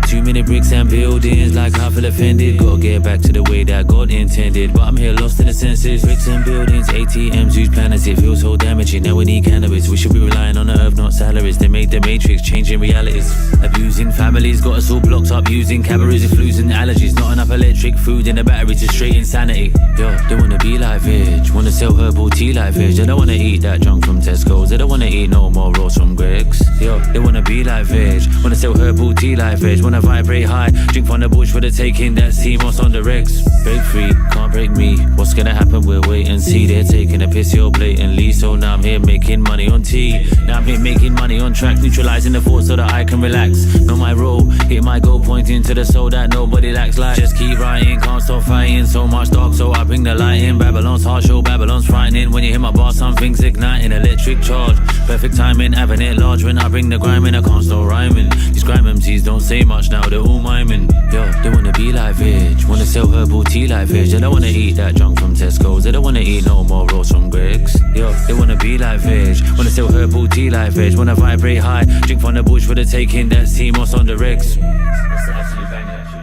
Too many bricks and buildings, like I feel offended. Gotta get back to the way that God intended. But I'm here lost in the senses. Bricks and buildings, ATMs, use planets. It feels so damaging, now we need cannabis. We should be relying on the earth, not salaries. They made the matrix, changing realities. Abusing families, got us all blocked up. Using cabarets and flus and allergies. Not enough electric food in the batteries, it's straight insanity. Yo, they wanna be like Veg, wanna sell herbal tea like Veg. They don't wanna eat that junk from Tesco's. They don't wanna eat no more rolls from Greg's. Yo, they wanna be like Veg, wanna sell herbal tea like Veg. Wanna vibrate high, drink from the bush for the taking. That CMOS on the regs. Break free, can't break me. What's gonna happen? We'll wait and see. They're taking a piss here blatantly. So now I'm here making money on tea. Now I'm here making money on track, neutralizing the thoughts so that I can relax. Know my role, hit my goal, pointing to the soul that nobody lacks. Like, just keep writing, can't stop fighting. So much dark, so I bring the light in. Babylon's harsh, oh Babylon's frightening. When you hear my bar, something's igniting. Electric charge, perfect timing, having it large. When I bring the grime in, I can't stop rhyming. These grime MCs don't say much now, they're all miming. Yo, they wanna be like Veg, wanna sell herbal tea like Veg. They don't wanna eat that junk from Tesco's. They don't wanna eat no more rolls from Greg's. Yo, they wanna be like Veg. Wanna sell herbal tea like Veg. Wanna vibrate high. Drink from the bush for the taking. That's Timos on the regs. That's absolutely banging, actually.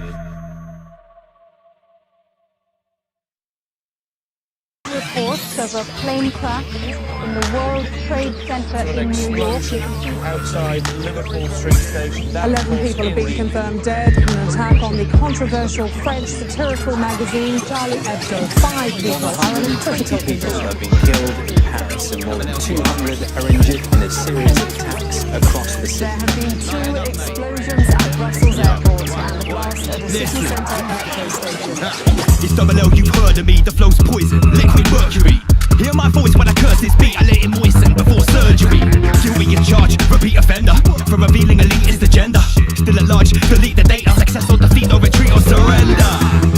Reports of a plane crash in the World Trade Center in New York. Outside Liverpool Street Station. 11 people have been confirmed dead in an attack on the controversial French satirical magazine Charlie Hebdo. 5 people are in critical condition. Have been killed in Paris and more than 200 are injured in a series of attacks across the city. There have been 2 explosions at Brussels Airport and a blast at the city centre airport station. It's double L, you've heard of me, the flow's poison, liquid mercury. Hear my voice when I curse this beat, I let it moisten before surgery. Still be in charge, repeat offender, for revealing elitist agenda. Still at large, delete the data, success or defeat or retreat or surrender.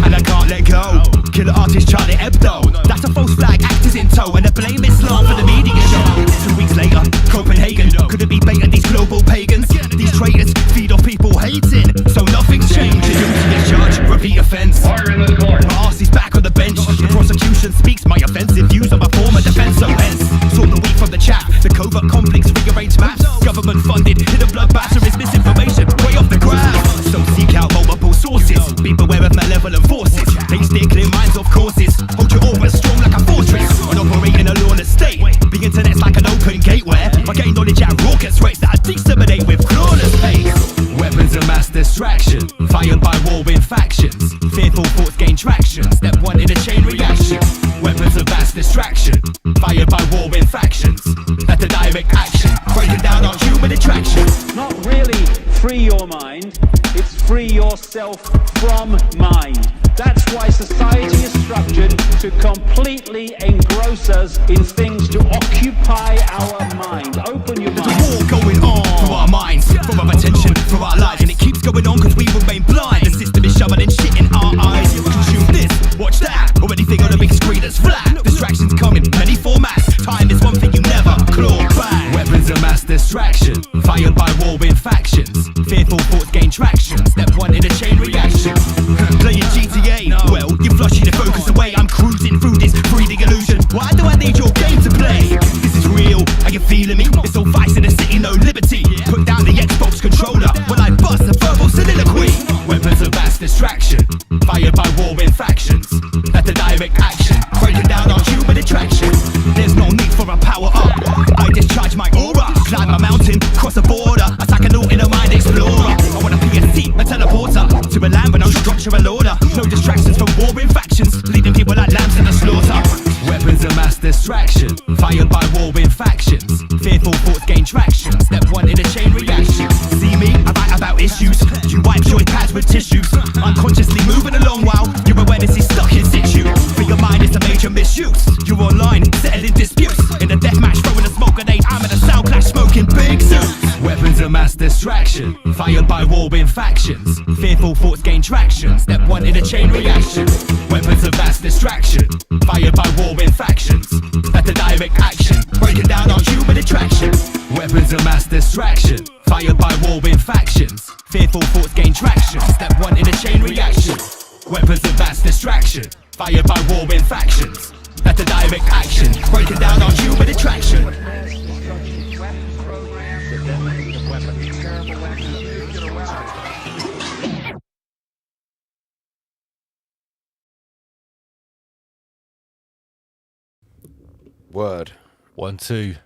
And I can't let go, killer artist Charlie Hebdo. That's a false flag, actors in tow, and the blame Islam for the media show. 2 weeks later, Copenhagen, could it be baiting these global pagans? These traitors feed off people hating, so nothing's changing. Guilty as charged, repeat offence. My arse is back on the bench. The prosecution speaks my offensive views on my former defence. So hence, saw the wheat from the chaff. The covert conflicts, rearranged maps. Government funded, hidden bloodbath, there is misinformation way off the ground. So seek out multiple sources. Be beware of malevolent forces. They steer clear minds off courses. Hold your aura strong like a fortress. And operate in a lawless state. The internet's like an open gateway. I gain knowledge at raucous rates that I disseminate with flawless pace. Weapons of mass distraction, fired by warring factions. Fearful thoughts gain traction. Step 1 in a chain reaction. Weapons of mass distraction, fired by warring factions. That's a direct action, breaking down our human attraction. Not really free your mind, it's free yourself from mind. That's why society is structured to completely engross us in things to occupy our mind. Open your mind. There's a war going on for our minds, for our attention, for our lives. And it keeps going on because we remain blind. The system is shoving shit in our eyes. Consume this, watch that, or anything on a big screen that's flat. Distractions come in many formats. Time is one thing you never claw back. Weapons of mass distraction, fired by warring factions. Fearful thoughts gain traction. Step 1 in a chain reaction. Playing GTA, well, you're flushing the focus away. I'm cruising through this breathing illusion. Why do I need your game to play? This is real, are you feeling me? It's all vice in the city, no liberty. Put down the Xbox controller when I bust a verbal soliloquy. Weapons of mass distraction, fired by warring factions. That's a direct action, breaking down our human attraction. There's no need for a power up. I discharge my aura, climb a mountain, cross a border, attack an in a mind explorer. I want a PSC, a teleporter, to a land with no structural order. No distractions from warring factions, leading people like lambs in the slaughter. Weapons of mass distraction, fired by warring factions. Fearful thoughts gain traction. Step 1 in a chain reaction. See me, I write about issues. You wipe joint pads with tissues. Unconsciously moving along while your awareness is stuck in situ. For your mind, it's a major misuse. You're online, settling disputes. In a deathmatch, throwing a smoke grenade. I'm in a sound clash, smoking big suits. Weapons of mass distraction, fired by warring factions. Fearful thoughts gain traction. Step 1 in a chain reaction. Weapons of mass distraction, fired by warring factions. That's a direct action, breaking down our human attraction. Weapons of mass distraction, fired by warring factions. Fearful thoughts gain traction. Step 1 in a chain reaction. Weapons of mass distraction, fired by warring factions. That's a direct action, breaking down our human attraction. Word. 1, 2,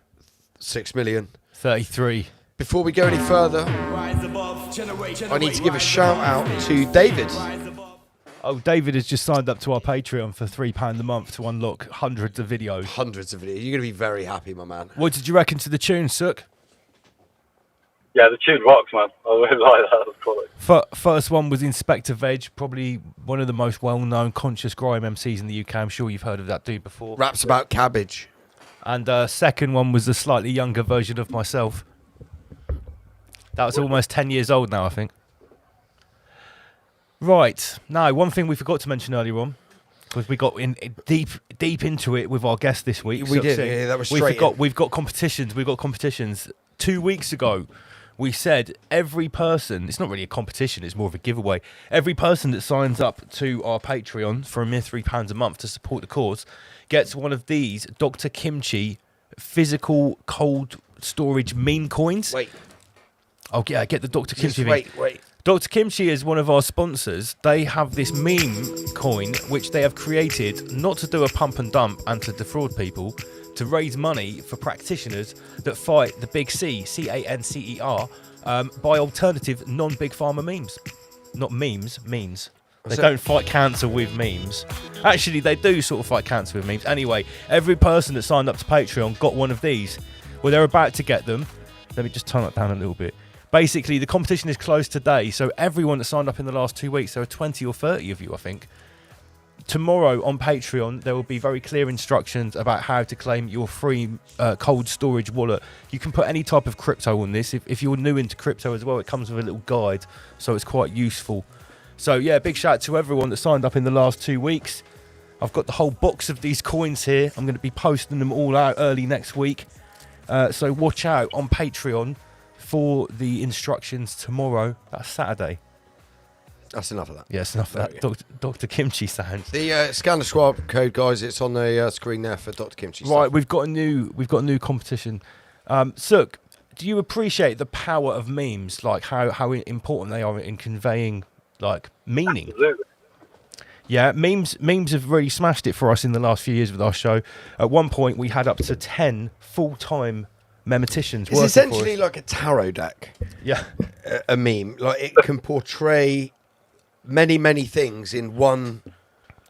6 million. 33. Before we go any further, I need to give a shout out to David. Oh, David has just signed up to our Patreon for £3 a month to unlock hundreds of videos. Hundreds of videos. You're going to be very happy, my man. What did you reckon to the tune, Sukh? Yeah, the tune rocks, man. I really like that. That's quality. First one was Inspector Veg, probably one of the most well-known conscious grime MCs in the UK. I'm sure you've heard of that dude before. Raps about cabbage. And second one was a slightly younger version of myself. That was almost 10 years old now, I think. Right. Now, one thing we forgot to mention earlier on, because we got in deep into it with our guest this week. We did, yeah, that was straight We've got competitions. 2 weeks ago, we said every person, it's not really a competition, it's more of a giveaway. Every person that signs up to our Patreon for a mere £3 a month to support the cause gets one of these Dr. Kimchi physical cold storage meme coins. Wait. Oh, yeah, get the Dr. Kimchi. Wait. Dr. Kimchi is one of our sponsors. They have this meme coin, which they have created not to do a pump and dump and to defraud people, to raise money for practitioners that fight the big C, CANCER, by alternative non-big pharma memes. Not memes. They don't fight cancer with memes. Actually, they do sort of fight cancer with memes. Anyway, every person that signed up to Patreon got one of these. Well, they're about to get them. Let me just turn that down a little bit. Basically, the competition is closed today, so everyone that signed up in the last 2 weeks, there are 20 or 30 of you, I think. Tomorrow on Patreon, there will be very clear instructions about how to claim your free cold storage wallet. You can put any type of crypto on this. If you're new into crypto as well, it comes with a little guide, so it's quite useful. So, yeah, big shout out to everyone that signed up in the last 2 weeks. I've got the whole box of these coins here. I'm going to be posting them all out early next week. So watch out on Patreon for the instructions tomorrow. That's Saturday. That's enough of that. Yes, enough of that. Dr. Kimchi sounds. The scan the squad code, guys. It's on the screen there for Dr. Kimchi. Right, stuff. we've got a new competition. Sukh, do you appreciate the power of memes? Like how important they are in conveying like meaning? Absolutely. Yeah, memes have really smashed it for us in the last few years with our show. At one point, we had up to 10 full-time memeticians. It's essentially like a tarot deck. Yeah, a meme. Like it can portray many things in one.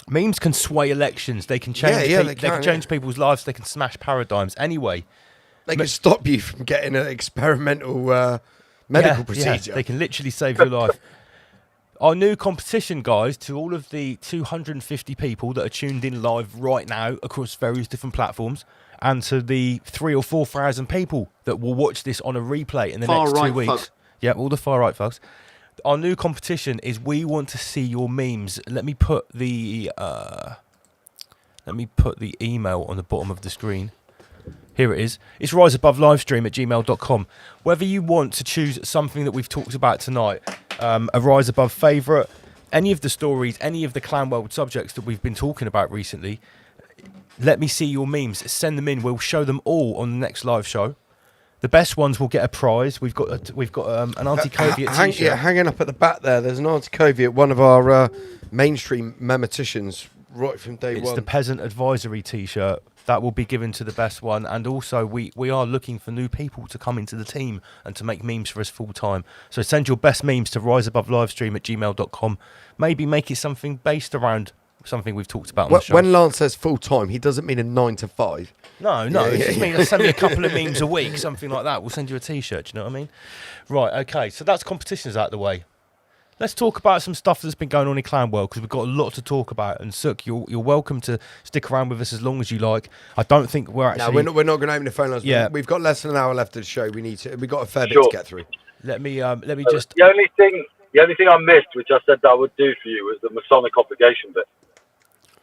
Memes can sway elections. They can change. They can change people's lives. They can smash paradigms. Anyway, they can stop you from getting an experimental medical procedure. Yeah, they can literally save your life. Our new competition, guys, to all of the 250 people that are tuned in live right now across various different platforms, and to the 3,000 or 4,000 people that will watch this on a replay in the next 2 weeks. Folks. Yeah, all the far right folks. Our new competition is we want to see your memes. Let me put the email on the bottom of the screen. Here it is. It's riseabovelivestream@gmail.com. Whether you want to choose something that we've talked about tonight, a Rise Above favourite, any of the stories, any of the Clan World subjects that we've been talking about recently, let me see your memes. Send them in. We'll show them all on the next live show. The best ones will get a prize. We've got an anti-Coviet t-shirt. Yeah, hanging up at the back there. There's an anti-Coviet, one of our mainstream memeticians, right from day one. It's the Peasant Advisory t-shirt. That will be given to the best one. And also, we are looking for new people to come into the team and to make memes for us full time. So send your best memes to riseabovelivestream@gmail.com. Maybe make it something based around something we've talked about on the show. When Lance says full time, he doesn't mean a 9 to 5. No, it just means send me a couple of memes a week, something like that. We'll send you a t-shirt, do you know what I mean? Right, okay, so that's competitions out of the way. Let's talk about some stuff that's been going on in Clan World, because we've got a lot to talk about. And Sukh, you're welcome to stick around with us as long as you like. I don't think we're actually... No, we're not going to open the phone lines. Yeah. We've got less than an hour left of the show. We've got a fair bit to get through. Let me just... The only thing I missed, which I said that I would do for you, was the Masonic obligation bit.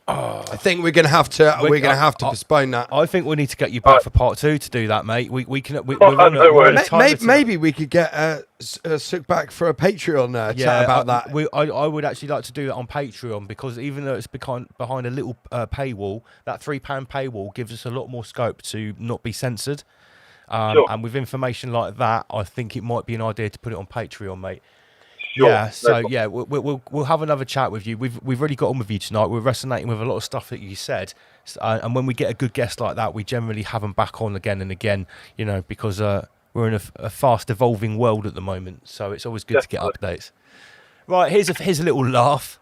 I think we're going to have to. We're going to have to postpone that. I think we need to get you back for part 2 to do that, mate. We can. Maybe we could get Sukh back for a Patreon chat about that. I would actually like to do that on Patreon, because even though it's behind a little paywall, that £3 paywall gives us a lot more scope to not be censored. Sure. And with information like that, I think it might be an idea to put it on Patreon, mate. Sure. Yeah, so yeah, we'll have another chat with you. We've really got on with you tonight. We're resonating with a lot of stuff that you said, and when we get a good guest like that, we generally have them back on again and again. You know, because we're in a fast evolving world at the moment, so it's always good to get updates. Right, here's a little laugh.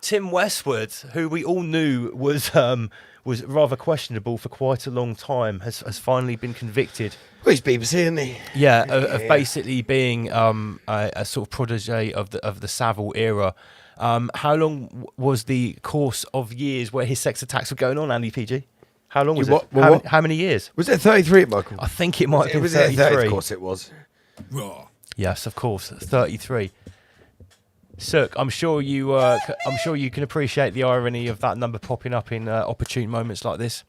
Tim Westwood, who we all knew was rather questionable for quite a long time, has finally been convicted. Well, he's BBC, isn't he? Yeah, of basically being a sort of protege of the Savile era. How long was the course of years where his sex attacks were going on, Andy PG? How long was it? How many years? Was it 33, Michael? I think it might have been 33. 30, of course it was. Raw. Yes, of course, 33. Sukh, I'm sure you can appreciate the irony of that number popping up in opportune moments like this.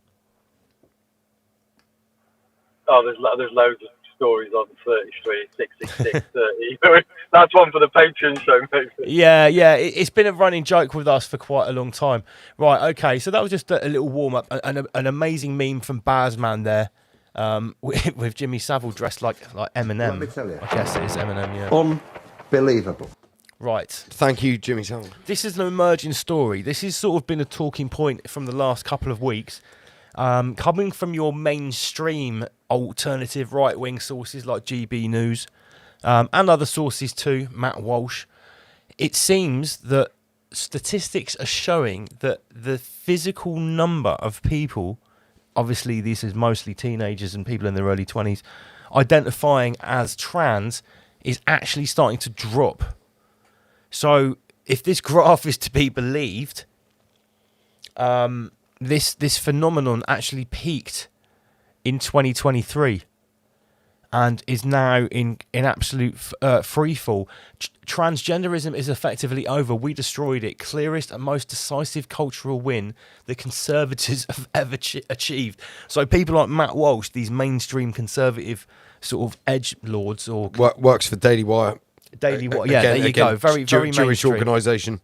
Oh, there's loads of stories on 33, 666, 30. That's one for the Patreon show, maybe. Yeah, it's been a running joke with us for quite a long time. Right, okay, so that was just a little warm-up. An amazing meme from Bazman there, with Jimmy Savile dressed like Eminem. Let me tell you. I guess it is Eminem, yeah. Unbelievable. Right. Thank you, Jimmy Savile. This is an emerging story. This has sort of been a talking point from the last couple of weeks. Coming from your mainstream alternative right-wing sources like GB News and other sources too, Matt Walsh, it seems that statistics are showing that the physical number of people, obviously this is mostly teenagers and people in their early 20s, identifying as trans is actually starting to drop. So if this graph is to be believed, this phenomenon actually peaked in 2023 and is now in absolute free fall. Transgenderism is effectively over. We destroyed it. Clearest and most decisive cultural win the Conservatives have ever achieved. So people like Matt Walsh, these mainstream conservative sort of edgelords, or works for Daily Wire. Daily Wire, yeah, there you go. Very Jewish mainstream organisation.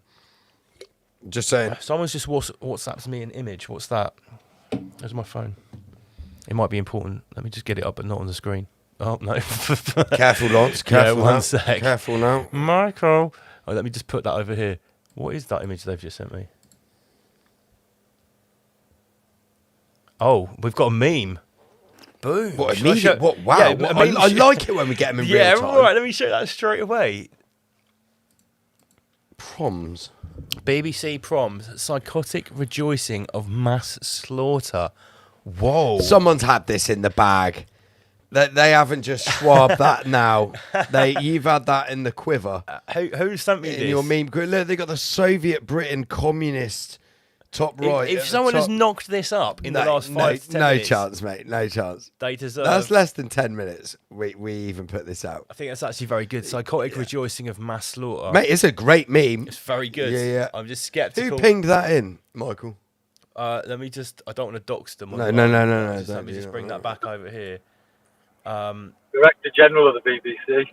Just saying. Someone's just WhatsApped me an image. What's that? There's my phone. It might be important. Let me just get it up, but not on the screen. Oh, no. Careful, Lance. Careful, one now. sec. Careful now. Michael. Oh, let me just put that over here. What is that image they've just sent me? Oh, we've got a meme. Boom. What, Shall I show- what? Wow. Yeah, What- a meme I sh- like it when we get them in yeah, real time. right. Let me show that straight away. Proms. BBC Proms. Psychotic rejoicing of mass slaughter. Whoa. Someone's had this in the bag. They haven't just swabbed that now. You've had that in the quiver. Who sent me in this? your meme? Look, they got the Soviet Britain communist top right. If someone has knocked this up in the last 5 to 10 no minutes, chance, mate. No chance. they deserve. That's less than 10 minutes. We even put this out, I think that's actually very good. Psychotic rejoicing of mass slaughter. mate. It's a great meme. It's very good. Yeah. I'm just skeptical. Who pinged that in, Michael? Let me just. I don't want to dox them. No. Just, let don't me do just that. bring that back over here. Director General of the BBC.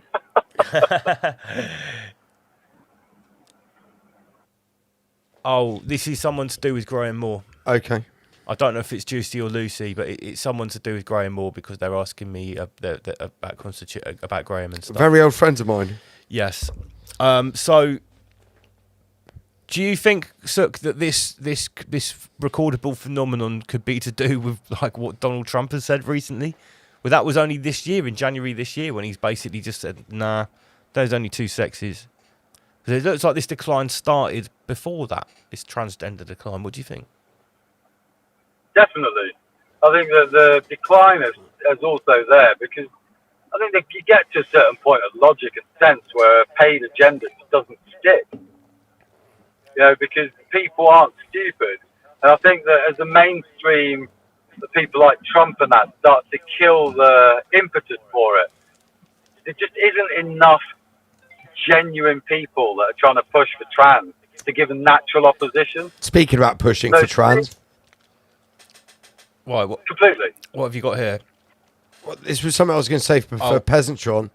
Oh, this is someone to do with Graham Moore. Okay. I don't know if it's Juicy or Lucy, but it's someone to do with Graham Moore because they're asking me about Graham and stuff. Very old friends of mine. Yes. So, do you think, Sukh, that this recordable phenomenon could be to do with like what Donald Trump has said recently? Well, that was only this year, in January this year, when he's basically just said, "Nah, there's only two sexes." It looks like this decline started before that. This transgender decline. What do you think? Definitely. I think that the decline is also there because I think that you get to a certain point of logic and sense where a paid agenda just doesn't stick. You know, because people aren't stupid. And I think that as the mainstream, the people like Trump and that start to kill the impetus for it, there just isn't enough genuine people that are trying to push for trans to give a natural opposition. Speaking about pushing for trans. Why? Completely. What have you got here? Well, this was something I was going to say for Peasantron,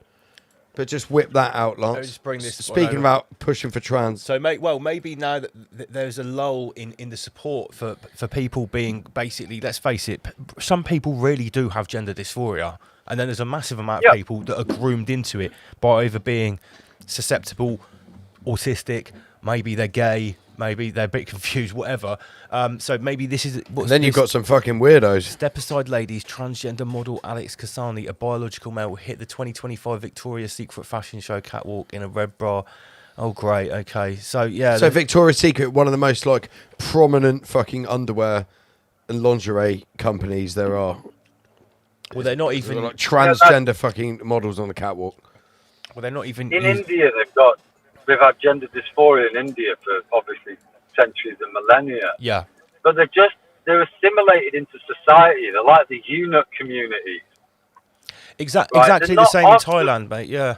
but just whip that out, Lance. Let me just bring this Speaking one about pushing for trans. So, maybe now that there's a lull in the support for people being basically, let's face it, some people really do have gender dysphoria, and then there's a massive amount of people that are groomed into it by either being susceptible, autistic, maybe they're gay, maybe they're a bit confused, whatever. So maybe this is... Then you've got some fucking weirdos. Step aside, ladies. Transgender model Alex Kasani, a biological male, hit the 2025 Victoria's Secret fashion show catwalk in a red bra. Oh, great. Okay. So, yeah. So Victoria's Secret, one of the most, like, prominent fucking underwear and lingerie companies there are. Well, they're not even... Like transgender fucking models on the catwalk. Well, they're not even... In India, they've had gender dysphoria in India for obviously centuries and millennia. Yeah. But they're assimilated into society. They're like the eunuch community. Exactly the same in Thailand, mate. Yeah.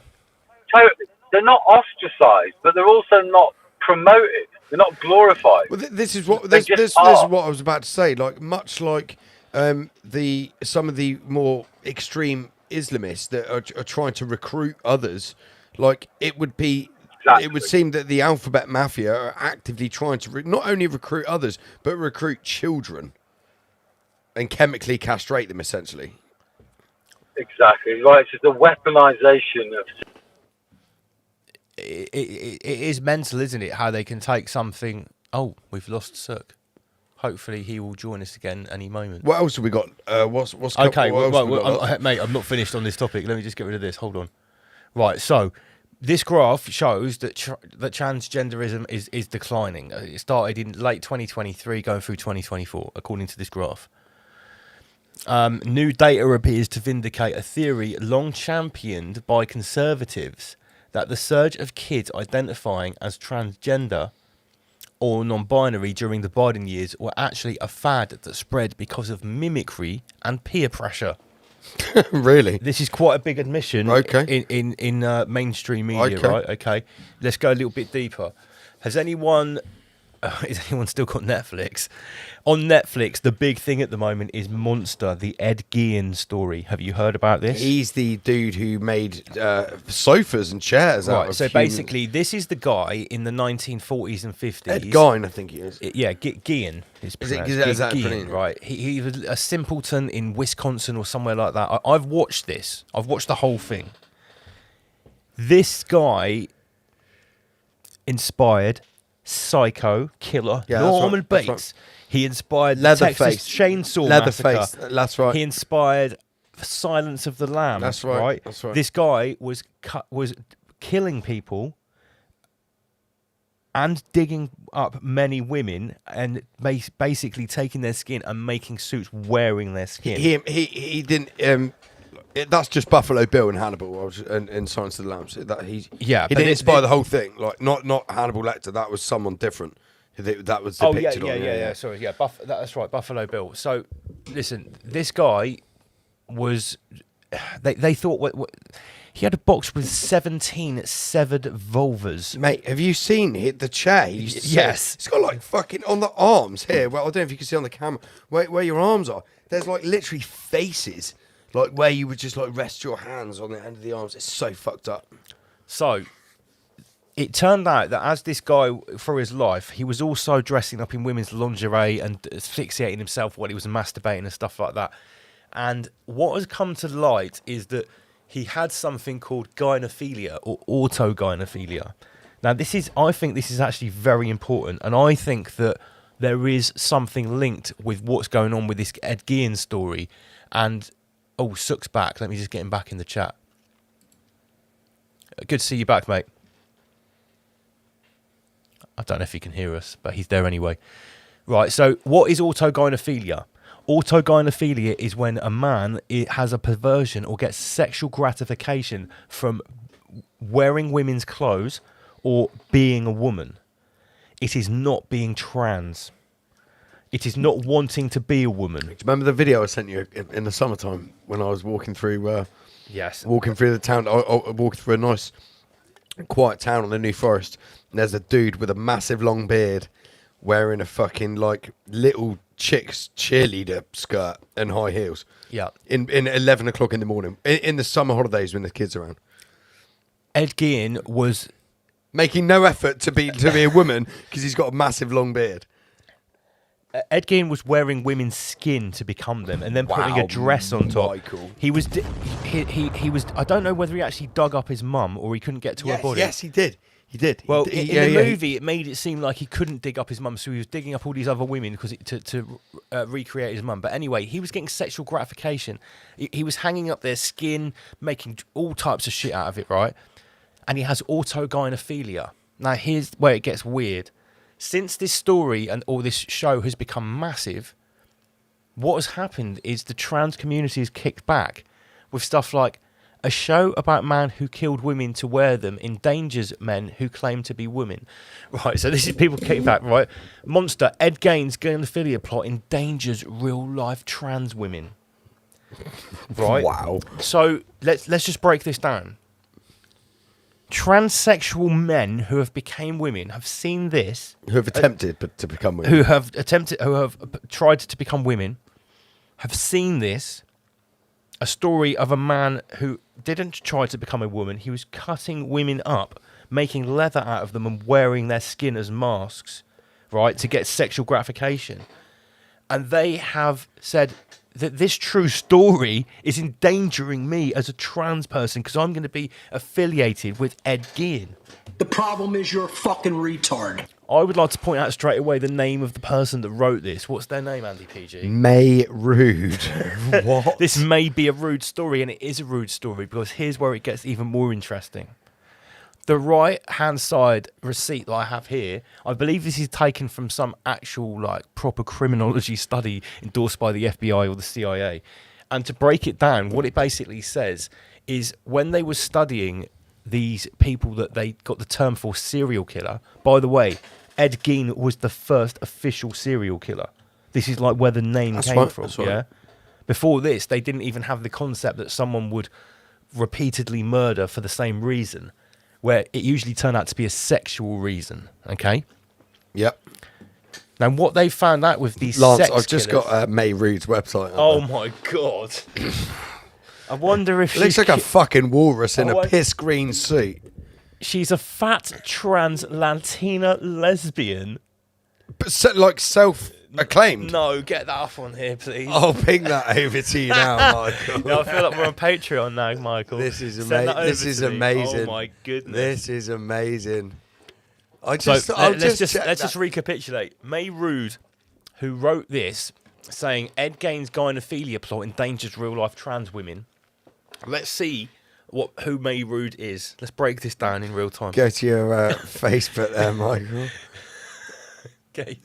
Totally. They're not ostracized, but they're also not promoted. They're not glorified. Well, this is what this is what I was about to say. Like much like some of the more extreme Islamists that are trying to recruit others. Like it would be, Exactly. it would seem that the alphabet mafia are actively trying to not only recruit others but recruit children and chemically castrate them, essentially. Exactly. Right. It's just a weaponization of. It is mental, isn't it? How they can take something. Oh, we've lost Sukh. Hopefully, he will join us again any moment. What else have we got? What's okay? what else have we got? Mate, I'm not finished on this topic. Let me just get rid of this. Hold on. Right. So, this graph shows that that transgenderism is declining. It started in late 2023, going through 2024, according to this graph. New data appears to vindicate a theory long championed by conservatives that the surge of kids identifying as transgender or non-binary during the Biden years were actually a fad that spread because of mimicry and peer pressure. Really? This is quite a big admission in mainstream media, right? Okay. Let's go a little bit deeper. Has anyone still got Netflix? On Netflix, the big thing at the moment is Monster, the Ed Gein story. Have you heard about this? He's the dude who made sofas and chairs out of so basically, this is the guy in the 1940s and 50s. Ed Gein, I think he is. Gein. Is that Gein, right? He was a simpleton in Wisconsin or somewhere like that. I've watched this. I've watched the whole thing. This guy inspired Psycho, Killer, Norman Bates. Right. He inspired Texas Chainsaw Massacre. That's right. He inspired Silence of the Lambs. That's right. That's right. This guy was killing people and digging up many women and basically taking their skin and making suits wearing their skin. He didn't. That's just Buffalo Bill and Hannibal and Silence of the Lambs. He didn't inspire the whole thing. Like not Hannibal Lecter. That was someone different. That was depicted on. Sorry, that's right, Buffalo Bill. So, listen, this guy was. They thought he had a box with 17 severed vulvas. Mate, have you seen the chair? Yes, it's got like fucking on the arms here. Well, I don't know if you can see on the camera where your arms are. There's like literally faces, like where you would just like rest your hands on the end of the arms. It's so fucked up. So. It turned out that as this guy, for his life, he was also dressing up in women's lingerie and asphyxiating himself while he was masturbating and stuff like that. And what has come to light is that he had something called gynophilia or autogynophilia. Now, I think this is actually very important, and I think that there is something linked with what's going on with this Ed Gein story. And, Sukh's back. Let me just get him back in the chat. Good to see you back, mate. I don't know if he can hear us, but he's there anyway. Right, so what is autogynophilia? Autogynophilia is when a man has a perversion or gets sexual gratification from wearing women's clothes or being a woman. It is not being trans. It is not wanting to be a woman. Do you remember the video I sent you in the summertime when I was walking through? Yes. Walking through the town. I walked through a nice, quiet town on the New Forest. And there's a dude with a massive long beard wearing a fucking like little chick's cheerleader skirt and high heels. Yeah. In 11 o'clock in the morning. In the summer holidays when the kids are around. Ed Gein was making no effort to be a woman because he's got a massive long beard. Ed Gein was wearing women's skin to become them, and then putting a dress on top. Michael. He was. I don't know whether he actually dug up his mum or he couldn't get to her body. Yes, he did. He did. Well, in the movie, it made it seem like he couldn't dig up his mum, so he was digging up all these other women to recreate his mum. But anyway, he was getting sexual gratification. He was hanging up their skin, making all types of shit out of it, right? And he has autogynophilia. Now, here's where it gets weird. Since this story or this show has become massive, what has happened is the trans community has kicked back with stuff like a show about man who killed women to wear them endangers men who claim to be women. Right, so this is people kicking back, right? Monster, Ed Gein's gynophilia plot endangers real-life trans women. Right? Wow. So let's just break this down. Transsexual men who have become women have seen this. Who have attempted to become women. Who have tried to become women, have seen this a story of a man who didn't try to become a woman. He was cutting women up, making leather out of them and wearing their skin as masks, right, to get sexual gratification. And they have said that this true story is endangering me as a trans person because I'm going to be affiliated with Ed Gein. The problem is you're a fucking retard. I would like to point out straight away the name of the person that wrote this. What's their name, Andy PG? May Rude. What? This may be a rude story, and it is a rude story because here's where it gets even more interesting. The right-hand side receipt that I have here, I believe this is taken from some actual, like, proper criminology study endorsed by the FBI or the CIA. And to break it down, what it basically says is when they were studying these people that they got the term for serial killer, by the way, Ed Gein was the first official serial killer. This is like where the name came from, yeah? Before this, they didn't even have the concept that someone would repeatedly murder for the same reason, where it usually turned out to be a sexual reason, okay? Yep. Now, what they found out with these Lance, sex I've just killers, got May Rude's website. Oh, my God. I wonder if looks like a fucking walrus in a piss green suit. She's a fat trans Latina lesbian. But like self-acclaimed? No, get that off on here, please. I'll ping that over to you now, Michael. Yeah, I feel like we're on Patreon now, Michael. This is amazing. This is amazing. Oh my goodness. This is amazing. Let's just recapitulate. May Rude, who wrote this, saying Ed Gein's gynophilia plot endangers real-life trans women. Let's see who May Rude is. Let's break this down in real time. Go to your Facebook there, Michael. Okay.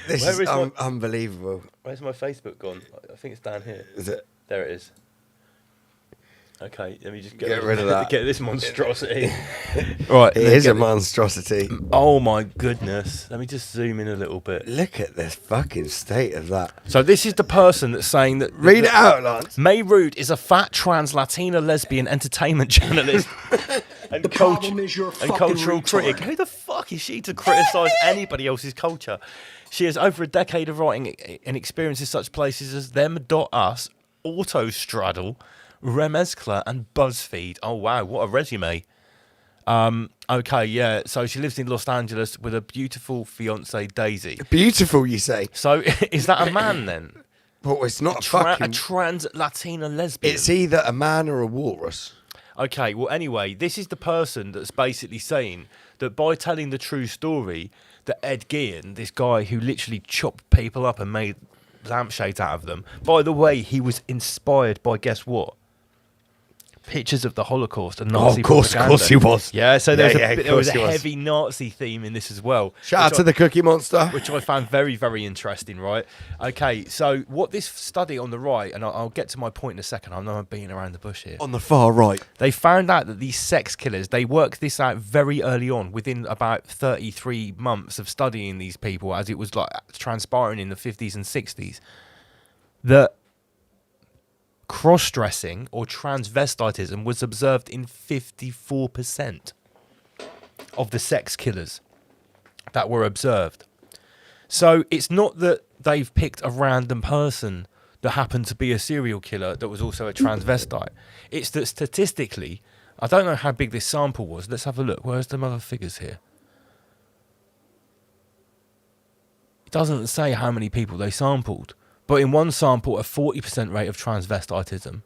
This is unbelievable. Where's my Facebook gone? I think it's down here. Is it? There it is. Okay, let me just get rid of that. Get this monstrosity. Right, it is a monstrosity. Oh my goodness! Let me just zoom in a little bit. Look at this fucking state of that. So this is the person that's saying that. Read it out, Lance. May Rude is a fat trans Latina lesbian entertainment journalist and cultural critic. Who the fuck is she to criticise anybody else's culture? She has over a decade of writing and experience in such places as Them.us, Autostraddle, Remezcla and BuzzFeed. Oh wow, what a resume. Okay, yeah. So she lives in Los Angeles with a beautiful fiance, Daisy. Beautiful, you say? So is that a man then? Well, it's not a trans Latina lesbian. It's either a man or a walrus. Okay, well anyway, this is the person that's basically saying that by telling the true story, that Ed Gein, this guy who literally chopped people up and made lampshades out of them, by the way, he was inspired by, guess what? Pictures of the Holocaust and Nazi propaganda. Of course he was. Yeah, so there was a heavy Nazi theme in this as well. Shout out to the Cookie Monster. Which I found very, very interesting, right? Okay, so what this study on the right, and I'll get to my point in a second. I know I'm beating around the bush here. On the far right. They found out that these sex killers, they worked this out very early on, within about 33 months of studying these people, as it was like transpiring in the 50s and 60s, that cross-dressing or transvestitism was observed in 54% of the sex killers that were observed. So it's not that they've picked a random person that happened to be a serial killer that was also a transvestite. It's that statistically, I don't know how big this sample was. Let's have a look. Where's the other figures here? It doesn't say how many people they sampled. But in one sample, a 40% rate of transvestitism,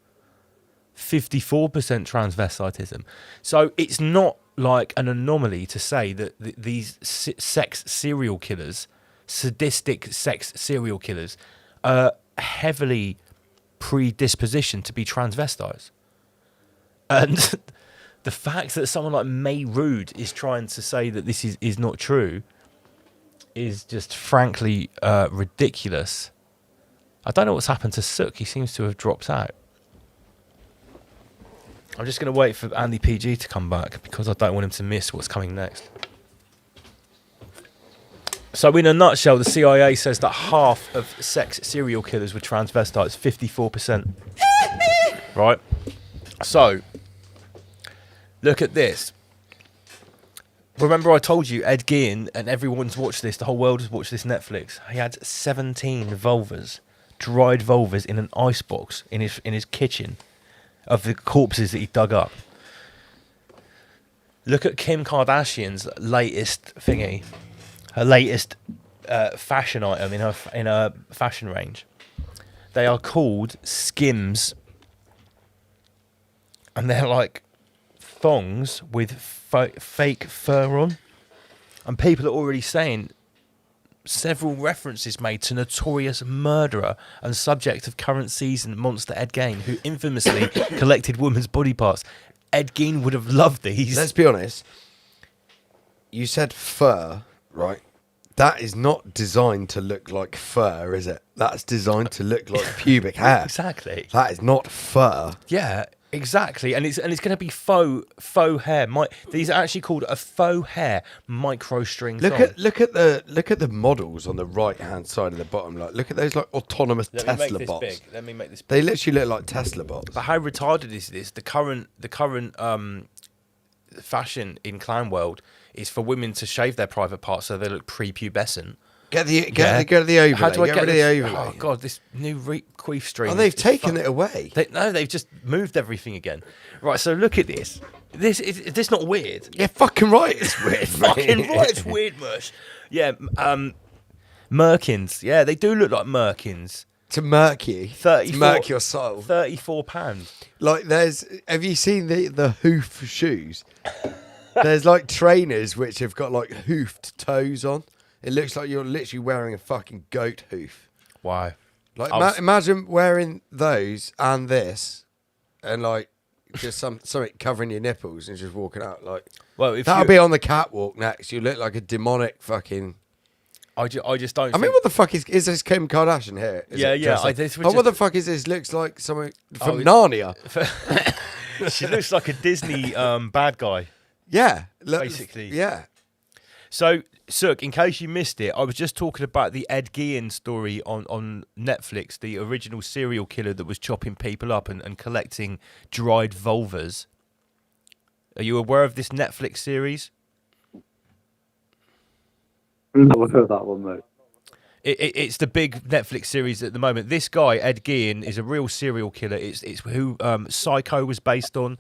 54% transvestitism. So it's not like an anomaly to say that these sex serial killers, sadistic sex serial killers, are heavily predispositioned to be transvestites. And the fact that someone like May Rude is trying to say that this is not true is just frankly ridiculous. I don't know what's happened to Sukh. He seems to have dropped out. I'm just going to wait for Andy PG to come back because I don't want him to miss what's coming next. So in a nutshell, the CIA says that half of sex serial killers were transvestites, 54%. Right? So, look at this. Remember I told you Ed Gein, and everyone's watched this, the whole world has watched this Netflix. He had 17 vulvas. Dried vulvas in an icebox in his kitchen. of the corpses that he dug up. Look at Kim Kardashian's latest thingy, her latest fashion item in her fashion range. They are called Skims, and they're like thongs with fake fur on, and people are already saying several references made to notorious murderer and subject of current season monster Ed Gein, who infamously collected women's body parts. Ed Gein would have loved these. Let's be honest. You said fur, right? That is not designed to look like fur, is it? That's designed to look like pubic hair. Exactly. That is not fur. Yeah, exactly. And it's going to be faux hair. These are actually called a faux hair micro string. Look at the models on the right hand side of the bottom. Like, look at those like autonomous Tesla bots. Let me make this big. They literally look like Tesla bots. But how retarded is this? The current fashion in clown world is for women to shave their private parts so they look prepubescent. Get the overlay. How do I get rid of the overlay? Oh god, this new queef stream. Oh, they've taken it away. They've just moved everything again. Right, so look at this. Is this not weird? Yeah, fucking right, it's weird. Fucking right, it's weird, mush. Yeah, Merkins. Yeah, they do look like Merkins. To murk you, to murk your soul. £34. Like, have you seen the hoof shoes? There's like trainers which have got like hoofed toes on. It looks like you're literally wearing a fucking goat hoof. Why? Like, imagine wearing those and this, and like just something covering your nipples and just walking out. Like, well, if that'll be on the catwalk next. You look like a demonic fucking. I just don't. I mean, what the fuck is this Kim Kardashian here? What the fuck is this? Looks like something from Narnia. She looks like a Disney bad guy. Yeah, basically. Yeah. So, Sukh, in case you missed it, I was just talking about the Ed Gein story on Netflix, the original serial killer that was chopping people up and collecting dried vulvas. Are you aware of this Netflix series? I've heard that one, mate. It's the big Netflix series at the moment. This guy, Ed Gein, is a real serial killer. It's who Psycho was based on.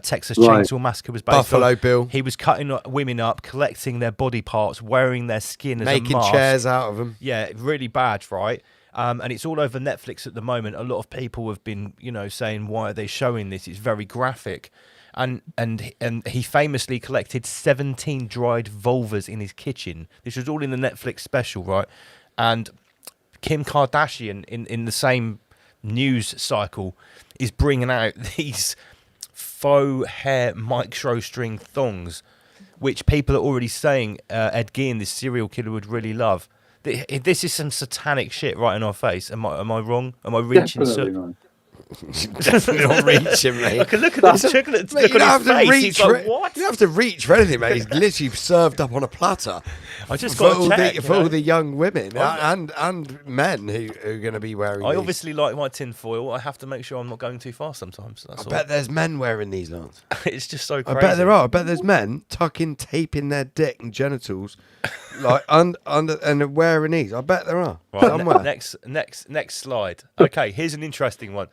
Texas Chainsaw Massacre was based Buffalo on. Bill. He was cutting women up, collecting their body parts, wearing their skin as making a mask. chairs out of them. Yeah, really bad, right? And it's all over Netflix at the moment. A lot of people have been, saying, why are they showing this? It's very graphic. And he famously collected 17 dried vulvas in his kitchen. This was all in the Netflix special, right? And Kim Kardashian, in the same news cycle, is bringing out these faux hair micro string thongs, which people are already saying Ed Gein, this serial killer, would really love. This is some satanic shit right in our face. Am I wrong? Am I reaching? Definitely not reaching, mate. I can look at this. Look at his face. He's like, what? You don't have to reach for anything, mate. He's literally served up on a platter. I just got to check for all the young women and men who are going to be wearing. I these. Obviously like my tin foil. I have to make sure I'm not going too far sometimes. That's all. Bet there's men wearing these, Lance. It's just so crazy. I bet there are. I bet there's men taping their dick and genitals, like under and wearing these. I bet there are. Right, somewhere. Next slide. Okay, here's an interesting one.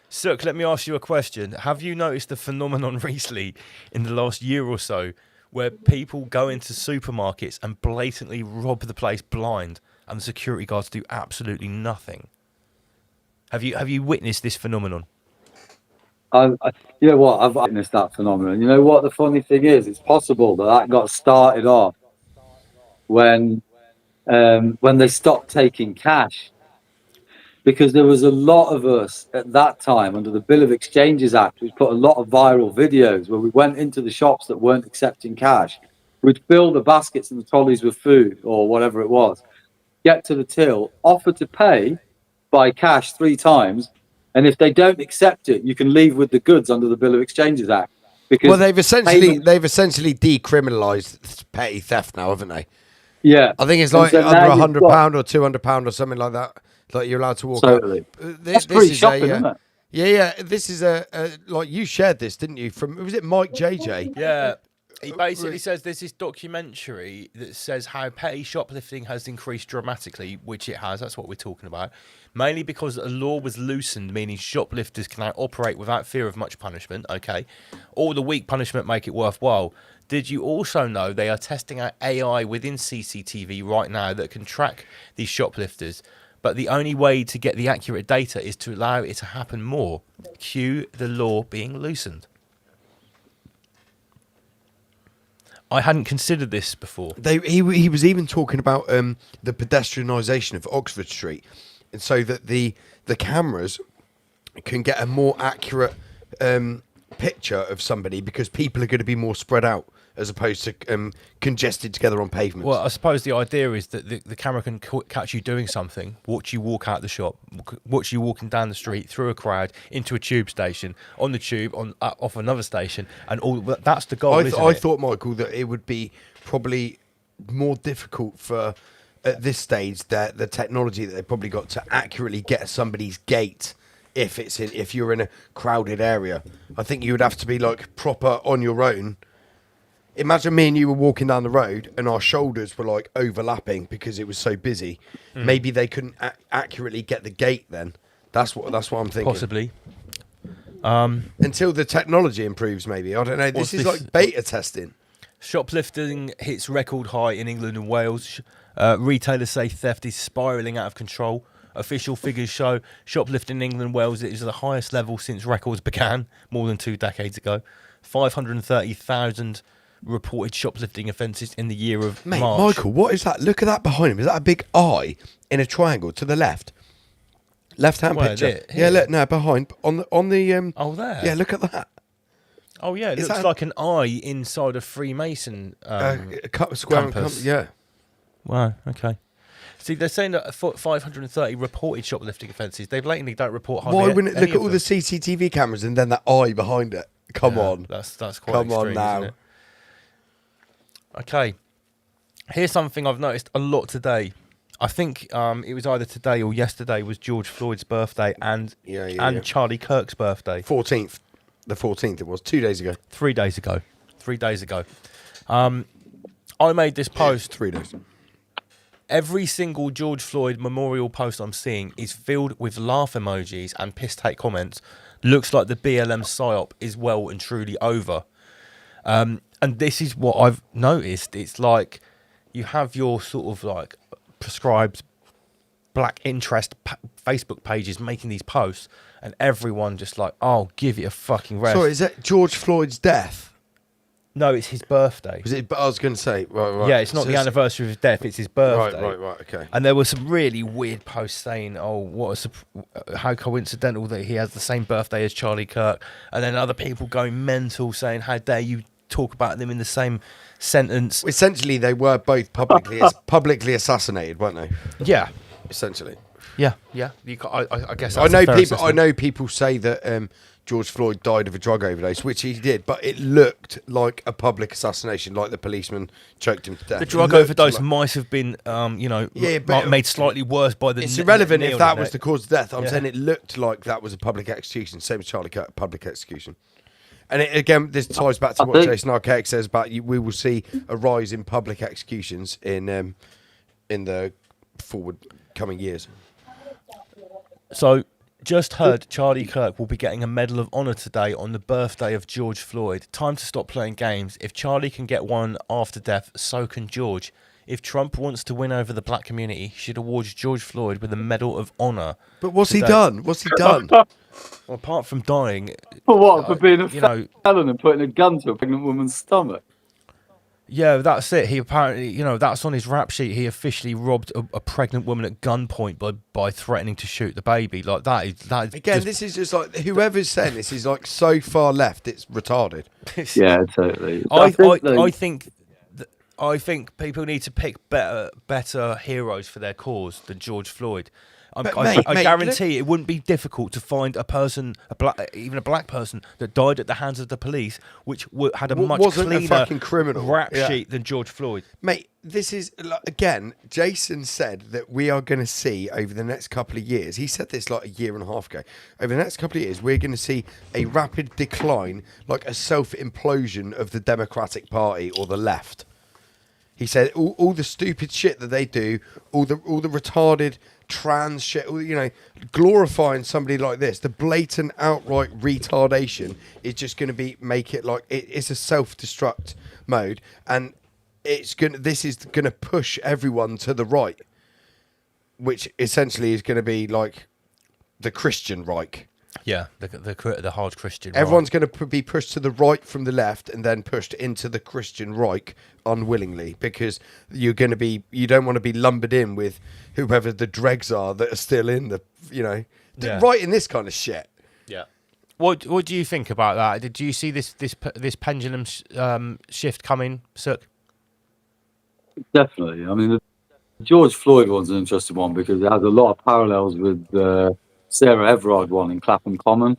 Sukh, let me ask you a question. Have you noticed the phenomenon recently in the last year or so where people go into supermarkets and blatantly rob the place blind and the security guards do absolutely nothing? Have you witnessed this phenomenon? You know what? I've witnessed that phenomenon. You know what? The funny thing is, it's possible that got started off when they stopped taking cash. Because there was a lot of us at that time under the Bill of Exchanges Act, which put a lot of viral videos where we went into the shops that weren't accepting cash. We'd fill the baskets and the trolleys with food or whatever it was, get to the till, offer to pay by cash 3 times, and if they don't accept it, you can leave with the goods under the Bill of Exchanges Act. Because they've essentially decriminalised petty theft now, haven't they? Yeah, I think it's like under £100 or £200 or something like that. Like you're allowed to walk out. That's pretty shocking, isn't it? Yeah. This is like you shared this, didn't you? Was it Mike JJ? Yeah. He basically says there's this documentary that says how petty shoplifting has increased dramatically, which it has. That's what we're talking about. Mainly because a law was loosened, meaning shoplifters can now operate without fear of much punishment. Okay, all the weak punishment make it worthwhile. Did you also know they are testing out AI within CCTV right now that can track these shoplifters? But the only way to get the accurate data is to allow it to happen more. Cue the law being loosened. I hadn't considered this before. He was even talking about the pedestrianisation of Oxford Street, and so that the cameras can get a more accurate picture of somebody because people are going to be more spread out as opposed to congested together on pavements. Well, I suppose the idea is that the camera can catch you doing something, watch you walk out the shop, watch you walking down the street, through a crowd, into a tube station, on the tube, off another station, and all. That's the goal, isn't I it? thought, Michael, that it would be probably more difficult for, at this stage, the technology that they've probably got to accurately get somebody's gait if you're in a crowded area. I think you would have to be like proper on your own. Imagine me and you were walking down the road and our shoulders were like overlapping because it was so busy. Maybe they couldn't accurately get the gait then. That's what I'm thinking. Possibly. Until the technology improves, maybe. I don't know. This is like beta testing. Shoplifting hits record high in England and Wales. Retailers say theft is spiralling out of control. Official figures show shoplifting in England and Wales is at the highest level since records began more than 2 decades ago. 530,000 reported shoplifting offences in the year of Mate, March. Michael, what is that? Look at that behind him. Is that a big eye in a triangle to the left? Left-hand Where, picture. there? Yeah, look, no, behind on the Oh, there. Yeah, look at that. Oh yeah, it Is looks that- like an eye inside a Freemason Square compass. yeah. Wow. Okay. See, they're saying that 530 reported shoplifting offences. They blatantly don't report hardly Why wouldn't it any look at of all them. the CCTV cameras and then that eye behind it? Come Yeah, on. That's quite Come on extreme, now. isn't it? Okay. Here's something I've noticed a lot today. I think it was either today or yesterday was George Floyd's birthday and Charlie Kirk's birthday. 14th. The 14th it was. 2 days ago. 3 days ago. 3 days ago. I made this post. 3 days. Every single George Floyd memorial post I'm seeing is filled with laugh emojis and piss-take comments. Looks like the BLM psyop is well and truly over. And this is what I've noticed. It's like you have your sort of like prescribed black interest Facebook pages making these posts, and everyone just like, oh, give it a fucking rest. Sorry, is that George Floyd's death? No, it's his birthday. Was it? I was going to say, right. Yeah, it's not the anniversary of his death; it's his birthday. Right. Okay. And there were some really weird posts saying, "Oh, how coincidental that he has the same birthday as Charlie Kirk," and then other people going mental saying, "How dare you talk about them in the same sentence?" Essentially, they were both publicly assassinated, weren't they? Yeah, essentially. Yeah. I guess I that's know a fair people. I assessment. know people say that George Floyd died of a drug overdose, which he did, but it looked like a public assassination, like the policeman choked him to death. The drug It looked overdose like- might have been, but made slightly worse by the. It's irrelevant if nail that in was it. the cause of death. I'm Yeah. saying it looked like that was a public execution, same as Charlie Kirk, public execution. And again, this ties back to what Jason Archaic says about we will see a rise in public executions in the forward coming years. So, just heard Charlie Kirk will be getting a Medal of Honor today on the birthday of George Floyd. Time to stop playing games. If Charlie can get one after death, so can George. If Trump wants to win over the black community, he should award George Floyd with a Medal of Honor. But what's he today. done? What's he done? Well, apart from dying, For what? For being a you know, felon and putting a gun to a pregnant woman's stomach? yeah, that's it. He apparently, that's on his rap sheet. He officially robbed a pregnant woman at gunpoint by threatening to shoot the baby. Like that is Again, this is just like whoever's saying this is like so far left, it's retarded. Yeah, totally. I think I think people need to pick better heroes for their cause than George Floyd. I guarantee it wouldn't be difficult to find a person, even a black person, that died at the hands of the police, which had a much cleaner fucking criminal rap sheet than George Floyd. Mate, this is, again, Jason said that we are going to see over the next couple of years, he said this like a year and a half ago, over the next couple of years, we're going to see a rapid decline, like a self-implosion of the Democratic Party or the left. He said all the stupid shit that they do, all the retarded trans shit, glorifying somebody like this, the blatant outright retardation is just going to make it like it's a self-destruct mode, and this is going to push everyone to the right, which essentially is going to be like the Christian Reich. Yeah, the hard Christian. Everyone's going to be pushed to the right from the left, and then pushed into the Christian Reich unwillingly, because you don't want to be lumbered in with whoever the dregs are that are still in right in this kind of shit. Yeah. What do you think about that? Did you see this pendulum shift coming, Sukh? Definitely. I mean, the George Floyd one's an interesting one because it has a lot of parallels with Sarah Everard one in Clapham Common,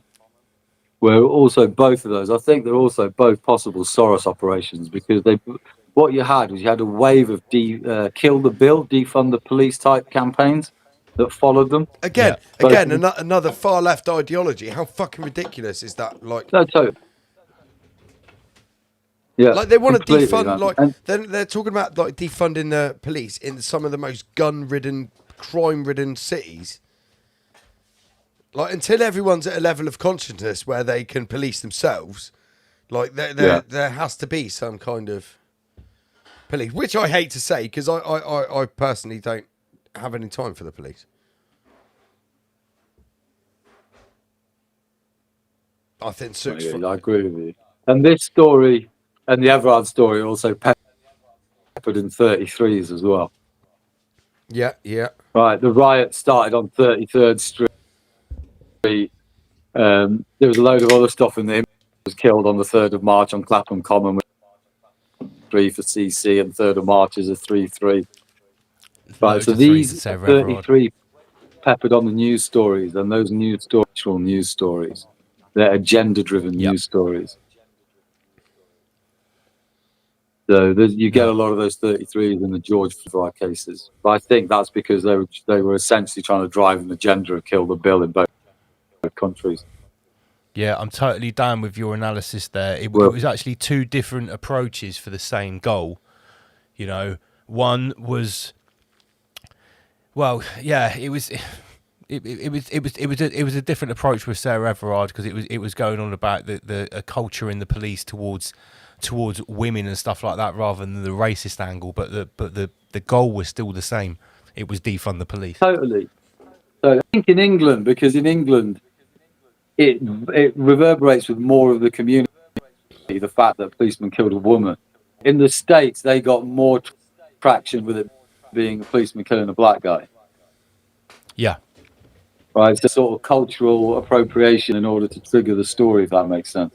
where also both of those, I think they're also both possible Soros operations, because what you had a wave of kill the bill, defund the police type campaigns that followed them. Again, another far left ideology. How fucking ridiculous is that? Like, no, totally. Yeah, like they want to defund, man. they're talking about like defunding the police in some of the most gun-ridden, crime-ridden cities. Like, until everyone's at a level of consciousness where they can police themselves, like there has to be some kind of police, which I hate to say because I personally don't have any time for the police. I think Sukh's I agree with you. And this story and the Everard story also peppered in 33s as well. Yeah. Right, the riot started on 33rd Street. There was a load of other stuff in there. Was killed on the 3rd of March on Clapham Common with 3 for CC, and 3rd of March is a 3-3. Right, so these 33 peppered on the news stories, and those news stories, they're agenda-driven news stories. So you get a lot of those 33s in the George Floyd cases. But I think that's because they were essentially trying to drive an agenda of kill the bill in both countries. Yeah, I'm totally down with your analysis there. It was actually two different approaches for the same goal. One was, it was a different approach with Sarah Everard, because it was going on about the culture in the police towards women and stuff like that, rather than the racist angle. But the goal was still the same. It was defund the police. Totally. So I think in England, because in England it reverberates with more of the community, the fact that a policeman killed a woman. In the States, they got more traction with it being a policeman killing a black guy. Yeah. Right, it's a sort of cultural appropriation in order to trigger the story, if that makes sense.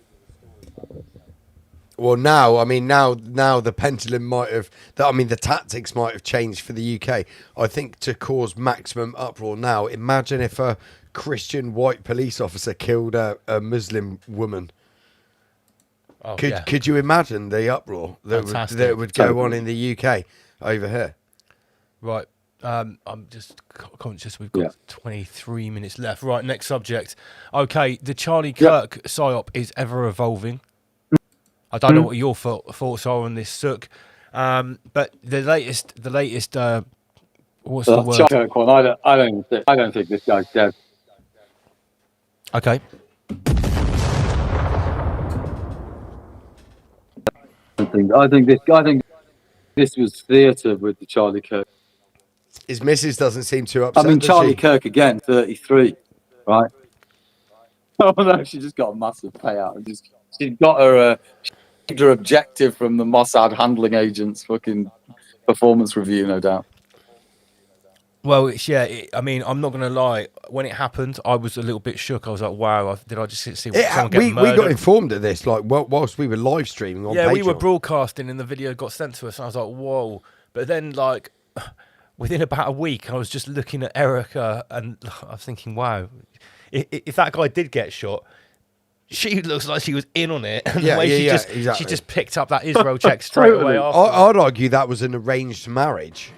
Well, now the pendulum the tactics might have changed for the UK. I think to cause maximum uproar now, imagine if a Christian white police officer killed a Muslim woman. Oh, could you imagine the uproar that would go on in the UK over here? Right. I'm just conscious we've got 23 minutes left. Right, next subject. Okay, the Charlie Kirk psyop is ever evolving. I don't know what your thoughts are on this, Sukh. But the latest. What's the word? Charlie Kirk one. I don't think this guy's dead. Okay. I think this was theatre with the Charlie Kirk. His missus doesn't seem too upset. I mean, Charlie Kirk again, 33, right? Oh no, she just got a massive payout. She got her objective from the Mossad handling agents fucking performance review, no doubt. Well, I mean, I'm not going to lie. When it happened, I was a little bit shook. I was like, wow, did I just see someone get we murdered? got informed of this, like, whilst we were live streaming on Patreon. We were broadcasting and the video got sent to us. And I was like, whoa. But then, like, within about a week, I was just looking at Erica and I was thinking, wow, if that guy did get shot, she looks like she was in on it. And the way she just picked up that Israel check straight away after. I'd argue that was an arranged marriage.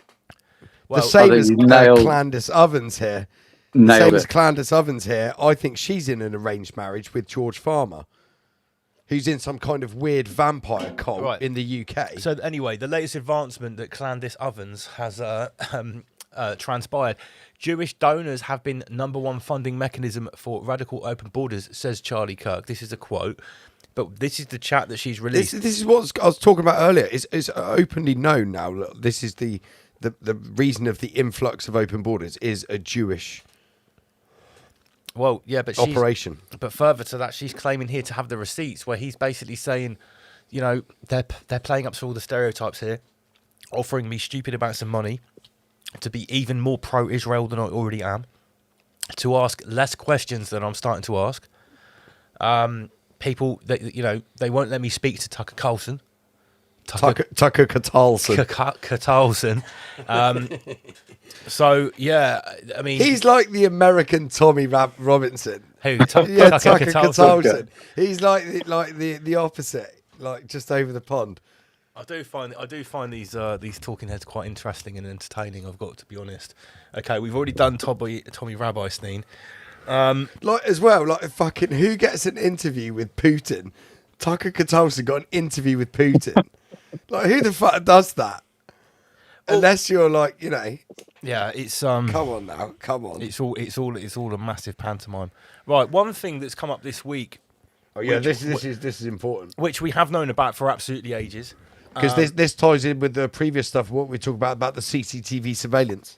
Well, the same as Clandis Ovens here. Clandis Ovens here. I think she's in an arranged marriage with George Farmer, who's in some kind of weird vampire cult in the UK. So anyway, the latest advancement that Clandis Ovens has transpired. Jewish donors have been #1 funding mechanism for radical open borders, says Charlie Kirk. This is a quote. But this is the chat that she's released. This is what I was talking about earlier. It's openly known now. Look, this is the reason of the influx of open borders is a Jewish operation. But further to that, she's claiming here to have the receipts where he's basically saying, you know, they're playing up to all the stereotypes here, offering me stupid amounts of money to be even more pro-Israel than I already am, to ask less questions than I'm starting to ask. People that, you know, they won't let me speak to Tucker Carlson. Tucker Carlson. So yeah, I mean, he's like the American Tommy Robinson. Who? Tucker Carlson. He's like the opposite, like just over the pond. I do find these talking heads quite interesting and entertaining. I've got to be honest. Okay, we've already done Tommy Rabinstein. Like as well, like fucking who gets an interview with Putin? Tucker Carlson got an interview with Putin. Like who the fuck does that? Unless you're like, you know. Yeah, it's Come on now, come on. It's all a massive pantomime. Right, one thing that's come up this week. Oh yeah, this is important. Which we have known about for absolutely ages. Because this ties in with the previous stuff, what we talked about the CCTV surveillance.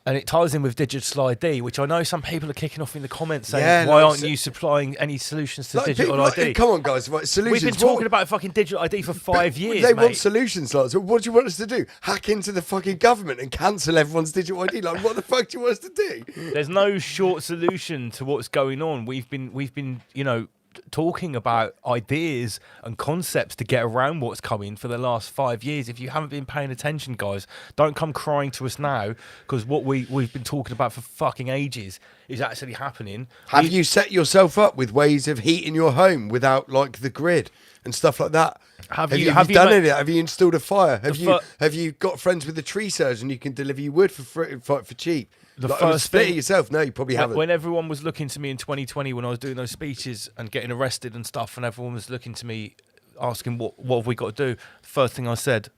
And it ties in with digital ID, which I know some people are kicking off in the comments saying, why aren't you supplying any solutions to digital ID? Come on, guys. Right, solutions. We've been talking about fucking digital ID for 5 years, They mate. want solutions, like, so what do you want us to do? Hack into the fucking government and cancel everyone's digital ID? Like, what the fuck do you want us to do? There's no short solution to what's going on. We've been, you know, talking about ideas and concepts to get around what's coming for the last 5 years. If you haven't been paying attention, guys, don't come crying to us now, because what we've been talking about for fucking ages is actually happening. Have you set yourself up with ways of heating your home without like the grid and stuff like that? Have you done any of that? Have you installed a fire? Have you got friends with a tree surgeon you can deliver you wood for cheap? The like, first split thing, it yourself. No, you probably haven't. When everyone was looking to me in 2020 when I was doing those speeches and getting arrested and stuff, and everyone was looking to me asking what have we got to do, the first thing I said,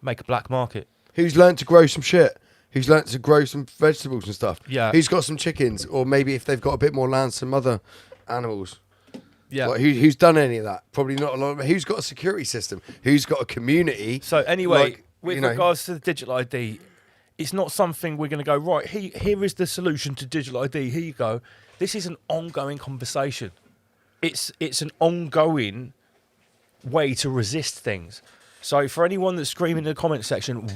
make a black market. Who's learned to grow some shit? Who's learnt to grow some vegetables and stuff? Yeah. Who's got some chickens? Or maybe if they've got a bit more land, some other animals. Yeah. Like, who's done any of that? Probably not a lot. Who's got a security system? Who's got a community? So anyway, with regards to the digital ID, it's not something we're going to go, right, here is the solution to digital ID. Here you go. This is an ongoing conversation. It's an ongoing way to resist things. So for anyone that's screaming in the comment section,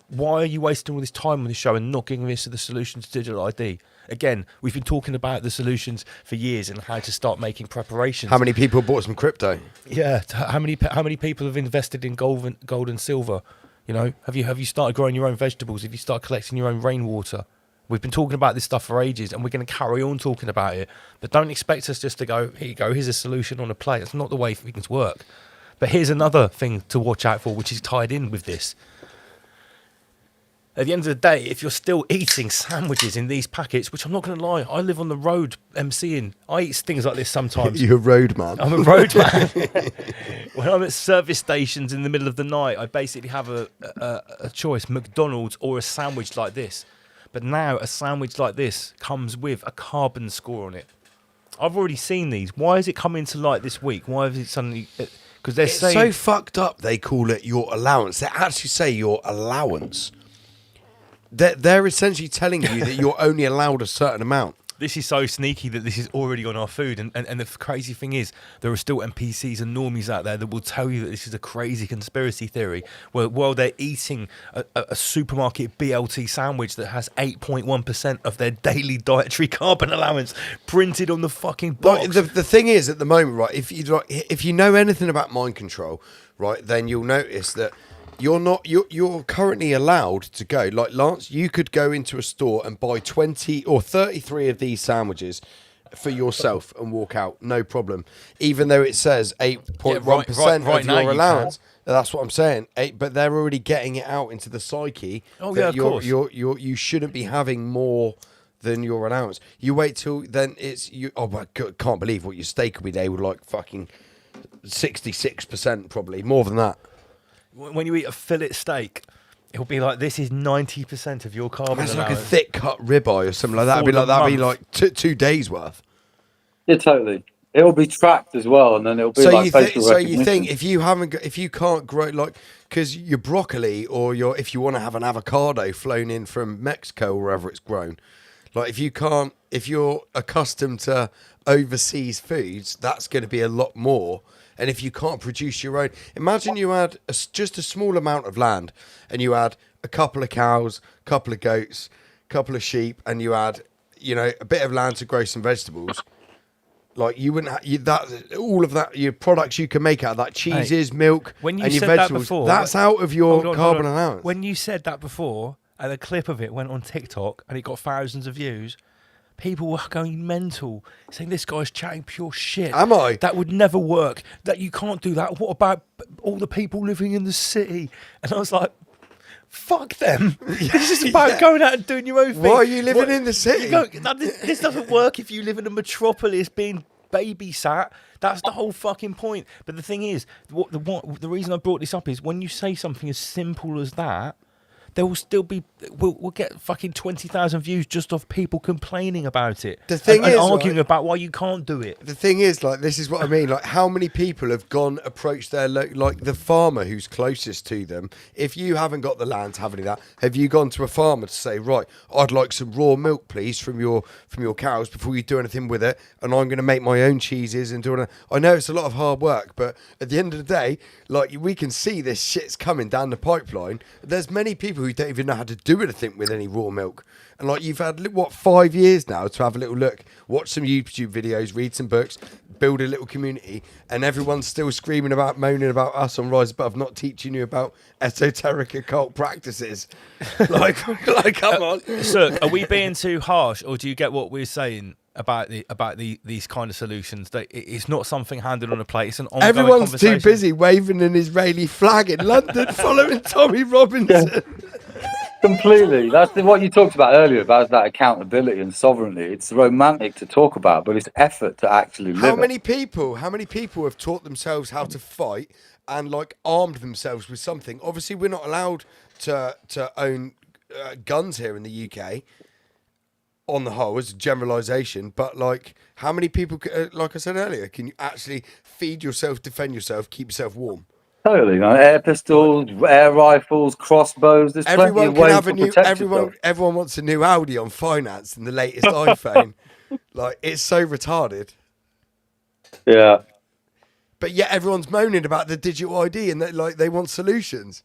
why are you wasting all this time on this show and not giving us the solution to digital ID? Again, we've been talking about the solutions for years and how to start making preparations. How many people bought some crypto? Yeah. How many people have invested in gold and silver? You know, have you started growing your own vegetables? Have you started collecting your own rainwater? We've been talking about this stuff for ages, and we're going to carry on talking about it. But don't expect us just to go, here you go, here's a solution on a plate. That's not the way things work. But here's another thing to watch out for, which is tied in with this. At the end of the day, if you're still eating sandwiches in these packets, which I'm not going to lie, I live on the road MCing. I eat things like this sometimes. You're a road man. I'm a road man. When I'm at service stations in the middle of the night, I basically have a choice, McDonald's or a sandwich like this. But now a sandwich like this comes with a carbon score on it. I've already seen these. Why has it come into light this week? Why is it suddenly... Because they're saying... so fucked up they call it your allowance. They actually say your allowance. They're essentially telling you that you're only allowed a certain amount. This is so sneaky that this is already on our food. And the crazy thing is, there are still NPCs and normies out there that will tell you that this is a crazy conspiracy theory. While they're eating a supermarket BLT sandwich that has 8.1% of their daily dietary carbon allowance printed on the fucking box. The thing is, at the moment, right, if you know anything about mind control, right, then you'll notice that you're currently allowed to go. Like, Lance, you could go into a store and buy 20 or 33 of these sandwiches for yourself and walk out, no problem. Even though it says 8.1% right of now your you allowance. That's what I'm saying. But they're already getting it out into the psyche. Oh, yeah, of course. You shouldn't be having more than your allowance. You wait till then it's you. Oh my God, can't believe what your steak will be there with, like fucking 66%, probably more than that. When you eat a fillet steak, it'll be like, this is 90% of your carbon allowance. It's like a thick cut ribeye or something like that. That'd be like 2 days worth. Yeah, totally. It'll be tracked as well, and then it'll be like facial recognition. You think if you can't grow, like, because your broccoli or if you want to have an avocado flown in from Mexico or wherever it's grown, like if you're accustomed to overseas foods, that's going to be a lot more. And if you can't produce your own, imagine you had just a small amount of land, and you had a couple of cows, a couple of goats, a couple of sheep, and you had, a bit of land to grow some vegetables. Like, you wouldn't all of that, your products you can make out of that, cheeses, milk, when you and your said vegetables. That before, that's out of your carbon allowance. When you said that before, and a clip of it went on TikTok, and it got thousands of views. People were going mental, saying this guy's chatting pure shit. Am I? That would never work. That you can't do that. What about all the people living in the city? And I was like, fuck them. This is about going out and doing your own thing. Why are you living in the city? This doesn't work if you live in a metropolis being babysat. That's the whole fucking point. But the thing is, the reason I brought this up is when you say something as simple as that, there will still be, we'll get fucking 20,000 views just off people complaining about it. The thing and is, arguing right, about why you can't do it. The thing is, like, this is what I mean. Like, how many people have approached their, like, the farmer who's closest to them? If you haven't got the land to have any of that, have you gone to a farmer to say, right, I'd like some raw milk, please, from your cows before you do anything with it, and I'm going to make my own cheeses and do it. I know it's a lot of hard work, but at the end of the day, like, we can see this shit's coming down the pipeline. There's many people who don't even know how to do anything with any raw milk. And, like, you've had, 5 years now to have a little look, watch some YouTube videos, read some books, build a little community, and everyone's still moaning about us on Rise Above, not teaching you about esoteric occult practices. like, come on. Sukh, are we being too harsh, or do you get what we're saying about these kind of solutions? That it's not something handed on a plate. It's an ongoing Everyone's conversation. too busy waving an Israeli flag in London, following Tommy Robinson. Yeah. Completely. That's what you talked about earlier, about that accountability and sovereignty. It's romantic to talk about, but it's effort to actually live How many people have taught themselves how to fight and, like, armed themselves with something? Obviously, we're not allowed to own guns here in the UK. On the whole, as a generalisation, but, like, how many people, like I said earlier, can you actually feed yourself, defend yourself, keep yourself warm? Totally, man. Air pistols, air rifles, crossbows. There's plenty of ways to protect yourself. Everyone wants a new Audi on finance and the latest iPhone. Like, it's so retarded. Yeah. But yet everyone's moaning about the digital ID and they want solutions.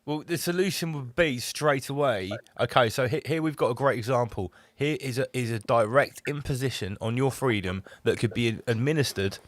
Well, the solution would be straight away. Okay, so here we've got a great example. Here is a direct imposition on your freedom that could be administered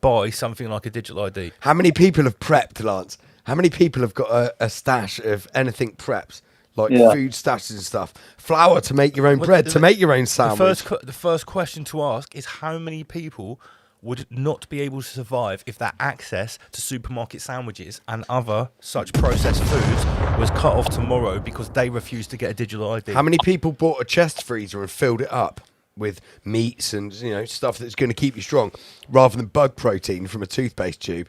by something like a digital ID. How many people have prepped, Lance? How many people have got a stash of anything prepped? Like food stashes and stuff. Flour to make your own bread, to make your own sandwich. The first question to ask is how many people would not be able to survive if their access to supermarket sandwiches and other such processed foods was cut off tomorrow because they refused to get a digital ID? How many people bought a chest freezer and filled it up with meats and, stuff that's going to keep you strong, rather than bug protein from a toothpaste tube?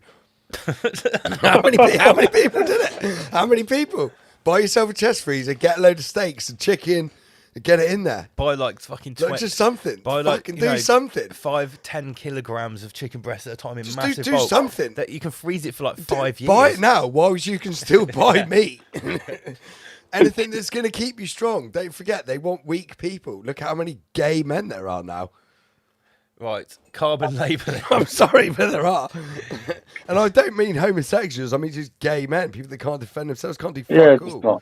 How many people did it? How many people? Buy yourself a chest freezer, get a load of steaks and chicken, and get it in there. Buy like fucking 20, just something. Buy fucking do something. 5-10 kilograms of chicken breast at a time in just massive do bulk. something. That you can freeze it for like 5 years. Buy it now, whilst you can still buy meat. Anything that's going to keep you strong. Don't forget, they want weak people. Look how many gay men there are now. Right, carbon labelling. I'm sorry, but there are. And I don't mean homosexuals. I mean just gay men. People that can't defend themselves, can't do fuck all.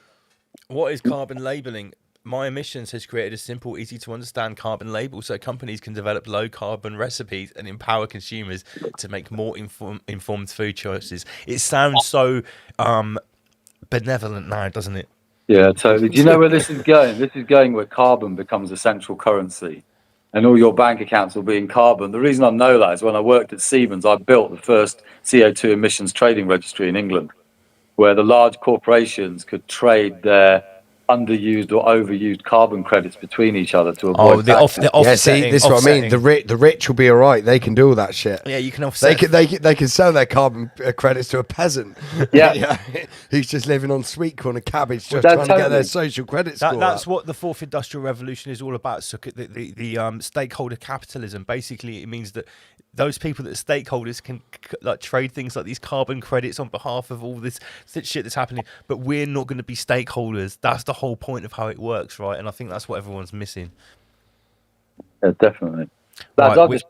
What is carbon labelling? My Emissions has created a simple, easy to understand carbon label so companies can develop low carbon recipes and empower consumers to make more informed food choices. It sounds so benevolent now, doesn't it? Yeah, totally. Do you know where this is going? This is going where carbon becomes a central currency and all your bank accounts will be in carbon. The reason I know that is when I worked at Siemens, I built the first CO2 emissions trading registry in England, where the large corporations could trade their underused or overused carbon credits between each other to avoid tax. Yeah, see, this is what I mean. The rich will be all right. They can do all that shit. Yeah, you can offset. They can sell their carbon credits to a peasant. Yeah. Who's just living on sweet corn and cabbage, just trying to get their social credit score. That's what the fourth industrial revolution is all about. Sukh. The stakeholder capitalism. Basically, it means that those people that are stakeholders can like trade things like these carbon credits on behalf of all this shit that's happening, but we're not going to be stakeholders. That's the whole point of how it works, right? And I think that's what everyone's missing. Yeah, definitely. Lads,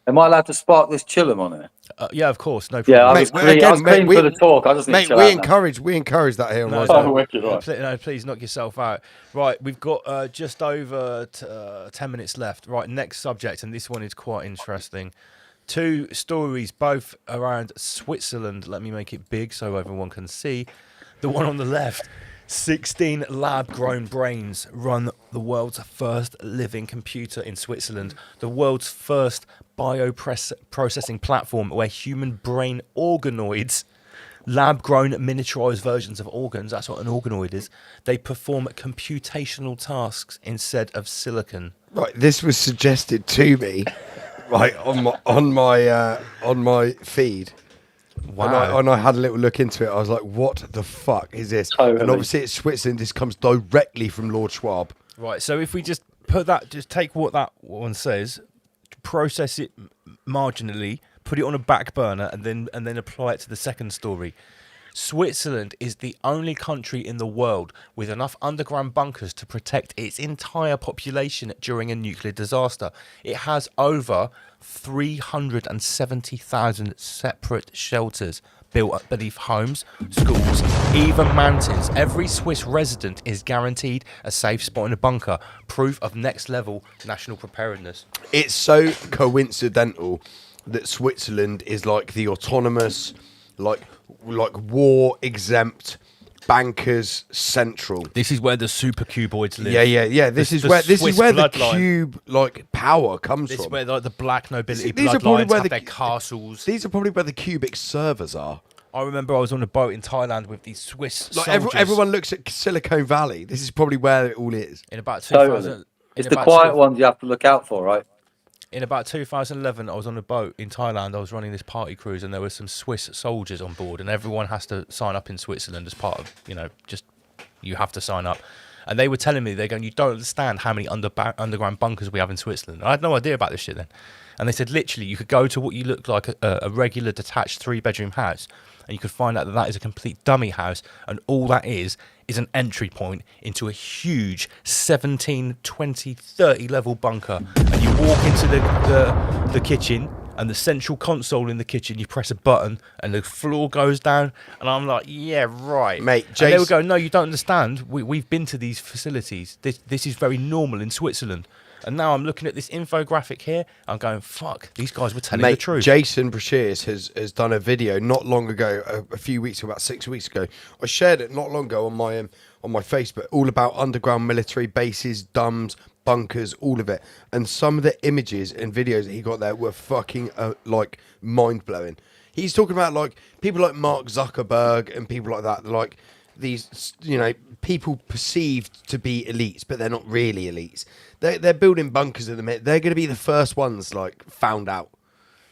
am I allowed to spark this chillum on it? Yeah, of course, no problem. Yeah, I was keen for the talk. I just need to we encourage that here. Please knock yourself out. Right, we've got just over 10 minutes left. Right, next subject, and this one is quite interesting. Two stories, both around Switzerland. Let me make it big so everyone can see. The one on the left, 16 lab-grown brains run the world's first living computer in Switzerland. The world's first bioprocessing platform where human brain organoids, lab-grown miniaturized versions of organs, that's what an organoid is, they perform computational tasks instead of silicon. Right, this was suggested to me. Right on my feed, wow. And I had a little look into it. I was like, "What the fuck is this?" Totally. And obviously, it's Switzerland. This comes directly from Lord Schwab. Right. So if we just take what that one says, process it marginally, put it on a back burner, and then apply it to the second story. Switzerland is the only country in the world with enough underground bunkers to protect its entire population during a nuclear disaster. It has over 370,000 separate shelters built up beneath homes, schools, even mountains. Every Swiss resident is guaranteed a safe spot in a bunker, proof of next level national preparedness. It's so coincidental that Switzerland is like the autonomous, like war exempt bankers central. This is where the super cuboids live. Yeah. This is where the cube power comes from. This is where like the black nobility bloodlines have their castles. These are probably where the cubic servers are. I remember I was on a boat in Thailand with these Swiss soldiers. Everyone looks at Silicon Valley. This is probably where it all is. In about 2000, it's the quiet ones you have to look out for, right? In about 2011, I was on a boat in Thailand. I was running this party cruise, and there were some Swiss soldiers on board, and everyone has to sign up in Switzerland as part of, just you have to sign up. And they were telling me, they're going, you don't understand how many underground bunkers we have in Switzerland. I had no idea about this shit then. And they said, literally, you could go to what you look like a regular detached 3-bedroom house, and you could find out that is a complete dummy house, and all that is an entry point into a huge 17, 20, 30 level bunker. And you walk into the kitchen, and the central console in the kitchen, you press a button, and the floor goes down. And I'm like, yeah, right. Mate, and they would go, no, you don't understand. We've been to these facilities. This is very normal in Switzerland. And now I'm looking at this infographic here. I'm going, fuck, these guys were telling the truth. Jason Brashears has done a video not long ago, a few weeks ago, about 6 weeks ago. I shared it not long ago on my Facebook, all about underground military bases, dumbs, bunkers, all of it. And some of the images and videos that he got there were fucking like mind-blowing. He's talking about like people like Mark Zuckerberg and people like that, like these, people perceived to be elites, but they're not really elites. They're building bunkers at the minute. They're going to be the first ones like found out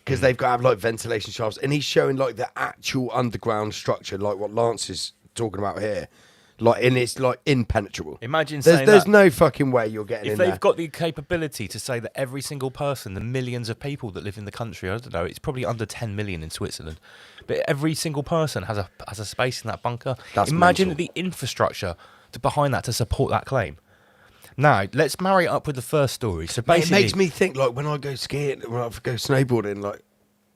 because they've got to have like ventilation shafts. And he's showing like the actual underground structure, like what Lance is talking about here. Like, and it's like impenetrable. Imagine saying there's no fucking way you're getting in there. If they've got the capability to say that every single person, the millions of people that live in the country, I don't know, it's probably under 10 million in Switzerland, but every single person has a space in that bunker. That's Imagine mental. the infrastructure behind that to support that claim. Now, let's marry it up with the first story. So It basically, makes me think, like, when I go skiing, when I go snowboarding, like,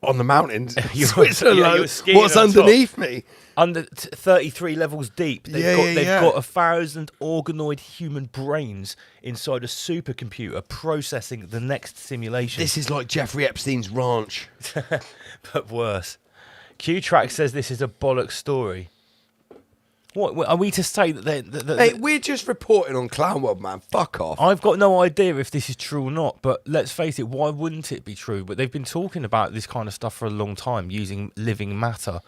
on the mountains, You're Switzerland, skiing what's on top. underneath me? Under 33 levels deep, they've got 1,000 organoid human brains inside a supercomputer processing the next simulation. This is like Jeffrey Epstein's ranch. But worse. Q-Track says this is a bollock story. What are we to say that Hey, we're just reporting on Clown World, man. Fuck off. I've got no idea if this is true or not, but let's face it, why wouldn't it be true? But they've been talking about this kind of stuff for a long time, using living matter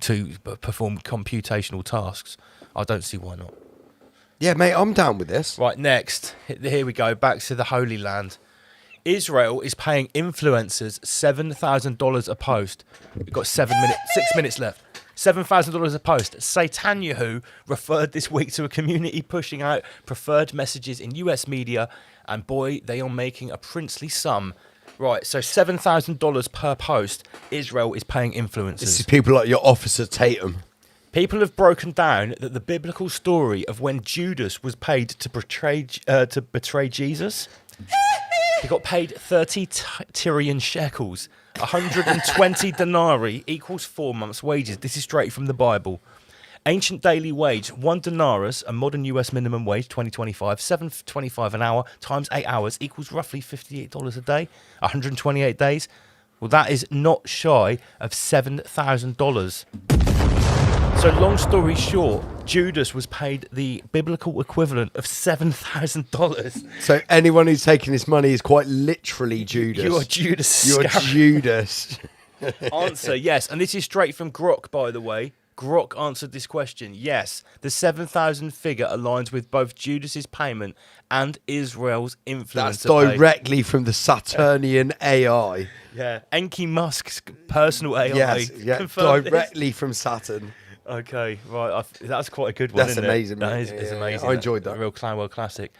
to perform computational tasks. I don't see why not. Yeah, mate, I'm down with this. Right, next. Here we go, back to the Holy Land. Israel is paying influencers $7,000 a post. We've got 6 minutes left. $7,000 a post. Netanyahu referred this week to a community pushing out preferred messages in US media, and boy, they are making a princely sum. Right, so $7,000 per post, Israel is paying influencers. This is people like your Officer Tatum. People have broken down that the biblical story of when Judas was paid to betray Jesus, he got paid 30 Tyrian shekels. 120 denarii equals 4 months' wages. This is straight from the Bible. Ancient daily wage, 1 denarius, a modern US minimum wage, 2025, $7.25 an hour times 8 hours equals roughly $58 a day, 128 days. Well, that is not shy of $7,000. So long story short, Judas was paid the biblical equivalent of $7,000. So anyone who's taking this money is quite literally Judas. You're Judas. You're Judas. Answer, yes. And this is straight from Grok, by the way. Grok answered this question. Yes, the 7,000 figure aligns with both Judas's payment and Israel's influence. That's directly from the Saturnian AI. Yeah, Enki Musk's personal AI. Yes, directly this. from Saturn. Okay, right. That's quite a good one. That's isn't amazing. It? That mate. is amazing. I enjoyed that. A real Clown World classic.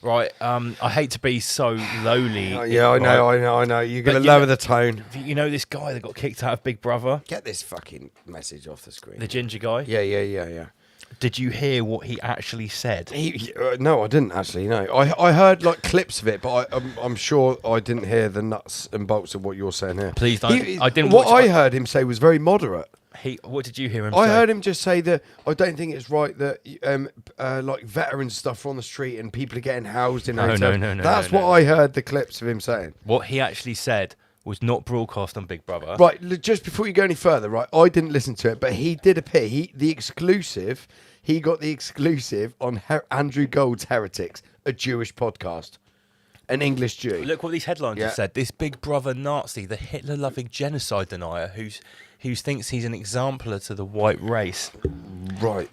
Right. I hate to be so lowly. I know. You're going to lower the tone. You know this guy that got kicked out of Big Brother? Get this fucking message off the screen. The ginger guy? Yeah. Did you hear what he actually said? No, I didn't actually. No, I heard like clips of it, but I'm sure I didn't hear the nuts and bolts of what you're saying here. Please don't. I didn't. What I heard him say was very moderate. What did you hear him say? I heard him just say that I don't think it's right that like veteran stuff are on the street and people are getting housed in hotels. No. That's what I heard the clips of him saying. What he actually said was not broadcast on Big Brother. Right, just before you go any further, right, I didn't listen to it, but he did appear. He got the exclusive on Andrew Gold's Heretics, a Jewish podcast. An English Jew. Look what these headlines have said. This Big Brother Nazi, the Hitler-loving genocide denier who thinks he's an exemplar to the white race. Right.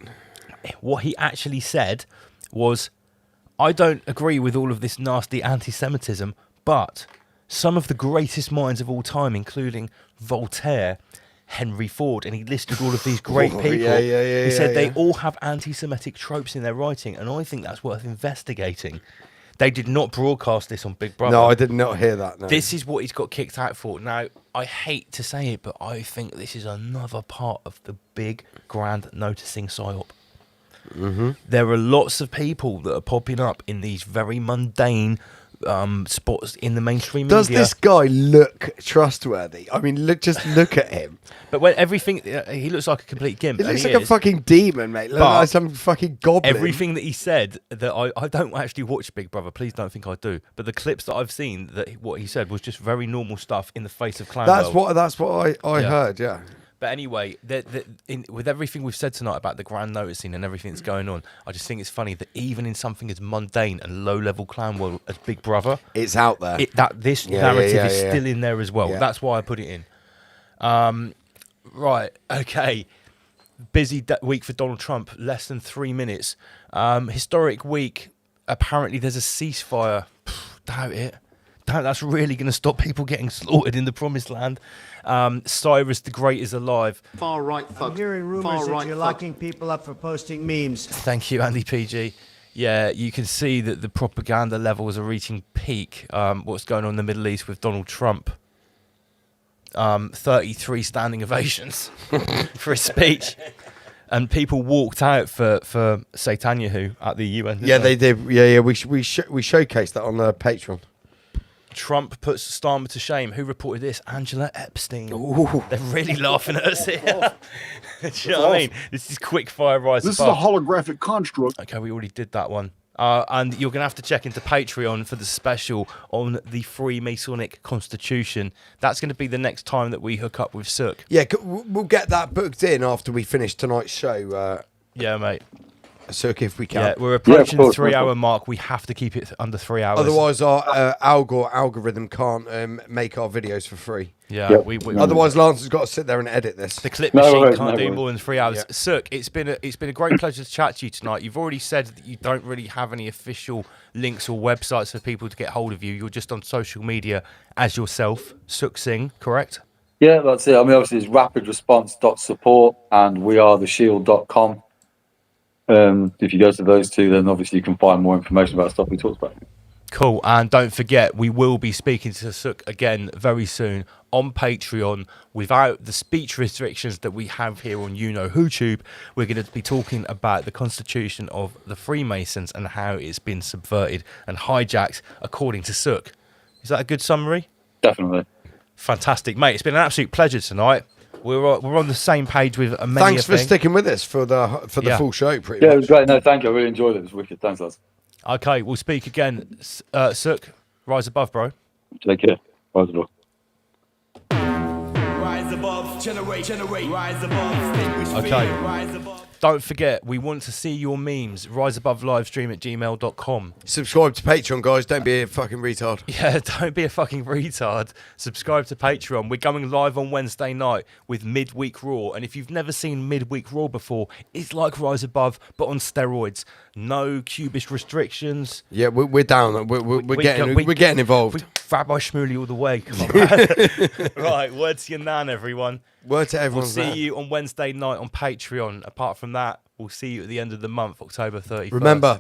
What he actually said was, I don't agree with all of this nasty anti-Semitism, but some of the greatest minds of all time, including Voltaire, Henry Ford, and he listed all of these great people. He said they all have anti-Semitic tropes in their writing, and I think that's worth investigating. They did not broadcast this on Big Brother. No, I did not hear that. No. This is what he's got kicked out for. Now, I hate to say it, but I think this is another part of the big, grand noticing psyop. Mm-hmm. There are lots of people that are popping up in these very mundane spots in the mainstream media. Does this guy look trustworthy? I mean, look at him. But when everything, he looks like a complete gimp. He looks like a fucking demon, mate. Looks like some fucking goblin. Everything that he said, that I don't actually watch Big Brother. Please don't think I do. But the clips that I've seen, that what he said was just very normal stuff in the face of clown. That's what I heard. Yeah. But anyway, with everything we've said tonight about the grand noticing and everything that's going on, I just think it's funny that even in something as mundane and low-level clown world as Big Brother, it's out there. This narrative is still in there as well. Yeah. That's why I put it in. Right, okay. Busy week for Donald Trump, less than 3 minutes. Historic week. Apparently there's a ceasefire. Doubt it. That's really going to stop people getting slaughtered in the promised land. Cyrus the Great is alive. Far right fuck. I'm hearing rumors that you're locking people up for posting memes. Thank you, Andy PG. Yeah, you can see that the propaganda levels are reaching peak. What's going on in the Middle East with Donald Trump? 33 standing ovations for his speech. And people walked out for Netanyahu at the UN. Yeah, they did. Yeah. We showcased that on Patreon. Trump puts Starmer to shame. Who reported this? Angela Epstein. Ooh. They're really laughing at us here. Do you know what I mean? This is quick fire rise This above. is a holographic construct. Okay, we already did that one. And you're going to have to check into Patreon for the special on the Freemasonic Constitution. That's going to be the next time that we hook up with Sukh. Yeah, we'll get that booked in after we finish tonight's show. Yeah, mate. Sukh, if we can. Yeah, we're approaching the 3-hour mark. We have to keep it under 3 hours. Otherwise, our algorithm can't make our videos for free. Yeah, Otherwise, Lance has got to sit there and edit this. The clip machine can't do more than 3 hours. Yeah. Sukh, it's been a great pleasure to chat to you tonight. You've already said that you don't really have any official links or websites for people to get hold of you. You're just on social media as yourself, Sukh Singh, correct? Yeah, that's it. I mean, obviously, it's rapidresponse.support and wearetheshield.com. If you go to those two, then obviously you can find more information about stuff we talked about. Cool. And don't forget, we will be speaking to Sukh again very soon on Patreon without the speech restrictions that we have here on YouTube. We're going to be talking about the constitution of the Freemasons and how it's been subverted and hijacked according to Sukh. Is that a good summary? Definitely. Fantastic, mate. It's been an absolute pleasure tonight. We're on the same page with many. Thanks for sticking with us for the full show. Pretty much. Yeah, it was great. No, thank you. I really enjoyed it. It was wicked. Thanks, lads. Okay, we'll speak again. Sukh, rise above, bro. Take care. Rise above. Rise above, generate, rise above, okay. Rise above. Don't forget, we want to see your memes. riseabovelivestream@gmail.com. Subscribe to Patreon, guys. Don't be a fucking retard. Yeah, don't be a fucking retard. Subscribe to Patreon. We're going live on Wednesday night with Midweek Raw. And if you've never seen Midweek Raw before, it's like Rise Above, but on steroids. No cubist restrictions. Yeah, we're down. We're getting involved. Rabbi Shmuley all the way. Come on, right, word to your nan, everyone. Word to everyone. We'll see you on Wednesday night on Patreon. Apart from that, we'll see you at the end of the month, October 31st. Remember,